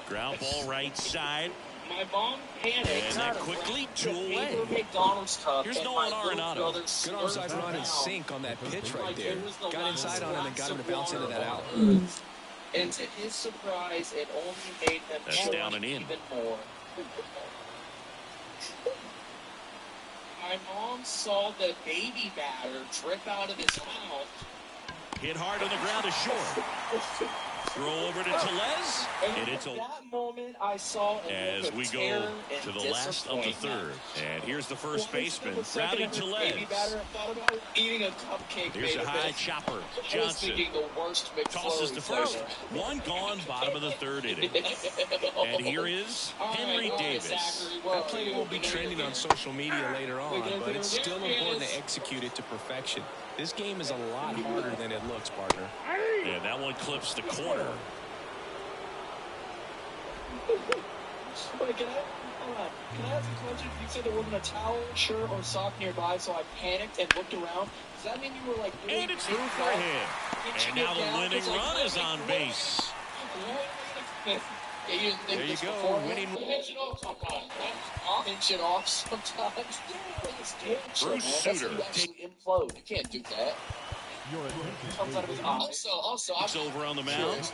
Ground ball right side. My mom panicked. And that quickly 2 away. McDonald's cup. Here's and Nolan my little Arenado. brother Good slurped onside run and down. sink on that pitch right there. Got inside on him and got him to bounce into that out. And to his surprise, it only made him That's choke down and in. even more. My mom saw the baby batter drip out of his mouth. Hit hard on the ground is short. Throw over to Tellez. And it's a... that moment, I saw As we go to the last of the third. And here's the first baseman, Rowdy Tellez. Eating a cupcake. Here's a high chopper. I was Johnson thinking the worst tosses to McFlurry first. flavor. One gone, bottom of the third inning. And here is Henry Davis. That play won't be trending on social media later on, but it's still important to execute it to perfection. This game is a lot harder than it looks, partner. And that one clips the corner. Wait, can I ask a question? You said there wasn't a towel, shirt, or sock nearby, so I panicked and looked around. Does that mean you were like really And it's through for a hit. And now the winning run is on base. Yeah, you didn't think There you this go, before. winning. Pinch it off sometimes. I'll pinch it off sometimes. Bruce Sutter You actually implode. You can't do that. Your attention, Comes out of his please. Also, It's over on the mound.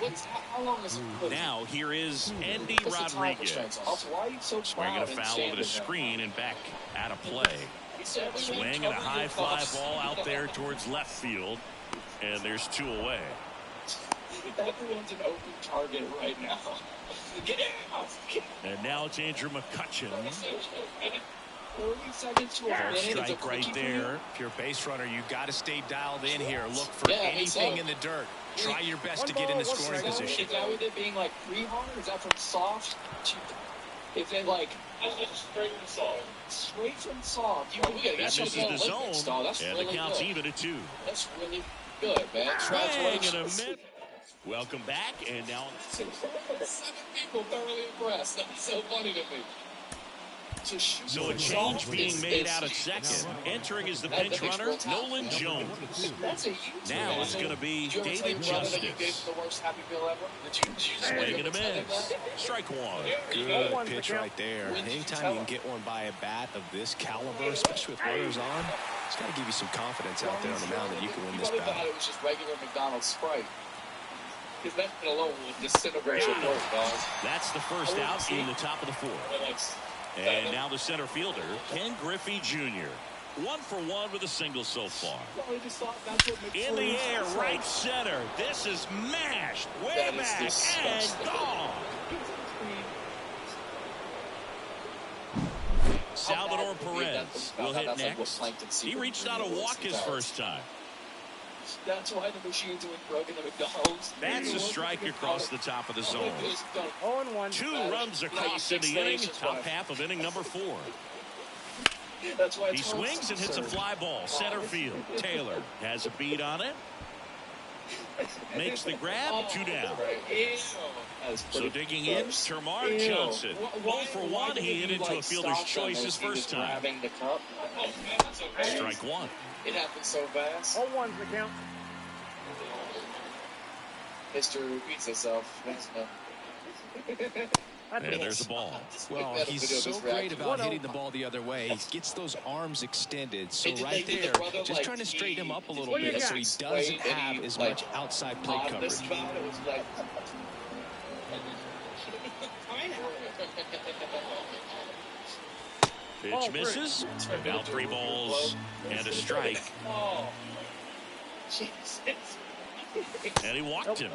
How long is it? Now here is Andy What's the time Rodriguez. constraints? Also, why are you so Swinging a proud and foul over the standing there? screen and back out of play. Swing and a high fly ball out there towards left field. And there's 2 away. Everyone's an open target right now. Get out! And now it's Andrew McCutcheon. 30 seconds to a First minute. It's a strike right quickie for there. you. If you're a base runner, you got to stay dialed in here. Look for Yeah, anything so. in the dirt. Try your best One to get ball, in the one scoring strike. position. Is that with it being like pre-hard, or is that from soft to... Is it like... Straight from soft. Straight from soft. That misses the zone. That's And really the count's good. even at 2. That's really good, man. Swing and a Congratulations. miss. Welcome back. And now 7 people thoroughly impressed. That's so funny to me. so a change being made out at second. Entering as the pinch runner, Nolan Jones. That's a huge Now it's going to be David Justice. The worst happy meal ever. Did you Swing and a miss. Strike 1. Good pitch right there. Anytime you can get one by a bat of this caliber, especially with runners on, it's got to give you some confidence out there on the mound that you can win this Probably thought battle. it was just regular McDonald's Sprite. Because that alone will disintegrate your throat, dog. That's the first out in the top of the 4th. And now the center fielder, Ken Griffey Jr. 1 for 1 with a single so far. In the air, right center. This is mashed way back and gone. Salvador Perez will hit next. He reached out to walk his first time. That's why the machines were broken at McDonald's. That's a strike across the top of the zone. 0-1. 2 runs across in the inning, top half of inning number 4. That's why He swings and hits a fly ball, center field. Taylor has a beat on it. Makes the grab, 2 down. So digging in, Termarr Johnson. 1 for 1, he hit into a fielder's choice his first time. Strike 1. It happened so fast. 0-1's the count. Mr. repeats himself. And there's the ball. Well, he's so great about hitting the ball the other way. He gets those arms extended. So right there, just trying to straighten him up a little bit so he doesn't have as much outside plate coverage. Pitch misses. Now 3 balls and a strike. And he walked him.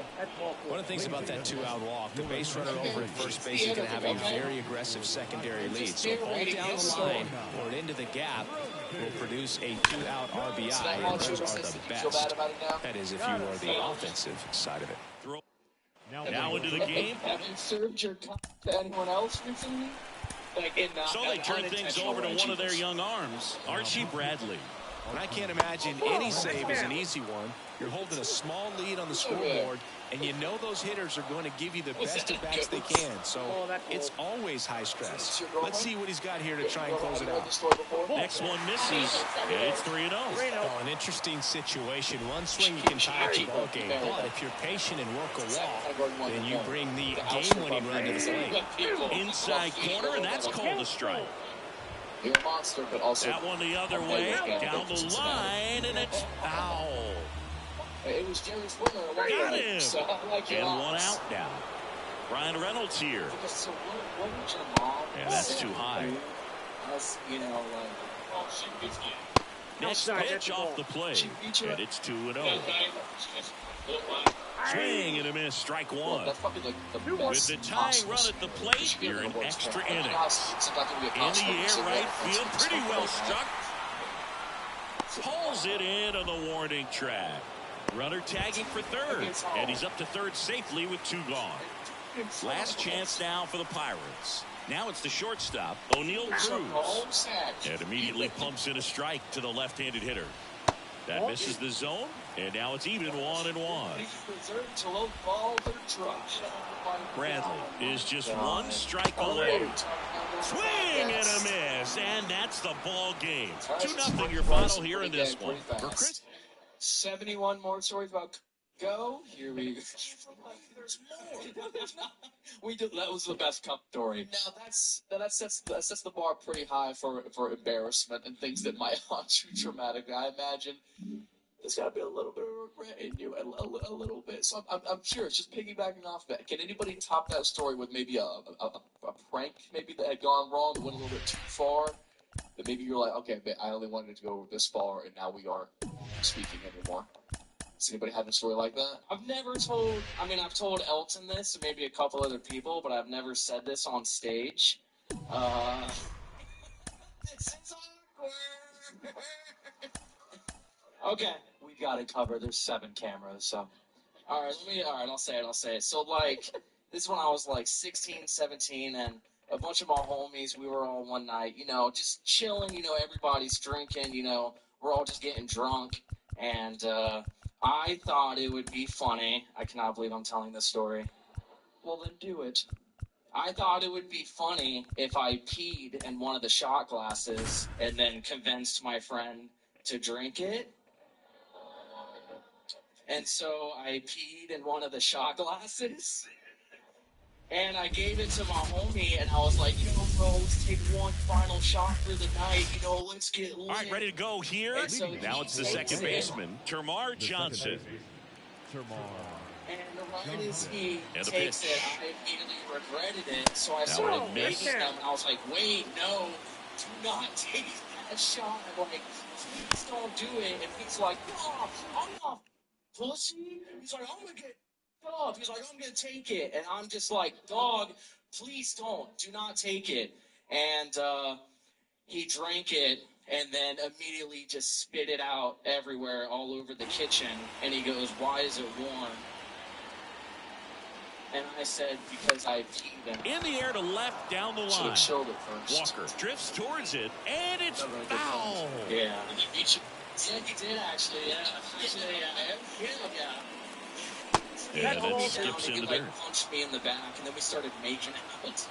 One of the things about that 2-out walk, the base runner over at first base is going to have a very aggressive secondary lead. So ball down the line or into the gap will produce a 2-out RBI. And those are the best. That is if you are the offensive side of it. Now into the game. Have you served your cup to anyone else recently? So they turn things over to one of their young arms, Archie Bradley. And I can't imagine any save is an easy one. You're holding a small lead on the scoreboard, and you know those hitters are going to give you the best at bats they can. So it's always high stress. Let's see what he's got here to try and close it out. Next one misses, and it's 3-0. Oh, an interesting situation. One swing you can tie the ball game, but if you're patient and work a walk, then you bring the game-winning run to the plate. Inside corner, and that's called a strike. You're a monster, but also that one the other way, down the line, and it's foul. It was Jerry Springer. Got him. So and 1 out now. Ryan Reynolds here. So what would your mom that's too high. You know, next pitch off the plate, and it's 2-0. Swing and a miss, strike 1. With the tying run at the plate, you're in extra innings. In the air, right field, pretty well struck. Pulls it in on the warning track. Runner tagging for third, and he's up to third safely with 2 gone. Last chance now for the Pirates. Now it's the shortstop, O'Neal Cruz. And immediately pumps in a strike to the left-handed hitter. That misses the zone, and now it's even 1-1. Bradley is just one strike away. Swing and a miss, and that's the ball game. 2-0 your final here in this one. For Chris, 71 more stories about go. Here we go. There's more. We did. That was the best cup story. Now that sets the bar pretty high for embarrassment and things that might haunt you traumatically. I imagine there's got to be a little bit of regret in you, a little bit. So I'm sure it's just piggybacking off that. Can anybody top that story with maybe a prank maybe that had gone wrong, that went a little bit too far? That maybe you're like, okay, but I only wanted to go this far, and now we aren't speaking anymore. Does anybody have a story like that? I've never told, I've told Elton this, and maybe a couple other people, but I've never said this on stage. This is awkward. Okay, we got it covered. There's 7 cameras, so. Alright, I'll say it. So, this is when I was, 16, 17, and a bunch of my homies, we were all one night, just chilling, everybody's drinking, we're all just getting drunk, and, I thought it would be funny. I cannot believe I'm telling this story. Well, then do it. I thought it would be funny if I peed in one of the shot glasses and then convinced my friend to drink it. And so I peed in one of the shot glasses. And I gave it to my homie, and I was like, bro, let's take one final shot for the night. Let's get lit. All right, ready to go here. So now it's the second baseman, Termar Johnson. And right as he takes it, I immediately regretted it. So I Now started making them, and I was like, wait, no, do not take that shot. Please don't do it. And he's like, no, I'm not pussy. He's like, I'm going to get up. He's like, I'm going to take it. And I'm just like, dog, please don't. Do not take it. And he drank it and then immediately just spit it out everywhere, all over the kitchen. And he goes, why is it warm? And I said, because I peed in the air to left, down the line. Should have chilled it first. Walker drifts towards it, and it's foul. Yeah. Yeah, he did actually. Yeah. Yeah. And then skips into there. Punched me in the back, and then we started making out.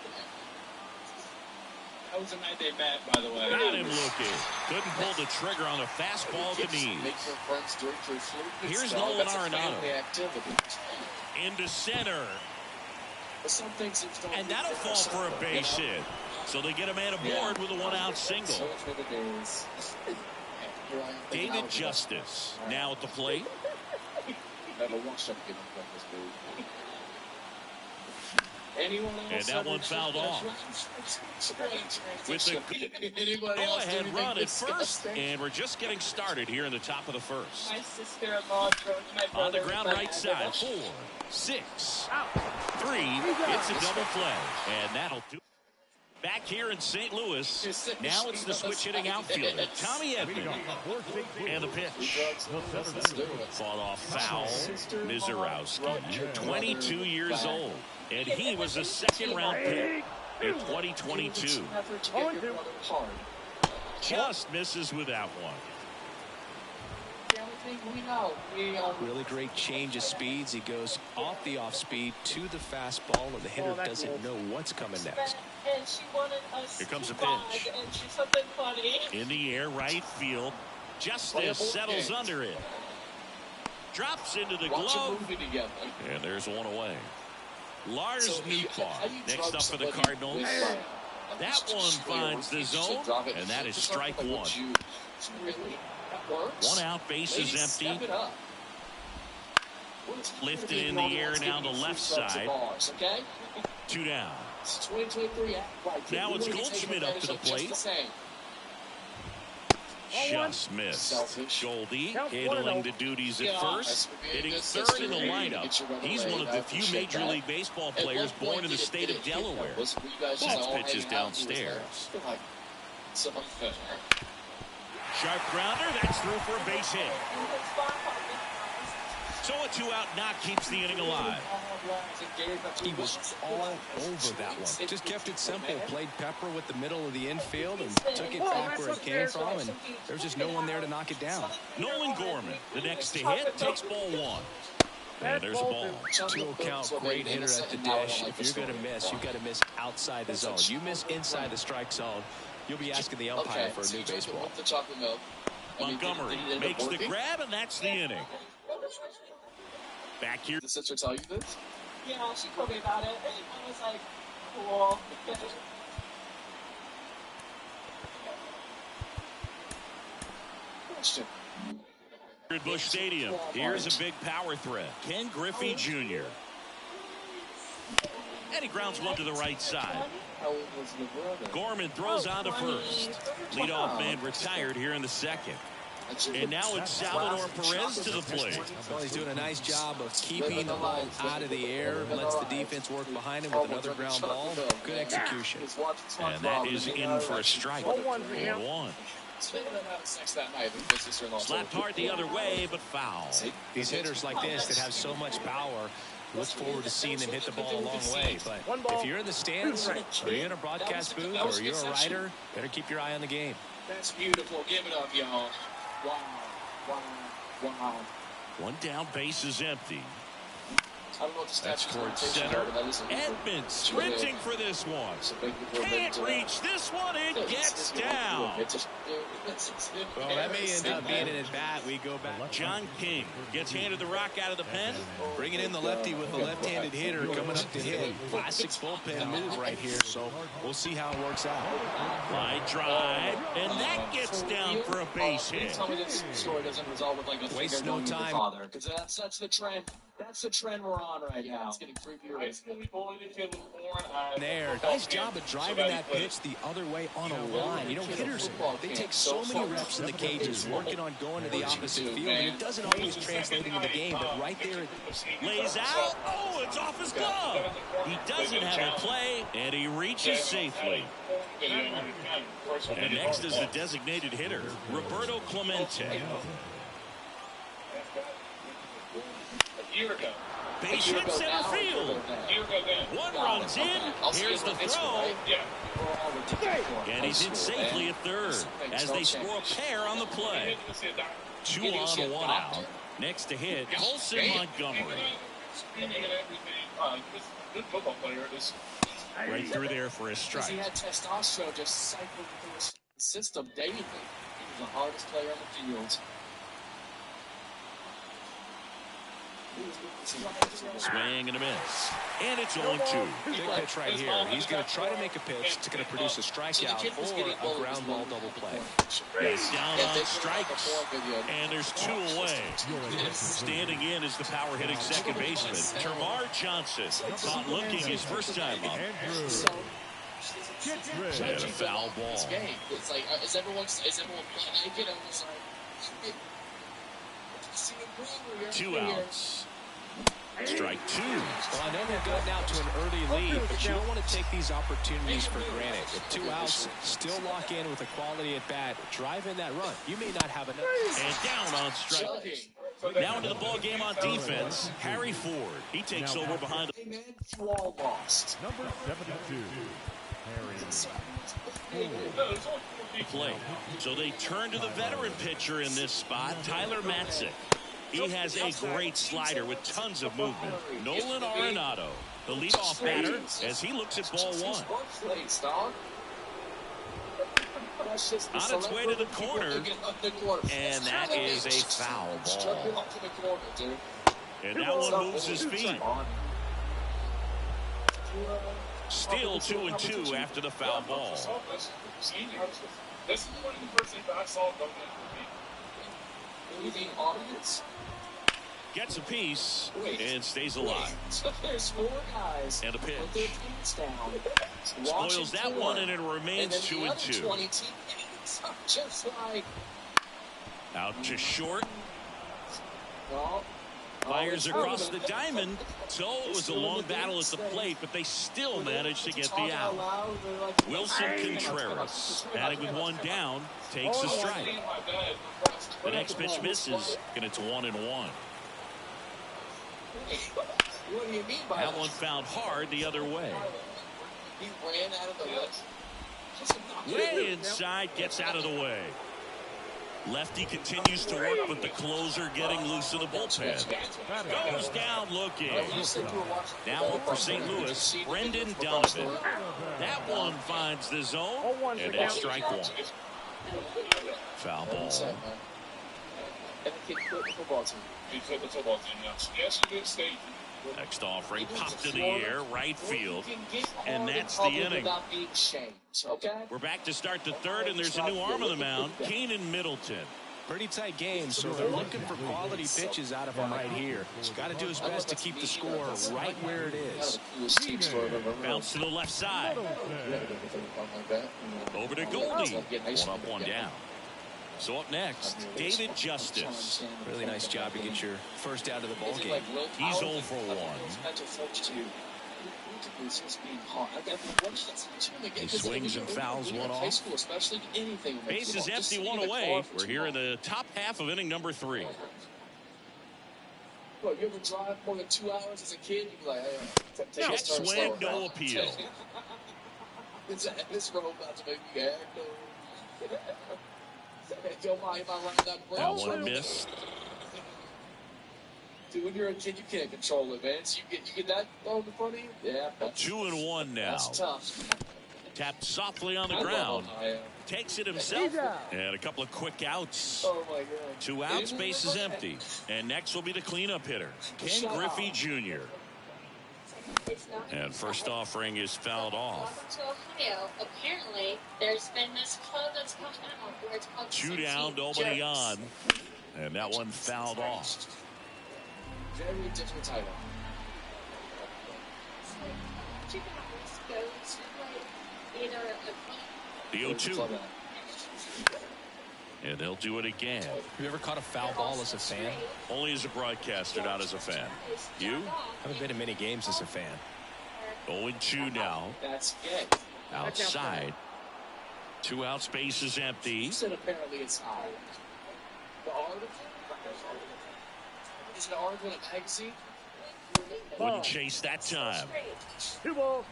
That was the night they met, by the way. Got him looking. Couldn't pull the trigger on a fastball to knees. Make your friends drink your food. Here's Nolan Arenado. Activity. Into center. But some things and that'll fall for a base hit. So they get a man aboard with a one-out single. So for the days. David Justice now at the plate. Never once have given up this dude. Anyone else? And that one fouled off. With the go-ahead run at first, and we're just getting started here in the top of the first. My sister-in-law drove my brother. On the ground right side, 4, 6, 3. It's a double play, and that'll do. Back here in St. Louis, now it's the switch-hitting outfielder, Tommy Edman. And the pitch. Fought off foul. Mizorowski, 22 years old. And he was a second-round pick in 2022. Just misses with that one. Really great change of speeds. He goes off the off-speed to the fastball, and the hitter doesn't know what's coming next. And she wanted us Here comes a to pitch. bond, and she's something funny. In the air, right field. Justice settles under it. Drops into the glove. And there's one away. Lars Nootbaar next up for the Cardinals. That one finds the zone, and that is strike 1. One out, bases empty. Lifted in the air now to left side. 2 down. Now it's Goldschmidt up to the plate. Just missed. Goldie handling the duties at first, hitting third in the lineup. He's one of the few Major League Baseball players born in the state of Delaware. That pitch is downstairs. Sharp grounder, that's through for a base hit. So a 2-out knock keeps the inning alive. He was all over that one. Just kept it simple. Played pepper with the middle of the infield and took it back where it came from, and there's just no one there to knock it down. Nolan Gorman, the next to hit, takes ball 1. And there's a ball. 2-0 count, great hitter at the dish. If you're going to miss, you've got to miss outside the zone. You miss inside the strike zone, you'll be asking the umpire for a new baseball. Montgomery makes the grab, and that's the inning. Back here. Did the sister tell you this? Yeah, she told me about it. I was like, cool. Question. Busch Stadium. Here's a big power threat. Ken Griffey Jr. And he grounds one to the right side. Gorman throws on to first. Leadoff man retired here in the second. And now it's Salvador Perez to the plate. Well, he's doing a nice job of keeping the ball out of the air, lets the defense work behind him with another ground ball. Good execution. And that is in for a strike. 1-1. Slapped hard the other way, but foul. These hitters like this that have so much power, look forward to seeing them hit the ball a long way. But if you're in the stands, or you're in a broadcast booth, or you're a writer, better keep your eye on the game. That's beautiful. Give it up, y'all. Wow. Wow. Wow. One down, base is empty. I don't know what the That's towards center. Edmonds sprinting for this one. Can't reach this one. It gets down. Well, that may end up being an at-bat. We go back. John King gets handed the rock out of the pen. Bringing in the lefty with the left-handed hitter coming up to hit. Classic bullpen move right here. So we'll see how it works out. Line drive, and that gets down for a base hit. Tell me this story doesn't resolve with like a Waste no time. Because that's the trend. That's the trend we're on right now. It's getting creepier. There, nice job of driving that pitch the other way on a line. You know, hitters, they take so many reps in the cages, working on going to the opposite field, and it doesn't always translate into the game, but right there it lays out. Oh, it's off his glove. He doesn't have a play, and he reaches safely. And next is the designated hitter, Roberto Clemente. Base hit center field. One runs in. Here's the throw. And he's in safely at third as they score a pair on the play. 2 on, 1 out. Next to hit, Colson Montgomery. Right through there for a strike. He had testosterone just cycling through his system daily. He was the hardest player on the field. Swing and a miss. And it's 0-2. Big pitch right here. He's going to try to make a pitch that's going to produce a strikeout or a ground ball double play. He's down on strikes. And there's 2 away. Standing in is the power hitting second baseman, Termarr Johnson. Caught looking his first time up. And a foul ball. It's like, is everyone playing naked? I was like, 2 outs. Strike 2. Well, I know they've gotten out to an early lead, but you don't want to take these opportunities for granted. With 2 outs, still lock in with a quality at bat. Drive in that run. You may not have enough. And down on strike. Now into the ball game on defense, Harry Ford. He takes over behind. You all lost. Number 72. Play. So they turn to the veteran pitcher in this spot, Tyler Matzik. He has a great slider with tons of movement. Nolan Arenado, the leadoff batter, as he looks at ball 1. On its way to the corner, and that is a foul ball. And that one moves his feet. Still 2-2 after the foul ball. This is one of the first things I saw going The audience gets a piece and stays alive. There's 4 guys. And a pitch. With their teams down. Spoils that one, and it remains 2-2. 20 teams are just like out to short. No. Fires across the diamond. So it was a long battle at the plate, but they still managed to get the out. Wilson Contreras, batting with 1 down, takes a strike. The next pitch misses, and it's 1-1. What do you mean by that one found hard the other way. He ran out of the way. Way inside, gets out of the way. Lefty continues to work, but the closer getting loose in the bullpen. Goes down looking. Now up for St. Louis, Brendan Donovan. That one finds the zone, and it's strike one. Foul ball. And the kid quit the football team. He quit the football team, yes. Yes, he did stay. Next offering popped in the air, right field, and that's the inning. We're back to start the third, and there's a new arm on the mound, Keenan Middleton. Pretty tight game, so they're looking for quality pitches out of him right here. He's got to do his best to keep the score right where it is. Bounce to the left side. Over to Goldie. One up, one down. So up next, David Justice. Really nice job to get your first out of the ball game. He's 0 for 1. He swings and fouls one off. Base is empty, one away. We're here in the top half of inning number 3. Look, you ever drive more than 2 hours as a kid? You'd be like, hey, take check swing, no appeal. This road about to make me act. That one missed. Dude, when you're a kid, you can't control it, man. So you get that thrown in front of you? Yeah. 2-1 now. That's tough. Tapped softly on the ground. Takes it himself. And a couple of quick outs. Oh, my God. 2 outs, base is empty. And next will be the cleanup hitter, Ken Griffey Jr. And first offering is fouled off. To Ohio, apparently, there's been this club that's come out where it's called 2 down, nobody on. And that one fouled off. Very different title. The 0-2. And they'll do it again. Have you ever caught a foul ball as a fan? Only as a broadcaster, not as a fan. You? Haven't been in many games as a fan. 0-2 now. That's gay. Outside. 2 outs, base is empty. You said apparently it's high. The article? Is it an article in a magazine? Wouldn't chase that time. 2 balls.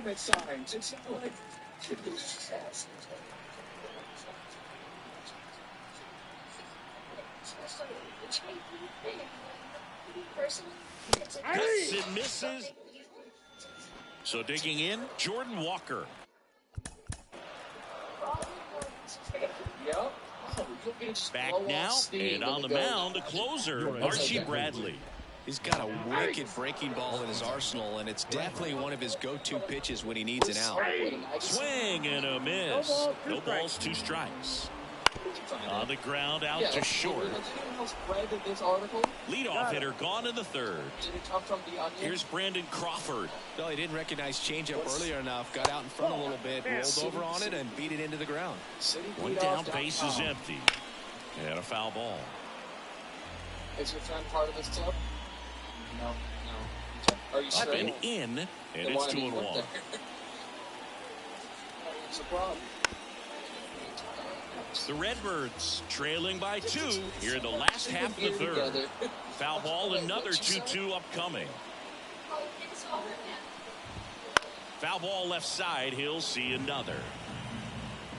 At times. It's not like Cuts and misses. So digging in, Jordan Walker. Back now, and on the mound, the closer, Archie Bradley. He's got a wicked breaking ball in his arsenal, and it's definitely one of his go-to pitches when he needs an out. Swing and a miss. No balls, 2 strikes. On the ground, out to short. Leadoff hitter gone in the 3rd. Here's Brandon Crawford. Well, he didn't recognize changeup earlier enough, got out in front a little bit, rolled over on it, and beat it into the ground. 1 down, base is empty. And a foul ball. Is your friend part of this club? No. Are you Up sure? and in, and it's 2-1. What's the problem? The Redbirds trailing by 2 here in the last half of the 3rd. Foul ball, another 2-2 upcoming. Foul ball left side, he'll see another.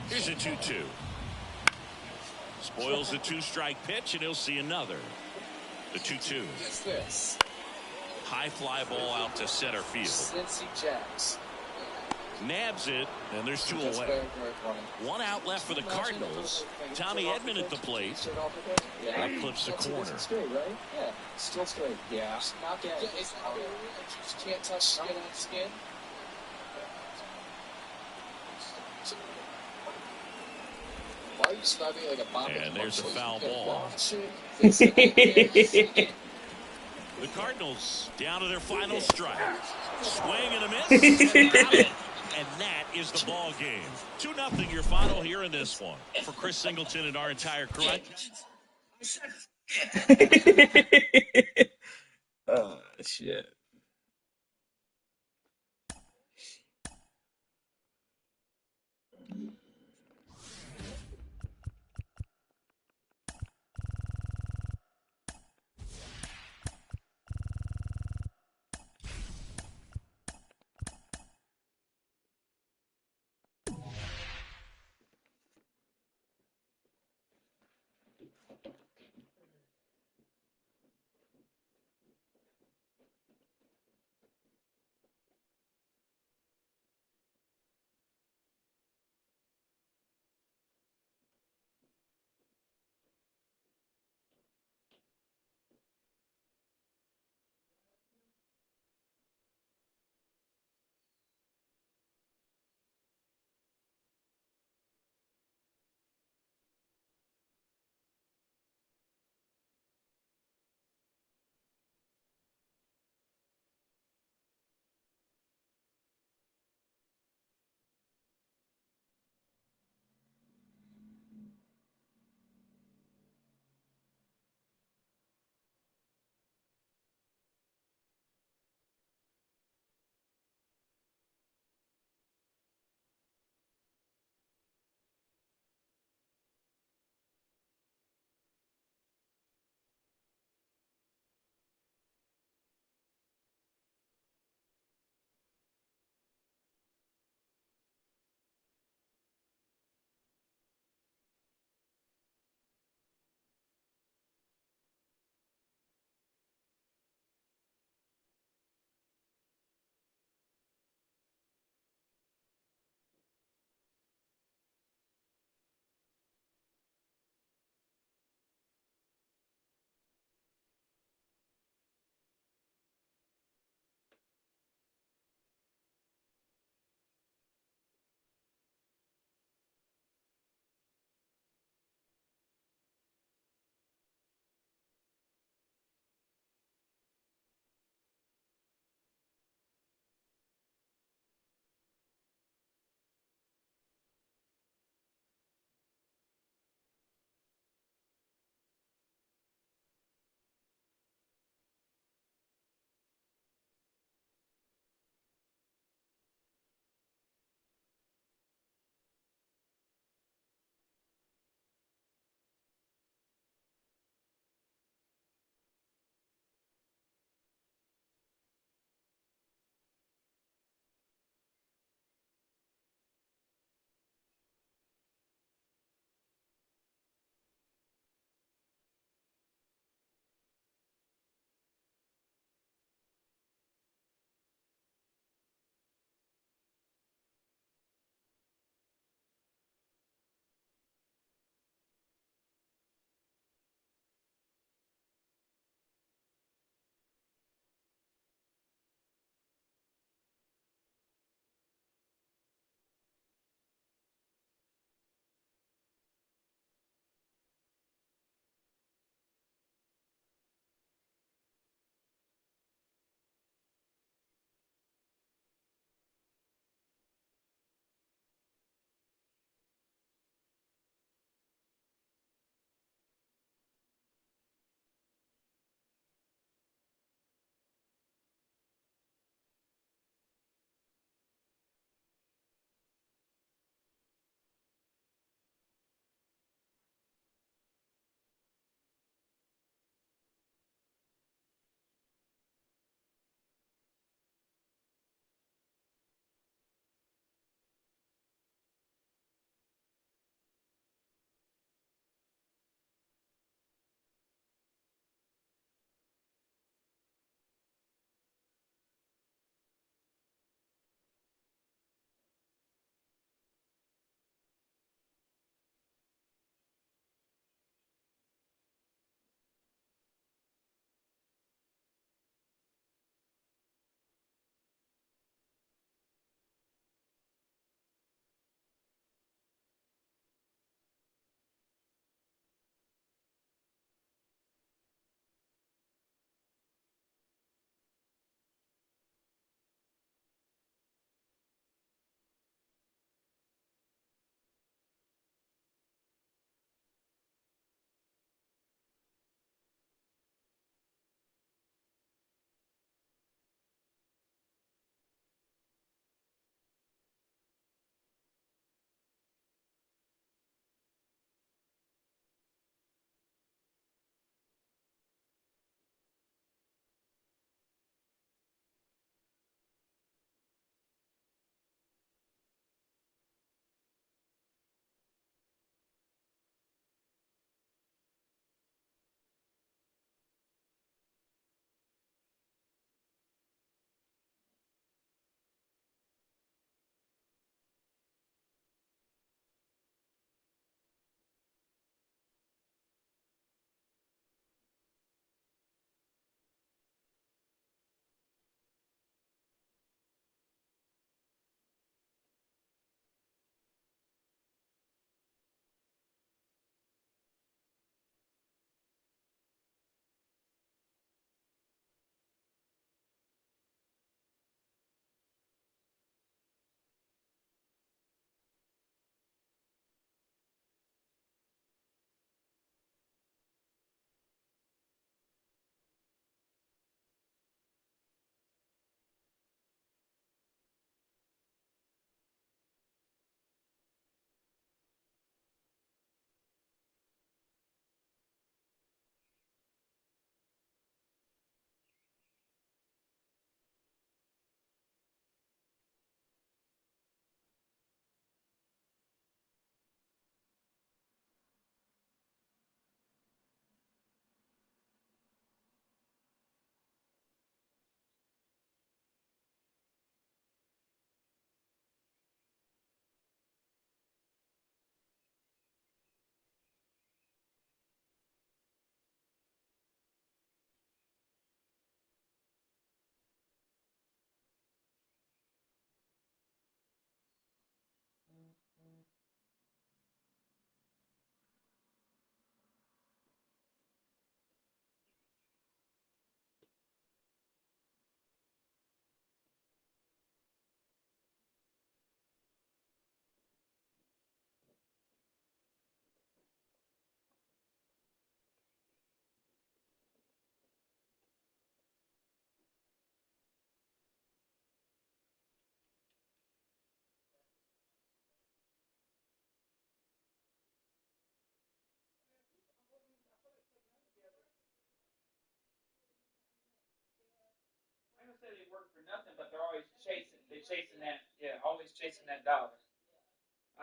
Here's a 2-2. Spoils the 2-strike pitch, and he'll see another. The 2-2. What's this? High fly ball out to center field. Cincy Jacks. Nabs it, and there's 2 away. 1 out left for the Cardinals. Tommy Edman at the plate. That clips the corner. Straight, right? Yeah, still straight. Yeah. Not yet. It's not you just can't touch skin on skin. Why are you sniping like a bomb? And there's a foul ball. The Cardinals down to their final strike. Swing and a miss. And that is the ball game. 2-0 your final here in this one. For Chris Singleton and our entire crew. Oh, shit. work for nothing, but they're always chasing that, always chasing that dollar.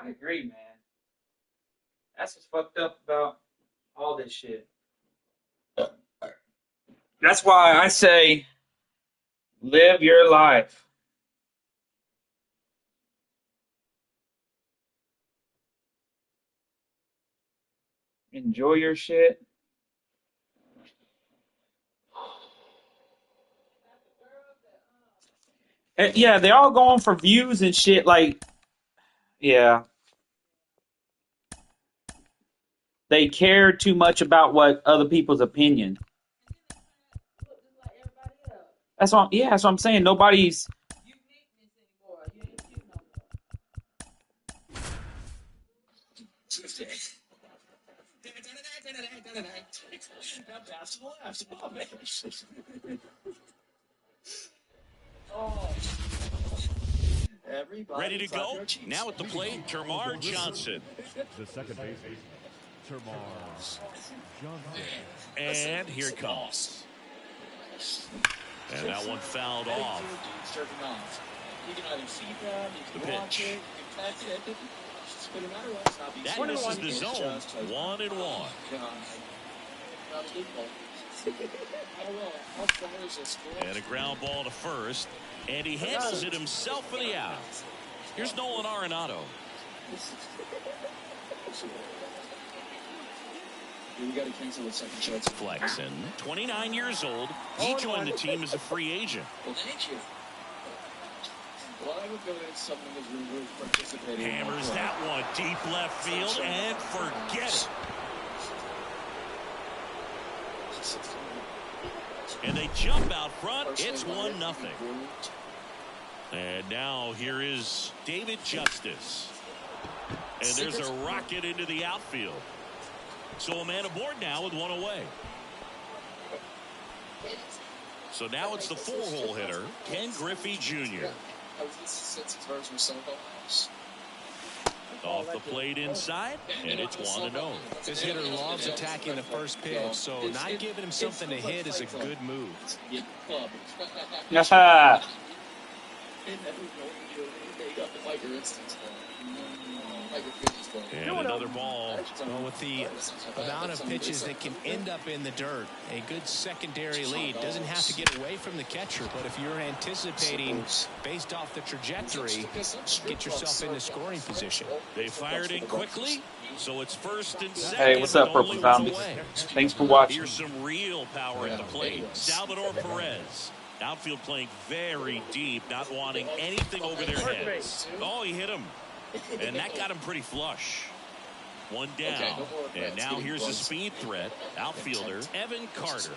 I agree, man. That's what's fucked up about all this shit. That's why I say, live your life. Enjoy your shit. And yeah, they're all going for views and shit. Like, yeah. They care too much about what other people's opinion. That's what I'm saying. Nobody's. Ready to go? Now at the plate, Termarr Johnson. The second baseman, Termarr Johnson. And here it comes. And that one fouled off. The pitch. That misses the zone. 1-1. And a ground ball to first. And he handles it himself for the out. Here's Nolan Arenado. We got to cancel the second chance. Flexen, 29 years old. He joined the team as a free agent. Well, thank you. Well, I would go to someone who's really participating. Hammers that one deep left field and forget it. And they jump out front. It's 1-0. And now here is David Justice. And there's a rocket into the outfield. So a man aboard now with one away. So now it's the 4-hole hitter, Ken Griffey Jr. Off the plate inside, and it's 1-0. This hitter loves attacking the first pitch, so not giving him something to hit is a good move. And another ball. Well, with the amount of pitches that can end up in the dirt, a good secondary lead doesn't have to get away from the catcher, but if you're anticipating based off the trajectory, get yourself into scoring position. They fired in quickly, so it's first and second. Hey, what's up, Purple Zombies? Thanks for watching. Here's some real power at the plate. Salvador Perez. Outfield playing very deep, not wanting anything over their heads. Oh, he hit him. And that got him pretty flush. One down. And now here's a speed threat. Outfielder Evan Carter.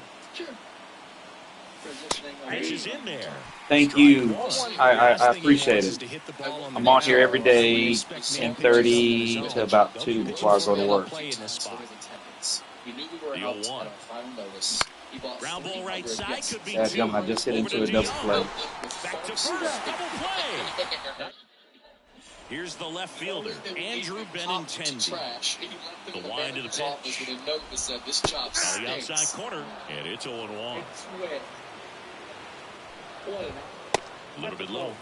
Pitch is in there. Thank you. I appreciate it. I'm on here every day, 10:30 to about 2 before I go to work. The 0-1. Ground ball right side could be two. I just hit into a double play. Back to first. Double play. Here's the left fielder, Andrew Benintendi. The wind of the pitch. On the outside corner, and it's 0-1. A little bit low.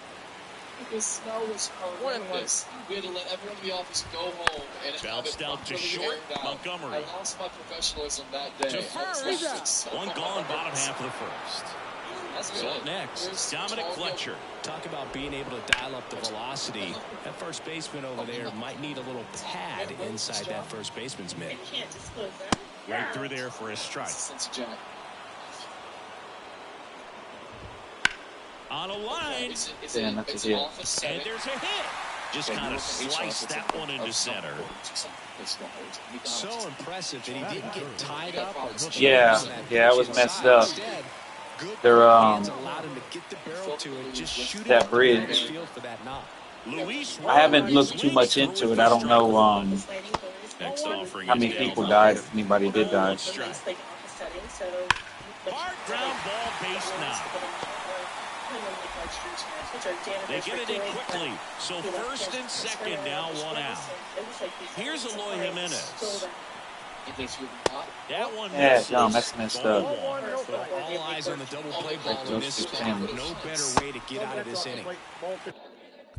The snow was horrendous. We had to let everyone in the office go home and bounced out to short. Montgomery. I lost my professionalism that day. To first. One gone, bottom half of the first. So up next, Dominic Fletcher. Talk about being able to dial up the velocity. That first baseman over there might need a little pad inside that first baseman's mitt. Right through there for a strike. On a line. Damn, that's a hit. And there's a hit. Just kind of sliced that one into center. So impressive that he didn't get tied up. Yeah, it was messed up. They're that bridge. I haven't looked too much into it. I don't know how many people died, if anybody did die. Hard ground ball base now. They get it in quickly. So first and second now, one out. Here's Eloy Jimenez. That one Yeah, misses. no, that's messed up. All eyes on the double play ball in this spot. No better way to get out of this inning.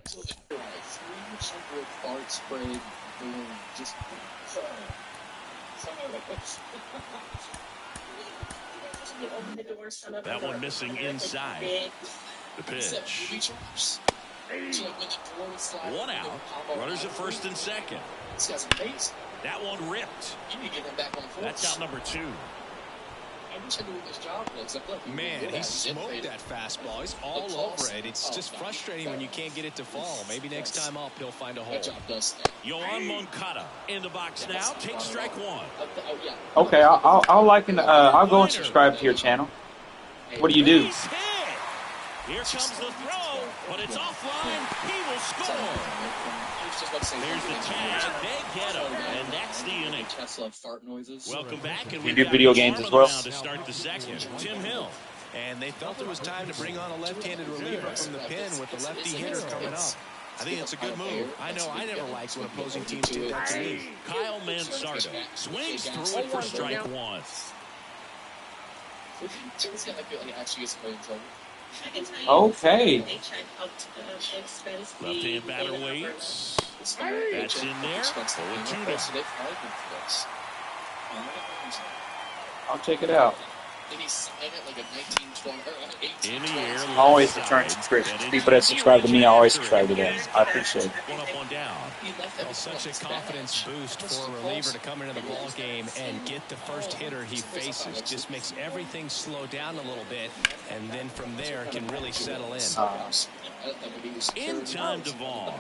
So the 300 fart spray balloon just. That one missing inside. The pitch. One out. Runners at first and second. That one ripped. That's out number 2. Man, he smoked that fastball. He's all over it. It's just frustrating when you can't get it to fall. Maybe next time up he'll find a hole. Yohan Moncada in the box now. Take strike 1. Okay, I'll like and I'll go and subscribe to your channel. What do you do? Here comes the throw, but it's offline. He will score. There's the tag. They get him, and that's the inning. Welcome back, and You do video games as well? To start the second, Tim Hill. And they felt it was time to bring on a left-handed reliever from the pen with the lefty hitter coming up. I think it's a good move. I know I never liked when opposing teams did that to me. Kyle Mansardo swings through it for strike 1. Okay. Left-hand batter waits. That's in there. 0-2 now. I'll check it out. In the air. I always return subscriptions. People that subscribe to me, I always subscribe to them. I appreciate it. One up, one down. Well, such a confidence boost for a reliever to come into the ball game and get the first hitter he faces. Just makes everything slow down a little bit, and then from there can really settle in. In time, Devon.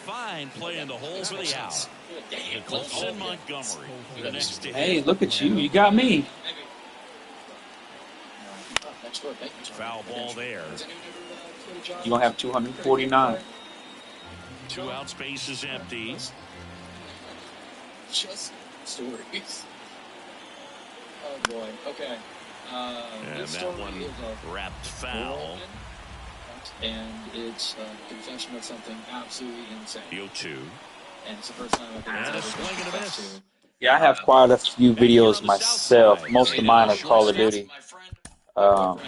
Fine play in the hole for the out. Nicholson Montgomery. The next hit. Hey, look at you. You got me. Foul ball there. You're going to have 249. 2 out, space is empty. Just stories. Oh boy. Okay. And that one wrapped foul. And it's a confession of something absolutely insane. 0-2. And it's the first time I've been and a swing and a miss. Yeah, I have quite a few videos myself. Most of mine are Call of Duty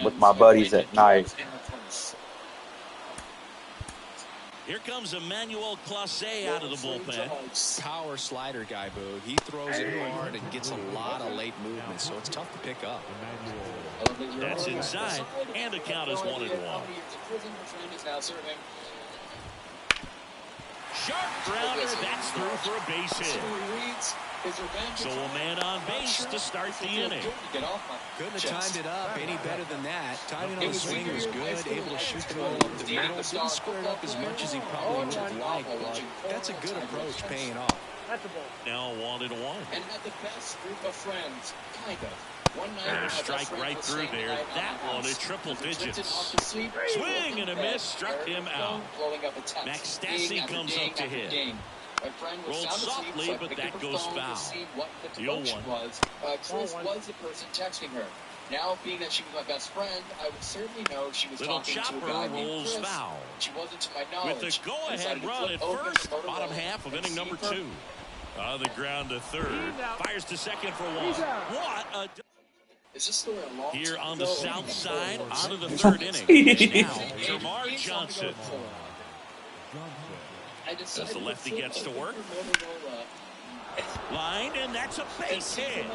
with my buddies at night. Here comes Emmanuel Clase out of the bullpen. Power slider guy, Boog. He throws it hard and gets a lot of late movement, so it's tough to pick up. That's inside, and the count is 1-1. Sharp grounder, that's through for a base hit. So a man on base to start the inning. Couldn't have timed it up any better than that. Timing on the swing was good, able to shoot the ball up the middle. Didn't square it up as much as he probably would have liked, but that's a good approach paying off. Now 1-1. And had the best group of friends, kind of. And a strike right through there. That one at triple digits. Swing and a miss, struck him out. Max Stassi comes up to hit. Rolled softly, but that goes foul. The 0-1. Chris was the person texting her. Now, being that she was my best friend, I would certainly know she was Little talking chopper to a guy named rolls Chris. foul. She wasn't to my knowledge. With the go-ahead run at first, bottom half of inning number 2. On the ground to third. Fires to second for 1. What a... Is this story a long Here time on the ago? south side, out of the third inning. Now, Jamar Johnson. As the lefty gets to work. Line, and that's a base hit.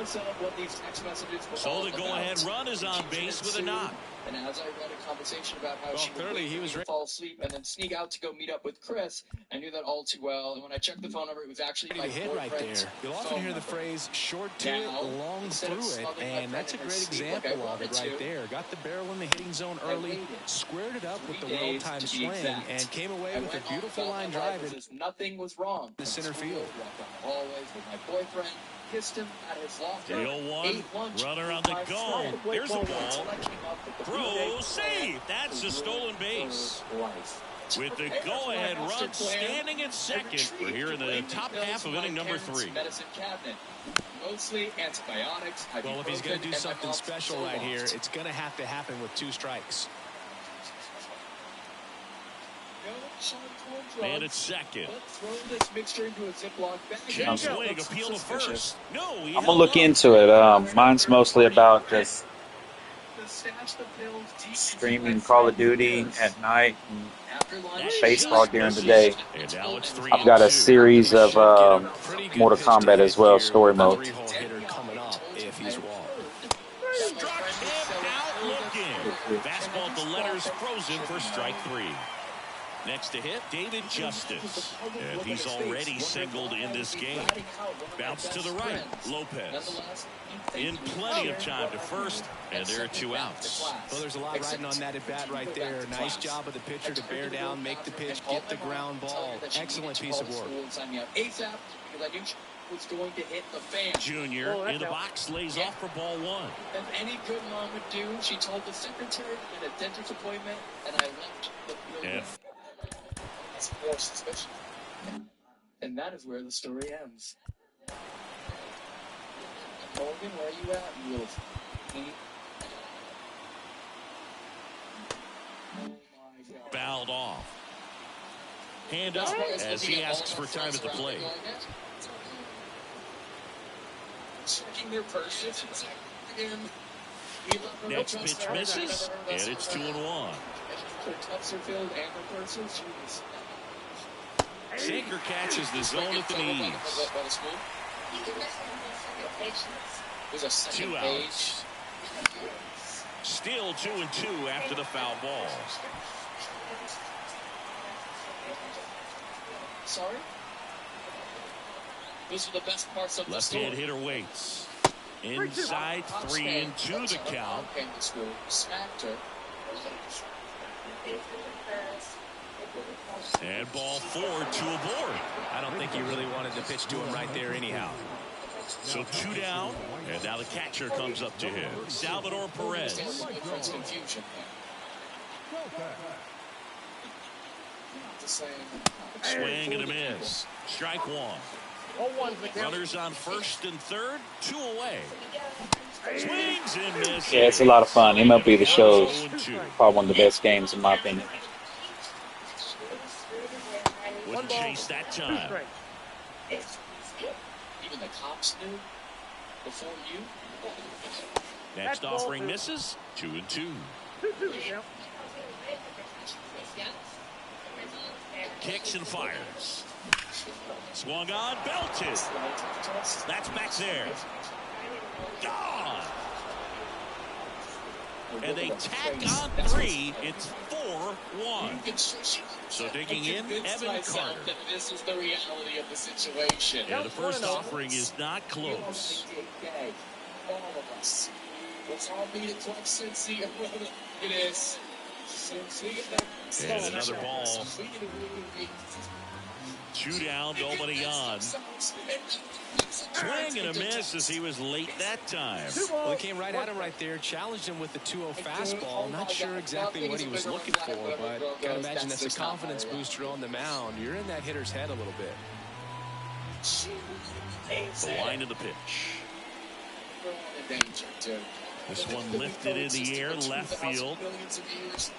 So the go-ahead run is on base with a knock. And as I read a conversation about how she would fall asleep and then sneak out to go meet up with Chris, I knew that all too well. And when I checked the phone number, it was actually my hit right there. You'll often hear the phrase short to it, long through it, and that's a great example of it right there. Got the barrel in the hitting zone early, squared it up with the well-timed swing, and came away with a beautiful line drive in nothing was wrong. The center field. Always with my boyfriend. Kissed him at his locker. 0-1, runner on the go. There's a ball. Throw, save. That's a stolen base. With the go-ahead run standing at second. We're here in the top half of inning number 3. Medicine cabinet. Mostly antibiotics. Well, if he's going to do something special right here, it's going to have to happen with 2 strikes. No And it's second. Let's throw this mixture into a Ziploc bag. Check swing, appeal to first. No, I'm going to look into it. Mine's mostly about just streaming Call of Duty at night and baseball during the day. And now it's 3-2. I've got a series of Mortal Kombat as well, story mode. If he's wrong. Struck him out looking. Fastball at the letters, frozen for strike 3. Next to hit, David Justice. And he's already singled in this game. Bounce to the right, Lopez. In plenty of time to first, and there are 2 outs. Well, there's a lot riding on that at bat right there. Nice job of the pitcher to bear down, make the pitch, get the ground ball. Excellent piece of work. Was going to hit the fan. Junior in the box, lays off for ball 1. As any good mom would do, she told the secretary at a dentist appointment, and I left the building. That's more suspicious. And that is where the story ends. Morgan, where are you at? You little Fouled off. Hand up as he asks for time at the plate. Checking their purses. Next pitch misses, and it's 2-1. Sinker catches the zone at the knees. 2 outs. Still 2-2 after the foul ball. Sorry? Those are the best parts of the story. Left-hand hitter waits. Inside 3-2 the count. Smacked her. And ball 4, 2 aboard. I don't think he really wanted to pitch to him right there anyhow. So 2 down, and now the catcher comes up to him. Salvador Perez. Confusion. Swing and a miss. Strike 1. Runners on first and third, 2 away. Swings and misses. Yeah, it's a lot of fun. MLB The Show is probably one of the best games in my opinion. Wouldn't chase that time. Even the cops knew before you. Next offering misses. 2-2. Kicks and fires. Swung on, belted. That's back there. Gone. And they tack on 3. It's 4-1. So digging in, Evan Carter. This is the reality of the situation. And the first offering is not close. All of us. Let's all meet at Club Cincy. It is. And another ball. 2 down, nobody on. Swing and a miss as he was late that time. Well, he came right at him right there, challenged him with the 2-0 fastball. Not sure exactly what he was looking for, but gotta imagine that's a confidence booster on the mound. You're in that hitter's head a little bit. The line of the pitch. This one lifted in the air, left field.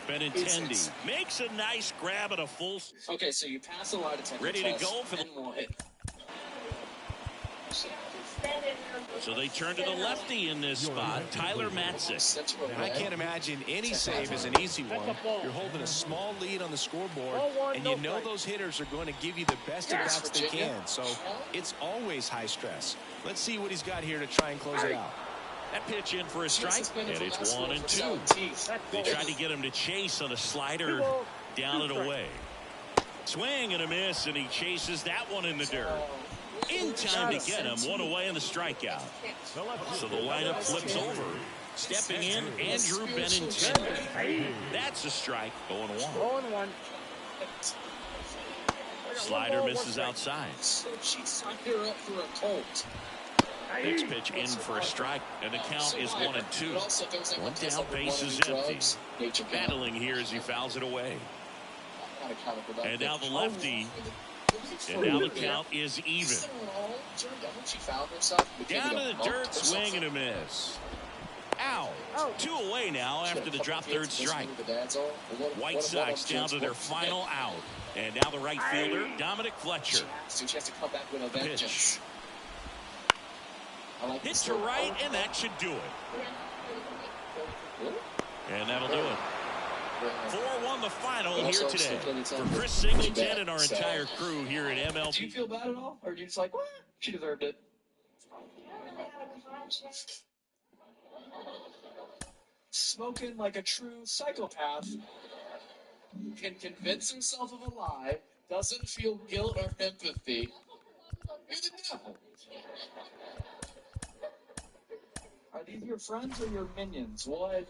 Benintendi makes a nice grab at a full. Okay, so you pass a lie detector. Ready to go for the hit. So they turn to the lefty in this spot, Tyler Matzik. I can't imagine any save is an easy one. You're holding a small lead on the scoreboard, and you know those hitters are going to give you the best at bats they can. So it's always high stress. Let's see what he's got here to try and close it out. That pitch in for a strike, and it's 1-2. They tried to get him to chase on a slider down and away. Swing and a miss, and he chases that one in the dirt. In time to get him, 1 away in the strikeout. So the lineup flips over. Stepping in, Andrew Benintendi. That's a strike, 0-1. Slider misses outside. She signed her up for a Colt. Next pitch in for a strike, and the count is 1-2. 1 down, base is empty. Battling here as he fouls it away. And now the lefty. And now the count is even. Down to the dirt, swing and a miss. out. 2 away now after the drop third strike. White Sox down to their final out. And now the right fielder, Dominic Fletcher. She has to come back with a vengeance. Hit to right, and that should do it. And that'll do it. 4-1 the final here today. For Chris Singleton and our entire crew here at MLB. Do you feel bad at all? Or are you just like, well, she deserved it? Smoking like a true psychopath. Can convince himself of a lie, doesn't feel guilt or empathy. You're the devil. Are these your friends or your minions? What?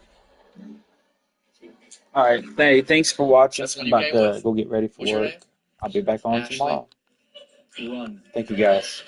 All right. Hey, thanks for watching. I'm about to go get ready for work. I'll be back on tomorrow. Thank you, guys.